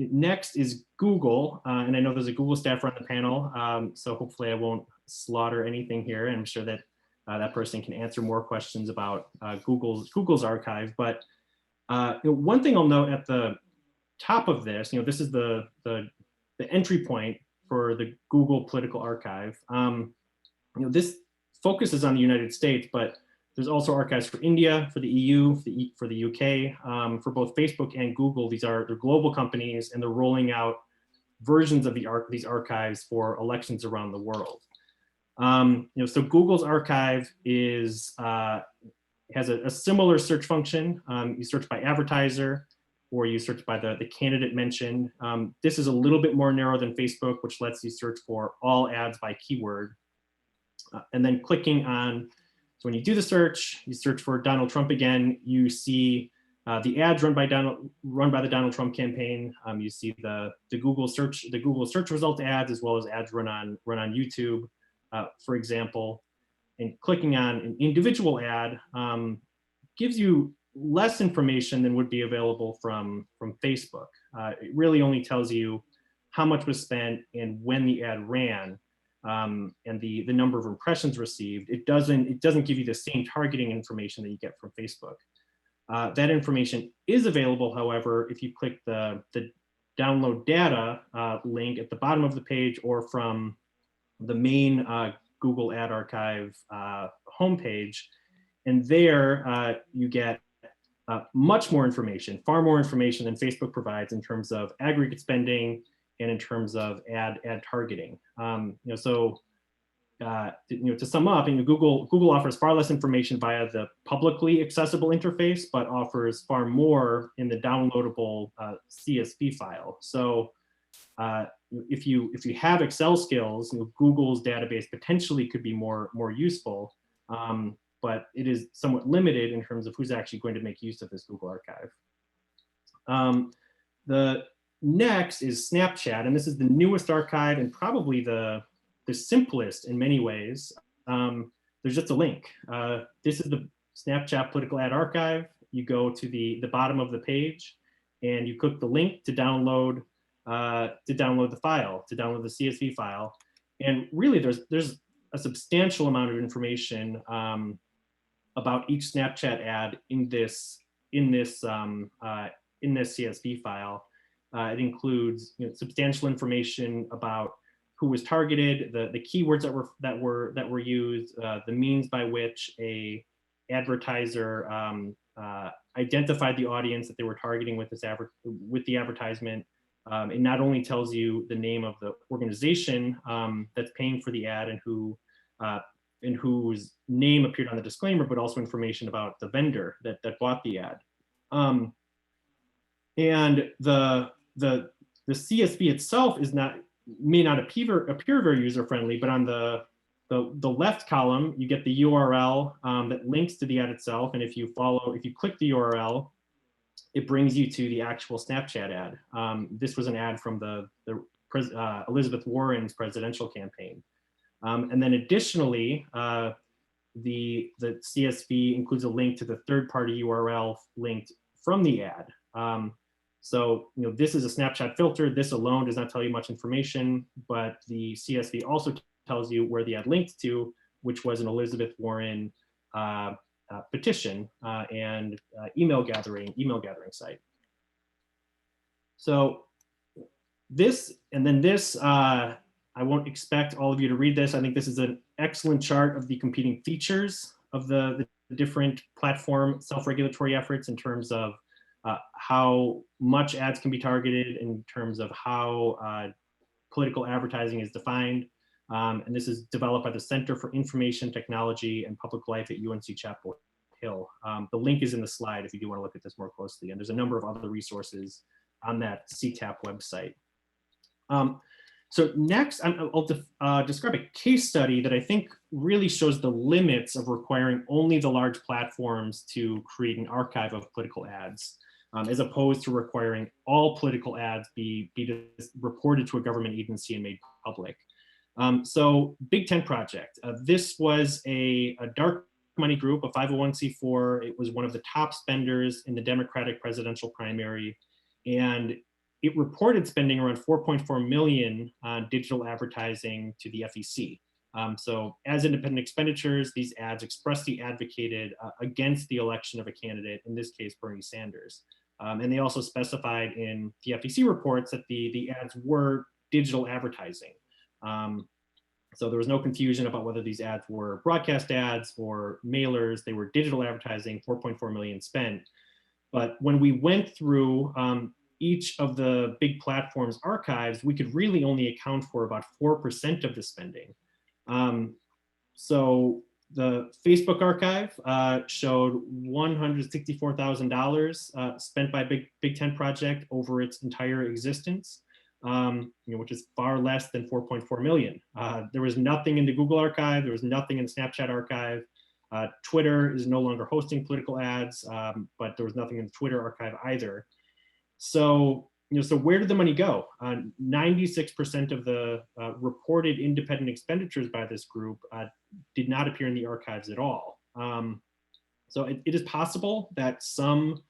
Next is Google, and I know there's a Google staffer on the panel, so hopefully I won't slaughter anything here. And I'm sure that that person can answer more questions about Google's archive. But one thing I'll note at the top of this, this is the entry point for the Google Political Archive. This focuses on the United States, but there's also archives for India, for the EU, for the UK, for both Facebook and Google. They're global companies, and they're rolling out versions of these archives for elections around the world. So Google's archive has a similar search function. You search by advertiser, or you search by the candidate mentioned. This is a little bit more narrow than Facebook, which lets you search for all ads by keyword. And then clicking on, so when you do the search, you search for Donald Trump again, you see the ads run by the Donald Trump campaign. You see the Google search result ads, as well as ads run on YouTube, for example. And clicking on an individual ad gives you less information than would be available from Facebook. It really only tells you how much was spent and when the ad ran, and the number of impressions received. It doesn't give you the same targeting information that you get from Facebook. That information is available, however, if you click the download data link at the bottom of the page, or from the main Google Ad Archive homepage. And there you get much more information, far more information than Facebook provides in terms of aggregate spending and in terms of ad targeting. To sum up, Google offers far less information via the publicly accessible interface, but offers far more in the downloadable CSV file. So if you have Excel skills, Google's database potentially could be more useful, but it is somewhat limited in terms of who's actually going to make use of this Google archive. The next is Snapchat, and this is the newest archive and probably the simplest in many ways. There's just a link. This is the Snapchat Political Ad Archive. You go to the bottom of the page, and you click the link to download the file, to download the CSV file. And really, there's a substantial amount of information about each Snapchat ad in this CSV file. It includes substantial information about who was targeted, the keywords that were used, the means by which a advertiser identified the audience that they were targeting with the advertisement. It not only tells you the name of the organization that's paying for the ad and whose name appeared on the disclaimer, but also information about the vendor that bought the ad. And the CSV itself may not appear very user-friendly, but on the left column, you get the URL that links to the ad itself. And if you click the URL, it brings you to the actual Snapchat ad. This was an ad from Elizabeth Warren's presidential campaign. And then additionally, the CSV includes a link to the third-party URL linked from the ad. So this is a Snapchat filter. This alone does not tell you much information, but the CSV also tells you where the ad linked to, which was an Elizabeth Warren petition and email gathering site. So this, I won't expect all of you to read this. I think this is an excellent chart of the competing features of the different platform self-regulatory efforts in terms of how much ads can be targeted, in terms of how political advertising is defined. And this is developed by the Center for Information Technology and Public Life at UNC Chapel Hill. The link is in the slide if you do want to look at this more closely. And there's a number of other resources on that CTAP website. So next, I'll describe a case study that I think really shows the limits of requiring only the large platforms to create an archive of political ads, as opposed to requiring all political ads be reported to a government agency and made public. So Big Tent Project. This was a dark money group, a 501c4. It was one of the top spenders in the Democratic presidential primary. And it reported spending around $4.4 million on digital advertising to the FEC. So as independent expenditures, these ads expressly advocated against the election of a candidate, in this case, Bernie Sanders. And they also specified in the FEC reports that the ads were digital advertising. So there was no confusion about whether these ads were broadcast ads or mailers. They were digital advertising, 4.4 million spent. But when we went through each of the big platforms' archives, we could really only account for about 4% of the spending. So the Facebook archive showed $164,000 spent by Big Tent Project over its entire existence, which is far less than 4.4 million. There was nothing in the Google archive. There was nothing in the Snapchat archive. Twitter is no longer hosting political ads, but there was nothing in the Twitter archive either. So, so where did the money go? 96% of the reported independent expenditures by this group did not appear in the archives at all. So it is possible that some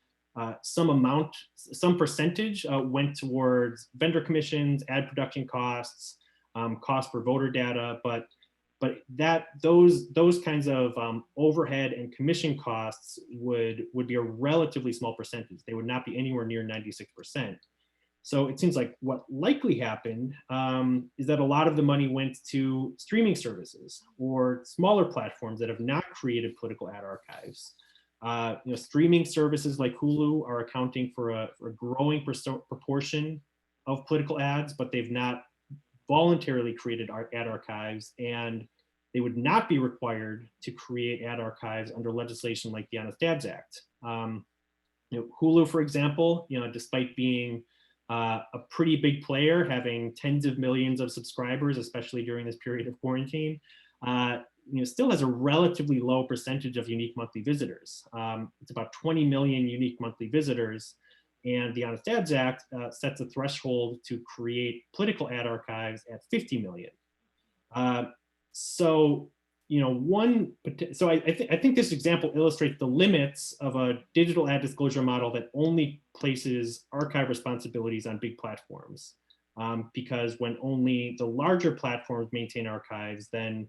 percentage went towards vendor commissions, ad production costs, cost for voter data, but those kinds of overhead and commission costs would be a relatively small percentage. They would not be anywhere near 96%. So it seems like what likely happened is that a lot of the money went to streaming services or smaller platforms that have not created political ad archives. Streaming services like Hulu are accounting for a growing proportion of political ads, but they've not voluntarily created ad archives, and they would not be required to create ad archives under legislation like the Honest Ads Act. Hulu, for example, despite being a pretty big player, having tens of millions of subscribers, especially during this period of quarantine, still has a relatively low percentage of unique monthly visitors. It's about 20 million unique monthly visitors. And the Honest Ads Act sets a threshold to create political ad archives at 50 million. So I think this example illustrates the limits of a digital ad disclosure model that only places archive responsibilities on big platforms. Because when only the larger platforms maintain archives, then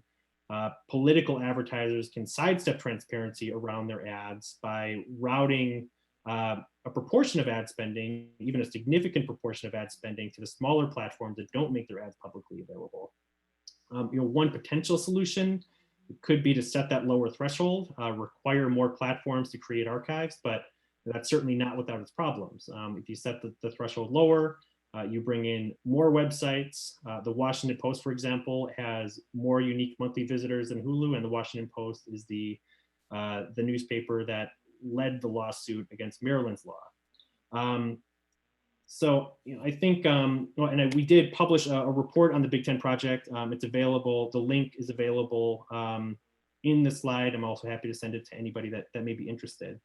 political advertisers can sidestep transparency around their ads by routing a proportion of ad spending, even a significant proportion of ad spending, to the smaller platforms that don't make their ads publicly available. One potential solution could be to set that lower threshold, require more platforms to create archives, but that's certainly not without its problems. If you set the threshold lower, you bring in more websites. The Washington Post, for example, has more unique monthly visitors than Hulu, and the Washington Post is the newspaper that led the lawsuit against Maryland's law. So I think, we did publish a report on the Big Tent Project. It's available. The link is available in the slide. I'm also happy to send it to anybody that may be interested.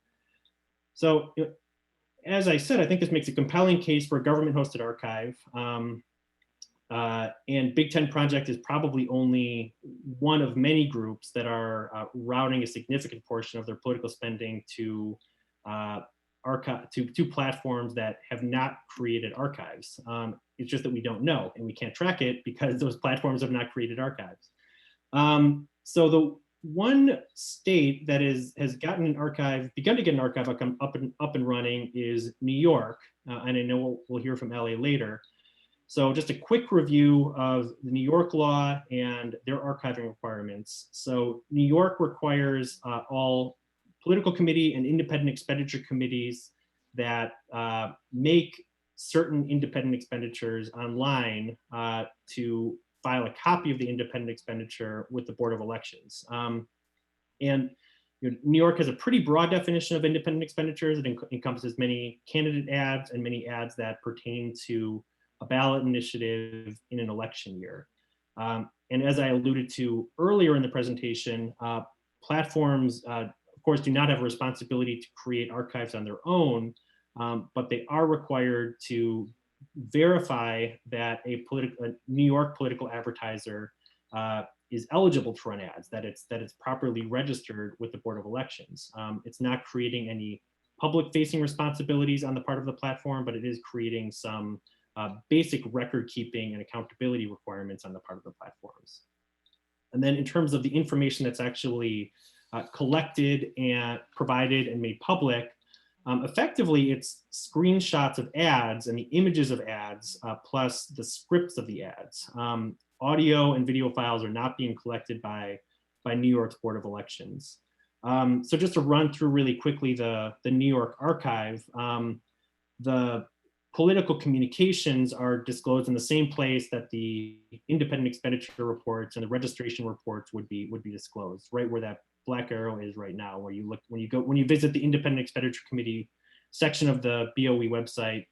So as I said, I think this makes a compelling case for a government-hosted archive. And Big Tent Project is probably only one of many groups that are routing a significant portion of their political spending to platforms that have not created archives. It's just that we don't know and we can't track it because those platforms have not created archives. So the one state that has gotten an archive, begun to get an archive up and running is New York. And I know we'll hear from LA later. So just a quick review of the New York law and their archiving requirements. So New York requires all political committee and independent expenditure committees that make certain independent expenditures online to file a copy of the independent expenditure with the Board of Elections. And New York has a pretty broad definition of independent expenditures. It encompasses many candidate ads and many ads that pertain to a ballot initiative in an election year. And as I alluded to earlier in the presentation, platforms, of course, do not have a responsibility to create archives on their own, but they are required to verify that a New York political advertiser is eligible to run ads, that it's properly registered with the Board of Elections. It's not creating any public-facing responsibilities on the part of the platform, but it is creating some basic record keeping and accountability requirements on the part of the platforms. And then in terms of the information that's actually collected and provided and made public, effectively it's screenshots of ads and the images of ads plus the scripts of the ads. Audio and video files are not being collected by New York's Board of Elections. So just to run through really quickly the New York Archive, the political communications are disclosed in the same place that the independent expenditure reports and the registration reports would be disclosed, right where that black arrow is right now, where you look when you visit the Independent Expenditure Committee section of the BOE website.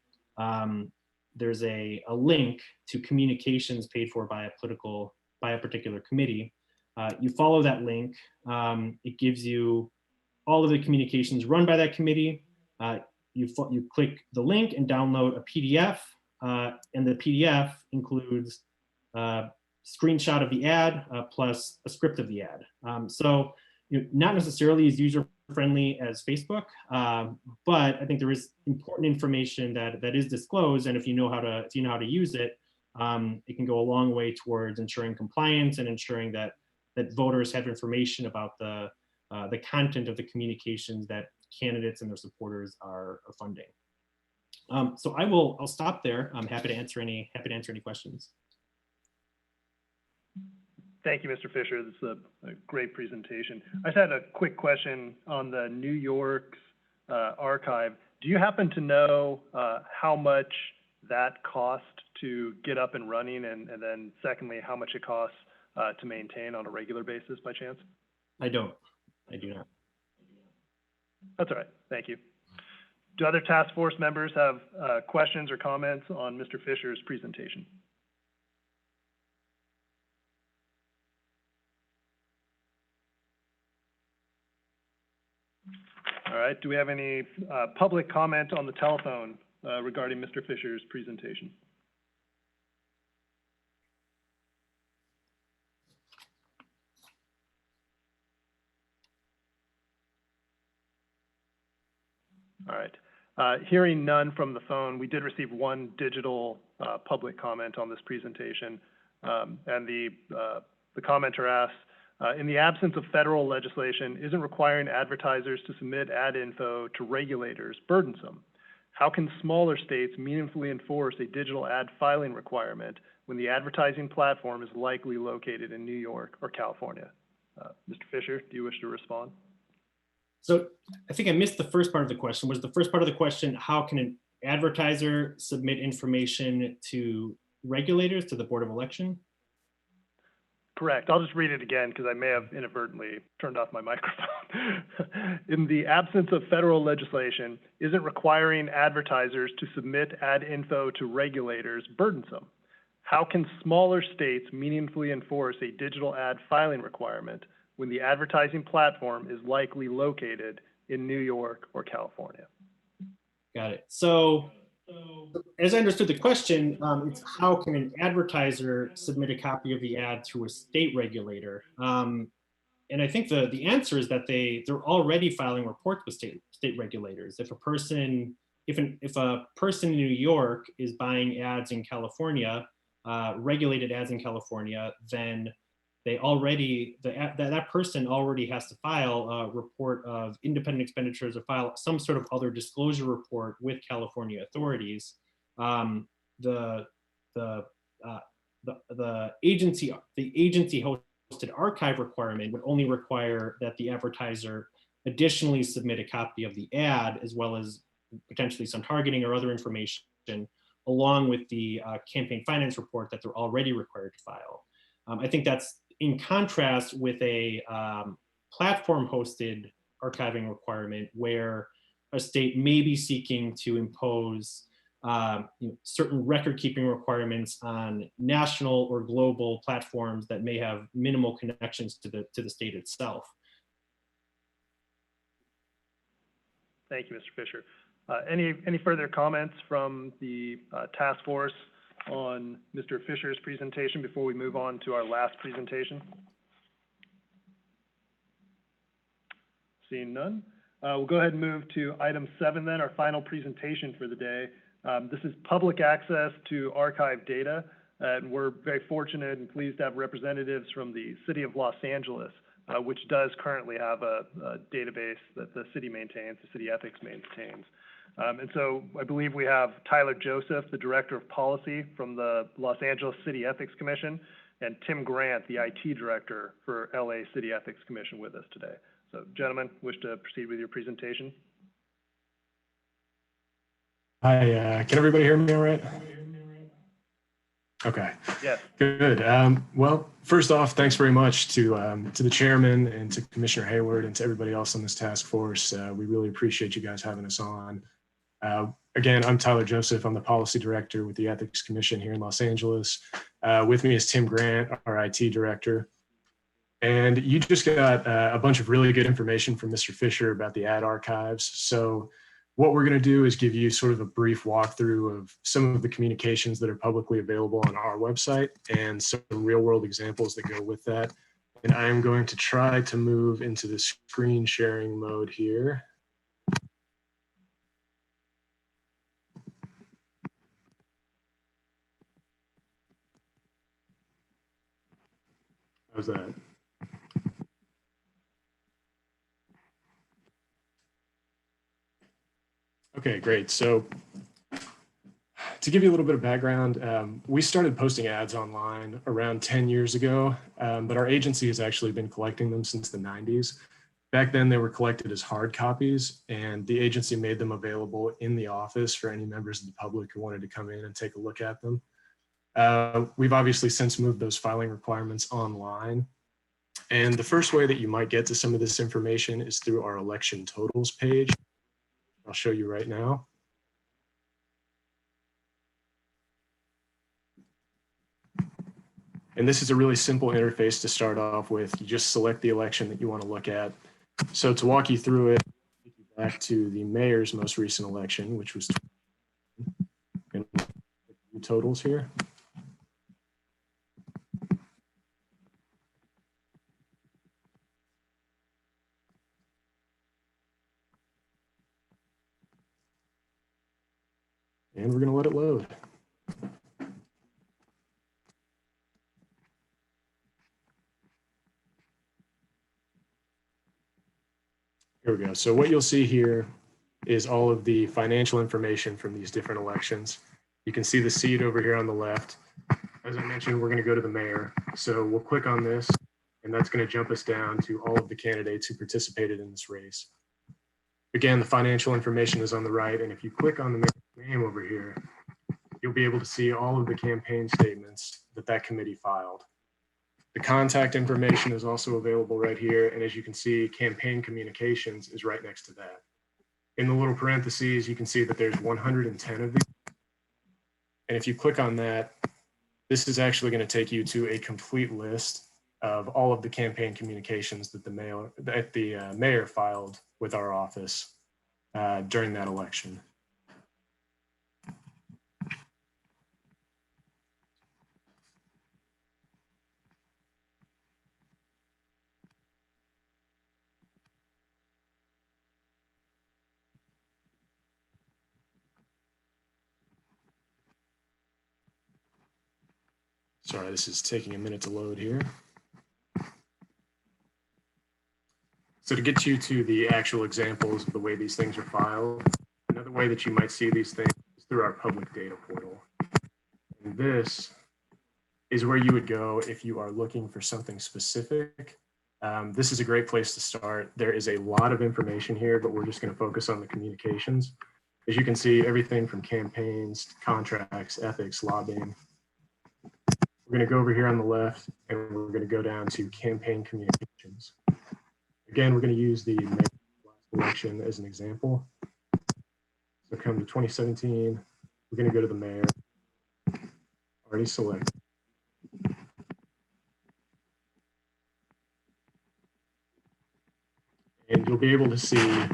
There's a link to communications paid for by a particular committee. You follow that link. It gives you all of the communications run by that committee. You click the link and download a PDF, and the PDF includes a screenshot of the ad plus a script of the ad. So not necessarily as user-friendly as Facebook, but I think there is important information that is disclosed, and if you know how to use it, it can go a long way towards ensuring compliance and ensuring that voters have information about the content of the communications that candidates and their supporters are funding. So I'll stop there. I'm happy to answer any questions. Thank you, Mr. Fisher. This is a great presentation. I just had a quick question on the New York's archive. Do you happen to know how much that cost to get up and running, and then secondly, how much it costs to maintain on a regular basis by chance? I do not. That's all right. Thank you. Do other task force members have questions or comments on Mr. Fisher's presentation? All right. Do we have any public comment on the telephone regarding Mr. Fisher's presentation? All right. Hearing none from the phone, we did receive one digital public comment on this presentation. And the commenter asks, in the absence of federal legislation, isn't requiring advertisers to submit ad info to regulators burdensome? How can smaller states meaningfully enforce a digital ad filing requirement when the advertising platform is likely located in New York or California? Mr. Fisher, do you wish to respond? So I think I missed the first part of the question. Was the first part of the question, how can an advertiser submit information to regulators, to the Board of Election? Correct. I'll just read it again because I may have inadvertently turned off my microphone. In the absence of federal legislation, isn't requiring advertisers to submit ad info to regulators burdensome? How can smaller states meaningfully enforce a digital ad filing requirement when the advertising platform is likely located in New York or California? Got it. So as I understood the question, it's how can an advertiser submit a copy of the ad to a state regulator? And I think the answer is that they're already filing reports with state regulators. If a person in New York is buying ads in California, regulated ads in California, then that person already has to file a report of independent expenditures or file some sort of other disclosure report with California authorities. The agency hosted archive requirement would only require that the advertiser additionally submit a copy of the ad, as well as potentially some targeting or other information, along with the campaign finance report that they're already required to file. I think that's in contrast with a platform hosted archiving requirement where a state may be seeking to impose certain record keeping requirements on national or global platforms that may have minimal connections to the state itself. Thank you, Mr. Fisher. Any further comments from the task force on Mr. Fisher's presentation before we move on to our last presentation? Seeing none, we'll go ahead and move to item 7 then, our final presentation for the day. This is public access to archive data. And we're very fortunate and pleased to have representatives from the City of Los Angeles, which does currently have a database that the city maintains, the city ethics maintains. And so I believe we have Tyler Joseph, the Director of Policy from the Los Angeles City Ethics Commission, and Tim Grant, the IT Director for LA City Ethics Commission, with us today. So gentlemen, wish to proceed with your presentation? Hi, can everybody hear me all right? Okay. Yes. Good. Well, first off, thanks very much to the chairman and to Commissioner Hayward and to everybody else on this task force. We really appreciate you guys having us on. Again, I'm Tyler Joseph. I'm the policy director with the Ethics Commission here in Los Angeles. With me is Tim Grant, our IT director. And you just got a bunch of really good information from Mr. Fisher about the ad archives. So what we're going to do is give you sort of a brief walkthrough of some of the communications that are publicly available on our website and some real world examples that go with that. And I am going to try to move into the screen sharing mode here. How's that? Okay, great. So to give you a little bit of background, we started posting ads online around 10 years ago, but our agency has actually been collecting them since the 90s. Back then, they were collected as hard copies, and the agency made them available in the office for any members of the public who wanted to come in and take a look at them. We've obviously since moved those filing requirements online. And the first way that you might get to some of this information is through our election totals page. I'll show you right now. And this is a really simple interface to start off with. You just select the election that you want to look at. So to walk you through it, take you back to the mayor's most recent election, which was totals here. And we're going to let it load. Here we go. So what you'll see here is all of the financial information from these different elections. You can see the seat over here on the left. As I mentioned, we're going to go to the mayor. So we'll click on this, and that's going to jump us down to all of the candidates who participated in this race. Again, the financial information is on the right, and if you click on the mayor's name over here, you'll be able to see all of the campaign statements that that committee filed. The contact information is also available right here, and as you can see, campaign communications is right next to that. In the little parentheses, you can see that there's 110 of these. And if you click on that, this is actually going to take you to a complete list of all of the campaign communications that the mayor filed with our office during that election. Sorry, this is taking a minute to load here. So to get you to the actual examples of the way these things are filed, another way that you might see these things is through our public data portal. And this is where you would go if you are looking for something specific. This is a great place to start. There is a lot of information here, but we're just going to focus on the communications. As you can see, everything from campaigns, contracts, ethics, lobbying. We're going to go over here on the left, and we're going to go down to campaign communications. Again, we're going to use the mayor's last election as an example. So come to 2017, we're going to go to the mayor, already selected. And you'll be able to see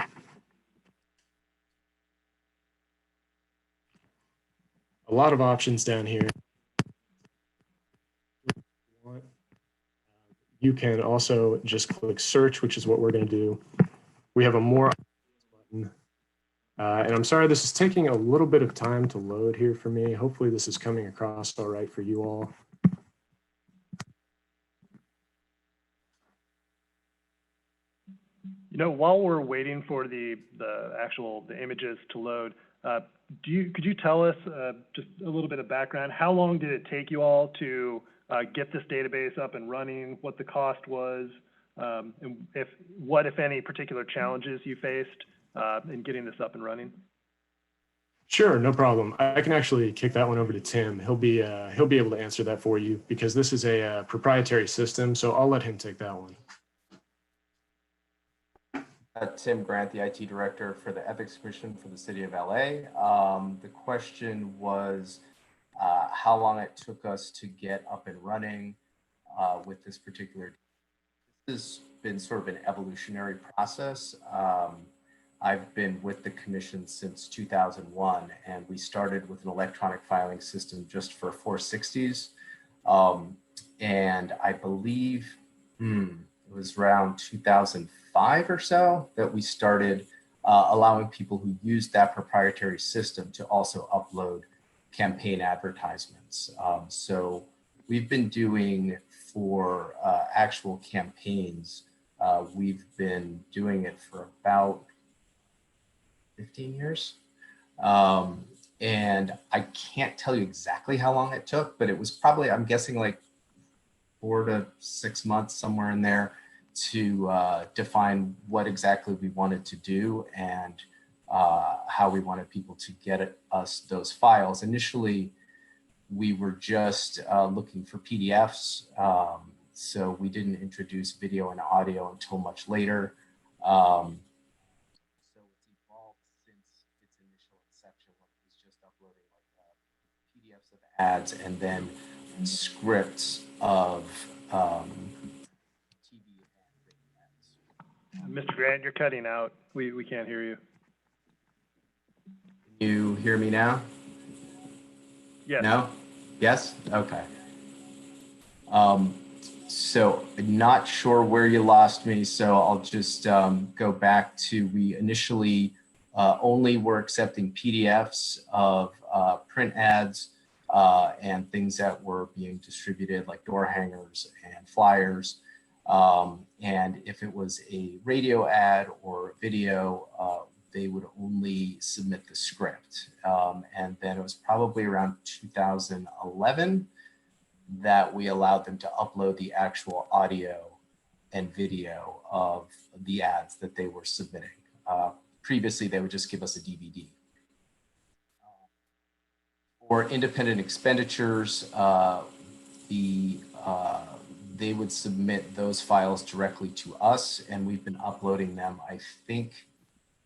a lot of options down here. You can also just click search, which is what we're going to do. We have a more button And I'm sorry, this is taking a little bit of time to load here for me. Hopefully this is coming across all right for you all. You know, while we're waiting for the images to load, could you tell us just a little bit of background? How long did it take you all to get this database up and running? What the cost was, and what, if any, particular challenges you faced in getting this up and running? Sure, no problem. I can actually kick that one over to Tim. He'll be able to answer that for you because this is a proprietary system. So I'll let him take that one. Tim Grant, the IT director for the Ethics Commission for the City of LA. The question was how long it took us to get up and running with this particular. This has been sort of an evolutionary process. I've been with the commission since 2001, and we started with an electronic filing system just for 460s. And I believe it was around 2005 or so that we started allowing people who used that proprietary system to also upload campaign advertisements. So we've been doing for actual campaigns, we've been doing it for about 15 years. And I can't tell you exactly how long it took, but it was probably, I'm guessing like 4 to 6 months, somewhere in there, to define what exactly we wanted to do and how we wanted people to get us those files. Initially, we were just looking for PDFs, so we didn't introduce video and audio until much later. So it's evolved since its initial inception, when it was just uploading like PDFs of ads and then scripts of TV and radio ads. Mr. Grant, you're cutting out. We can't hear you. Can you hear me now? Yes. No? Yes? Okay. So not sure where you lost me, so I'll just go back to, we initially only were accepting PDFs of print ads and things that were being distributed like door hangers and flyers. And if it was a radio ad or video, they would only submit the script. And then it was probably around 2011 that we allowed them to upload the actual audio and video of the ads that they were submitting. Previously, they would just give us a DVD. For independent expenditures, they would submit those files directly to us, and we've been uploading them, I think,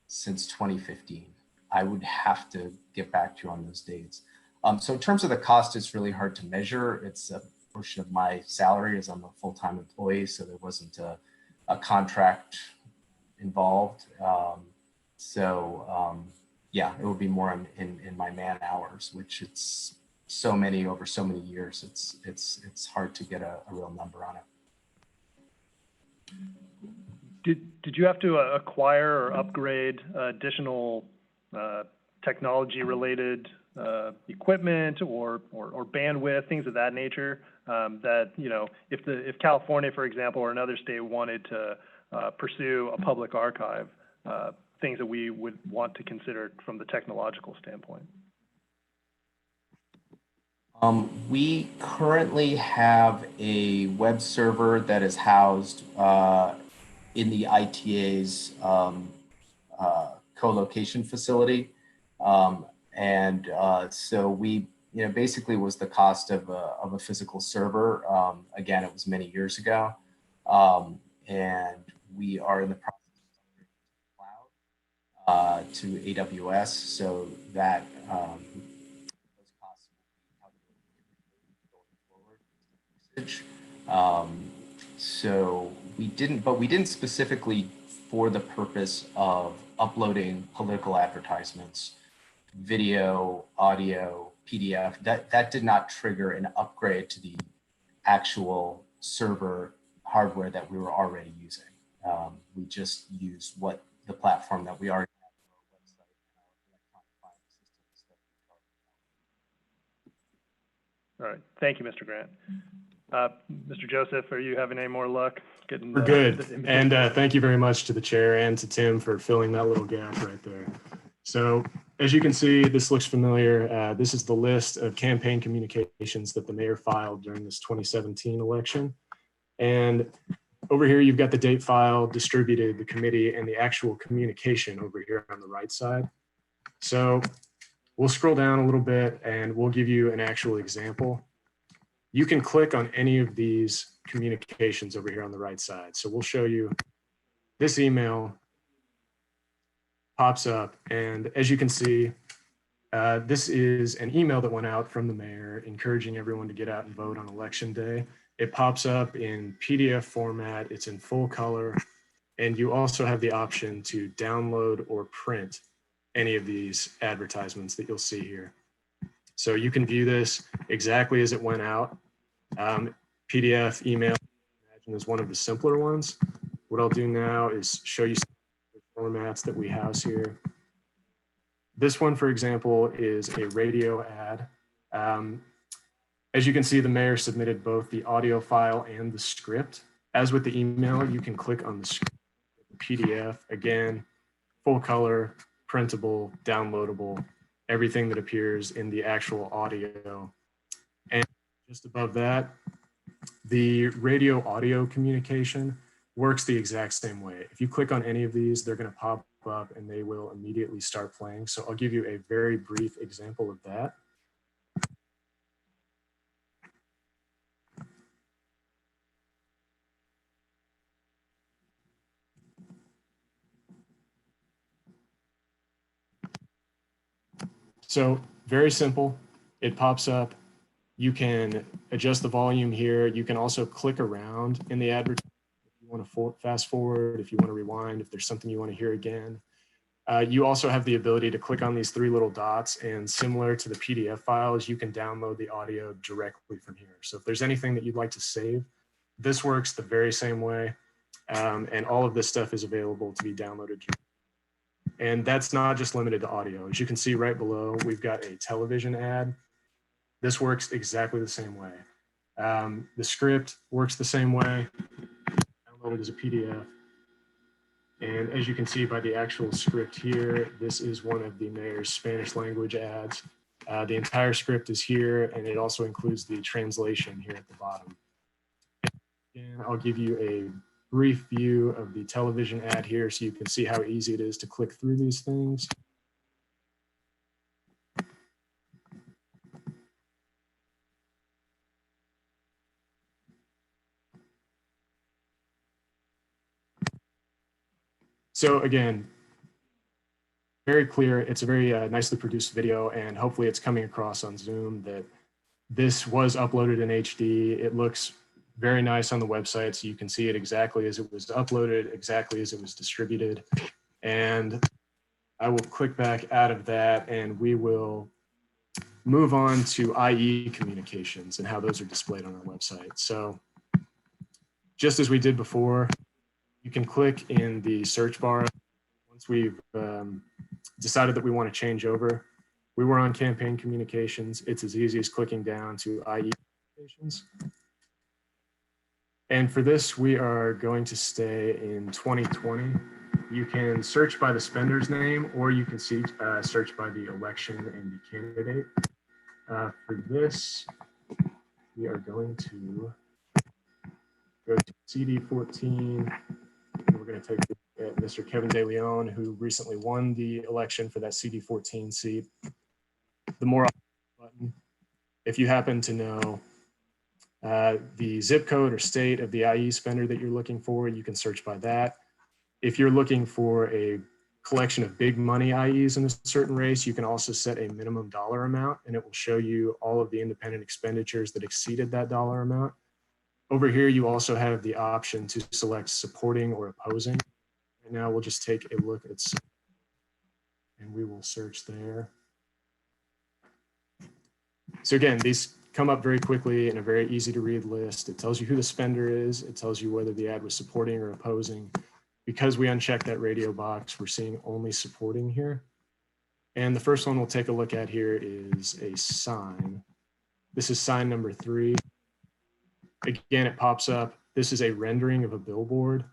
since 2015. I would have to get back to you on those dates. So in terms of the cost, it's really hard to measure. It's a portion of my salary as I'm a full-time employee, so there wasn't a contract involved. Yeah, it would be more in my man hours, which it's so many over so many years. It's hard to get a real number on it. Did you have to acquire or upgrade additional technology-related equipment or bandwidth, things of that nature? That, you know, if California, for example, or another state wanted to pursue a public archive, things that we would want to consider from the technological standpoint. We currently have a web server that is housed in the ITA's co-location facility. So we, you know, basically was the cost of a physical server. Again, it was many years ago. And we are in the process of upgrading to the cloud, to AWS, so that those costs will be calculated going forward. So we didn't specifically for the purpose of uploading political advertisements, video, audio, PDF, that did not trigger an upgrade to the actual server hardware that we were already using. We just used the platform that we already have on our website and our All right, thank you, Mr. Grant. Mr. Joseph, are you having any more luck getting? We're good. And thank you very much to the chair and to Tim for filling that little gap right there. So as you can see, this looks familiar. This is the list of campaign communications that the mayor filed during this 2017 election. And over here, you've got the date file distributed, the committee, and the actual communication over here on the right side. So we'll scroll down a little bit and we'll give you an actual example. You can click on any of these communications over here on the right side. So we'll show you this email pops up. And as you can see, this is an email that went out from the mayor encouraging everyone to get out and vote on election day. It pops up in PDF format. It's in full color. And you also have the option to download or print any of these advertisements that you'll see here. So you can view this exactly as it went out. PDF, email, imagine is one of the simpler ones. What I'll do now is show you some formats that we house here. This one, for example, is a radio ad. As you can see, the mayor submitted both the audio file and the script. As with the email, you can click on the script, PDF, again, full color, printable, downloadable, everything that appears in the actual audio. And just above that, the radio audio communication works the exact same way. If you click on any of these, they're going to pop up and they will immediately start playing. So I'll give you a very brief example of that. So very simple. It pops up. You can adjust the volume here. You can also click around in the advertisement if you want to fast forward, if you want to rewind, if there's something you want to hear again. You also have the ability to click on these three little dots, and similar to the PDF files, you can download the audio directly from here. So if there's anything that you'd like to save, this works the very same way. And all of this stuff is available to be downloaded. And that's not just limited to audio. As you can see right below, we've got a television ad. This works exactly the same way. The script works the same way, downloaded as a PDF. And as you can see by the actual script here, this is one of the mayor's Spanish language ads. The entire script is here, and it also includes the translation here at the bottom. And I'll give you a brief view of the television ad here so you can see how easy it is to click through these things. So again, very clear. It's a very nicely produced video, and hopefully it's coming across on Zoom that this was uploaded in HD. It looks very nice on the website, so you can see it exactly as it was uploaded, exactly as it was distributed. And I will click back out of that, and we will move on to IE communications and how those are displayed on our website. So just as we did before, you can click in the search bar. Once we've decided that we want to change over, we were on campaign communications. It's as easy as clicking down to IE communications. And for this, we are going to stay in 2020. You can search by the spender's name, or you can search by the election and the candidate. For this, we are going to go to CD14. We're going to take a look at Mr. Kevin De Leon, who recently won the election for that CD14 seat. The more button, if you happen to know the zip code or state of the IE spender that you're looking for, you can search by that. If you're looking for a collection of big money IEs in a certain race, you can also set a minimum dollar amount, and it will show you all of the independent expenditures that exceeded that dollar amount. Over here, you also have the option to select supporting or opposing. Right now, we'll just take a look at, and we will search there. So again, these come up very quickly in a very easy to read list. It tells you who the spender is. It tells you whether the ad was supporting or opposing. Because we unchecked that radio box, we're seeing only supporting here. And the first one we'll take a look at here is a sign. This is sign number 3. Again, it pops up. This is a rendering of a billboard.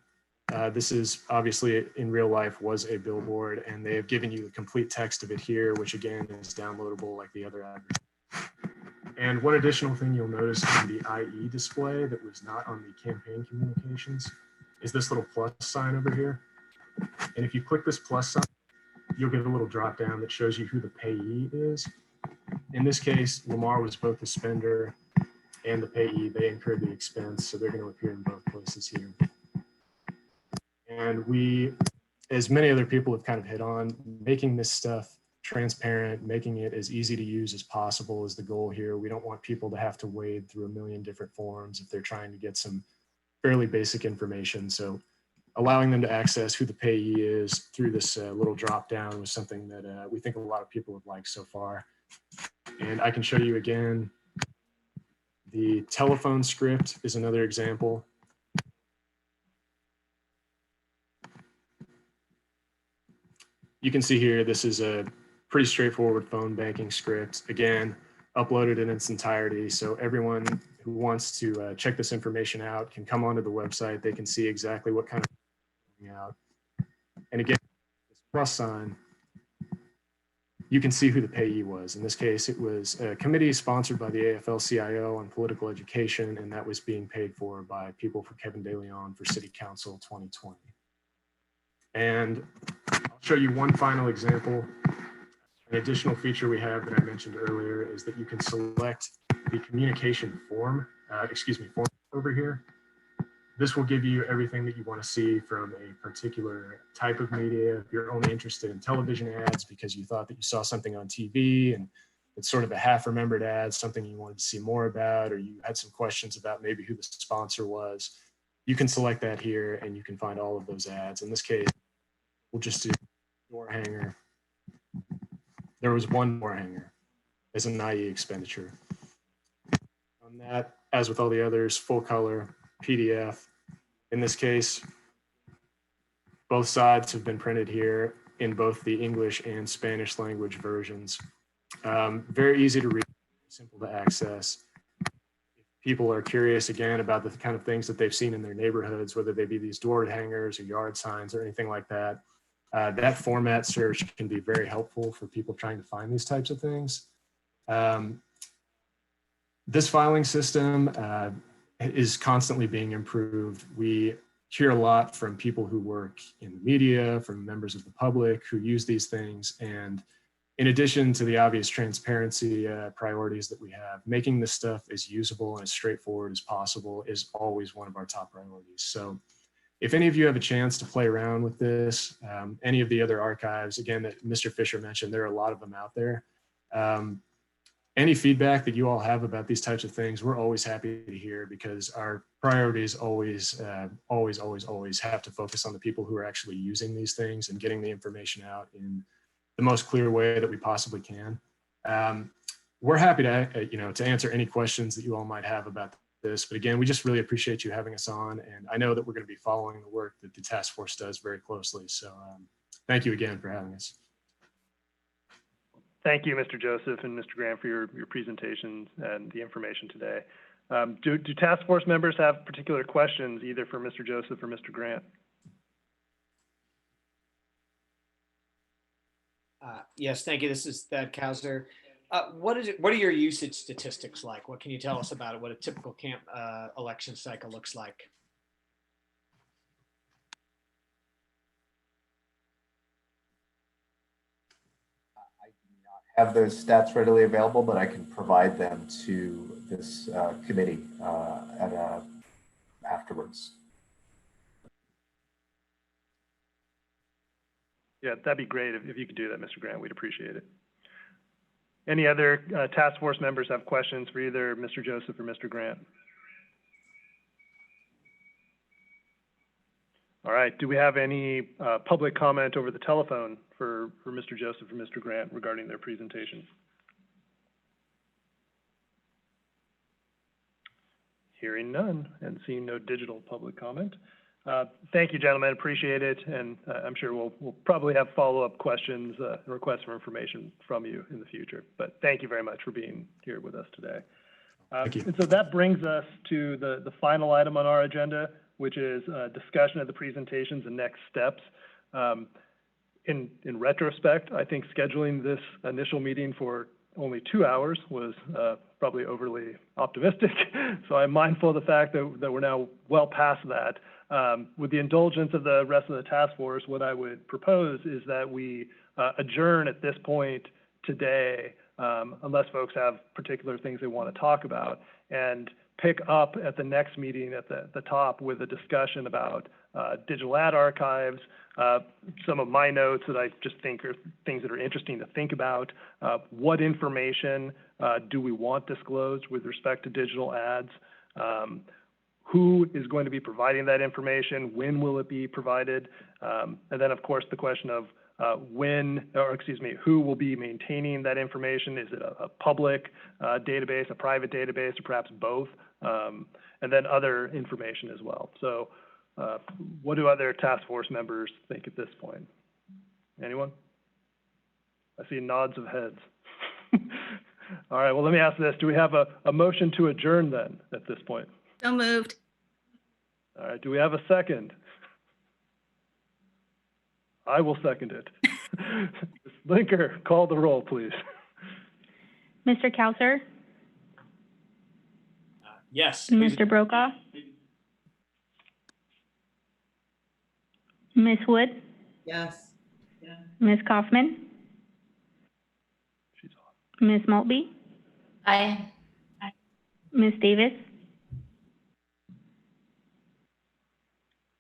This is obviously in real life was a billboard, and they have given you the complete text of it here, which again is downloadable like the other advertising. And one additional thing you'll notice on the IE display that was not on the campaign communications is this little plus sign over here. And if you click this plus sign, you'll get a little drop down that shows you who the payee is. In this case, Lamar was both the spender and the payee. They incurred the expense, so they're going to appear in both places here. And we, as many other people have kind of hit on, making this stuff transparent, making it as easy to use as possible is the goal here. We don't want people to have to wade through a million different forms if they're trying to get some fairly basic information. So allowing them to access who the payee is through this little drop down was something that we think a lot of people have liked so far. And I can show you again, the telephone script is another example. You can see here, this is a pretty straightforward phone banking script. Again, uploaded in its entirety. So everyone who wants to check this information out can come onto the website. They can see exactly what kind of out. And again, this plus sign, you can see who the payee was. In this case, it was a committee sponsored by the AFL-CIO on political education, and that was being paid for by people for Kevin De Leon for City Council 2020. And I'll show you one final example. An additional feature we have that I mentioned earlier is that you can select the communication form, form over here. This will give you everything that you want to see from a particular type of media. If you're only interested in television ads because you thought that you saw something on TV and it's sort of a half-remembered ad, something you wanted to see more about, or you had some questions about maybe who the sponsor was, you can select that here and you can find all of those ads. In this case, we'll just do door hanger. There was one door hanger as an IE expenditure. On that, as with all the others, full color, PDF. In this case, both sides have been printed here in both the English and Spanish language versions. Very easy to read, simple to access. If people are curious again about the kind of things that they've seen in their neighborhoods, whether they be these door hangers or yard signs or anything like that, that format search can be very helpful for people trying to find these types of things. This filing system is constantly being improved. We hear a lot from people who work in the media, from members of the public who use these things. And in addition to the obvious transparency priorities that we have, making this stuff as usable and as straightforward as possible is always one of our top priorities. So if any of you have a chance to play around with this, any of the other archives, again, that Mr. Fisher mentioned, there are a lot of them out there. Any feedback that you all have about these types of things, we're always happy to hear, because our priorities always have to focus on the people who are actually using these things and getting the information out in the most clear way that we possibly can. We're happy to, to answer any questions that you all might have about this, but again, we just really appreciate you having us on, and I know that we're going to be following the work that the task force does very closely. So thank you again for having us. Thank you, Mr. Joseph and Mr. Grant, for your presentations and the information today. Do task force members have particular questions, either for Mr. Joseph or Mr. Grant? Yes, thank you. This is Thad Kauser. What are your usage statistics like? What can you tell us about it? What a typical election cycle looks like? Have those stats readily available, but I can provide them to this committee afterwards. Yeah, that'd be great if you could do that, Mr. Grant. We'd appreciate it. Any other task force members have questions for either Mr. Joseph or Mr. Grant? All right, do we have any public comment over the telephone for Mr. Joseph or Mr. Grant regarding their presentation? Hearing none and seeing no digital public comment. Thank you, gentlemen, appreciate it. And I'm sure we'll probably have follow-up questions, requests for information from you in the future. But thank you very much for being here with us today. Thank you. And so that brings us to the final item on our agenda, which is discussion of the presentations and next steps. In retrospect, I think scheduling this initial meeting for only 2 hours was probably overly optimistic. So I'm mindful of the fact that we're now well past that. With the indulgence of the rest of the task force, what I would propose is that we adjourn at this point today, unless folks have particular things they want to talk about, and pick up at the next meeting at the top with a discussion about digital ad archives, some of my notes that I just think are things that are interesting to think about. What information do we want disclosed with respect to digital ads? Who is going to be providing that information? When will it be provided? And then, of course, the question of who will be maintaining that information? Is it a public database, a private database, or perhaps both? And then other information as well. So what do other task force members think at this point? Anyone? I see nods of heads. All right, well, let me ask this. Do we have a motion to adjourn then at this point? So moved. All right, do we have a second? I will second it. Ms. Linker, call the roll, please. Mr. Cowser, Yes. please. Mr. Brokaw, Ms. Wood, Yes. Ms. Kaufman, Ms. Maltby, Aye. Ms. Davis,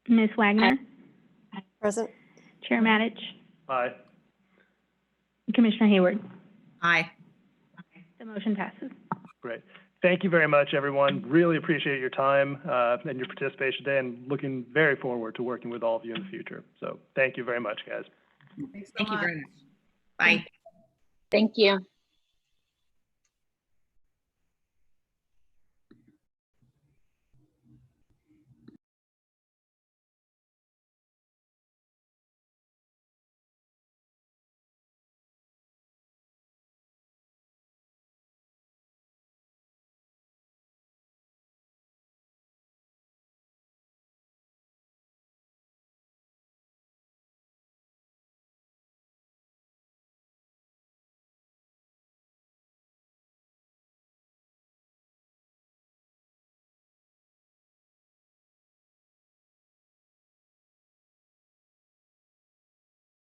Ms. Wagner, Present. Chair Matich, Aye. Commissioner Hayward. Aye. The motion passes. Great. Thank you very much, everyone. Really appreciate your time and your participation today, and looking very forward to working with all of you in the future. So thank you very much, guys. Thank you very much. Bye. Thank you.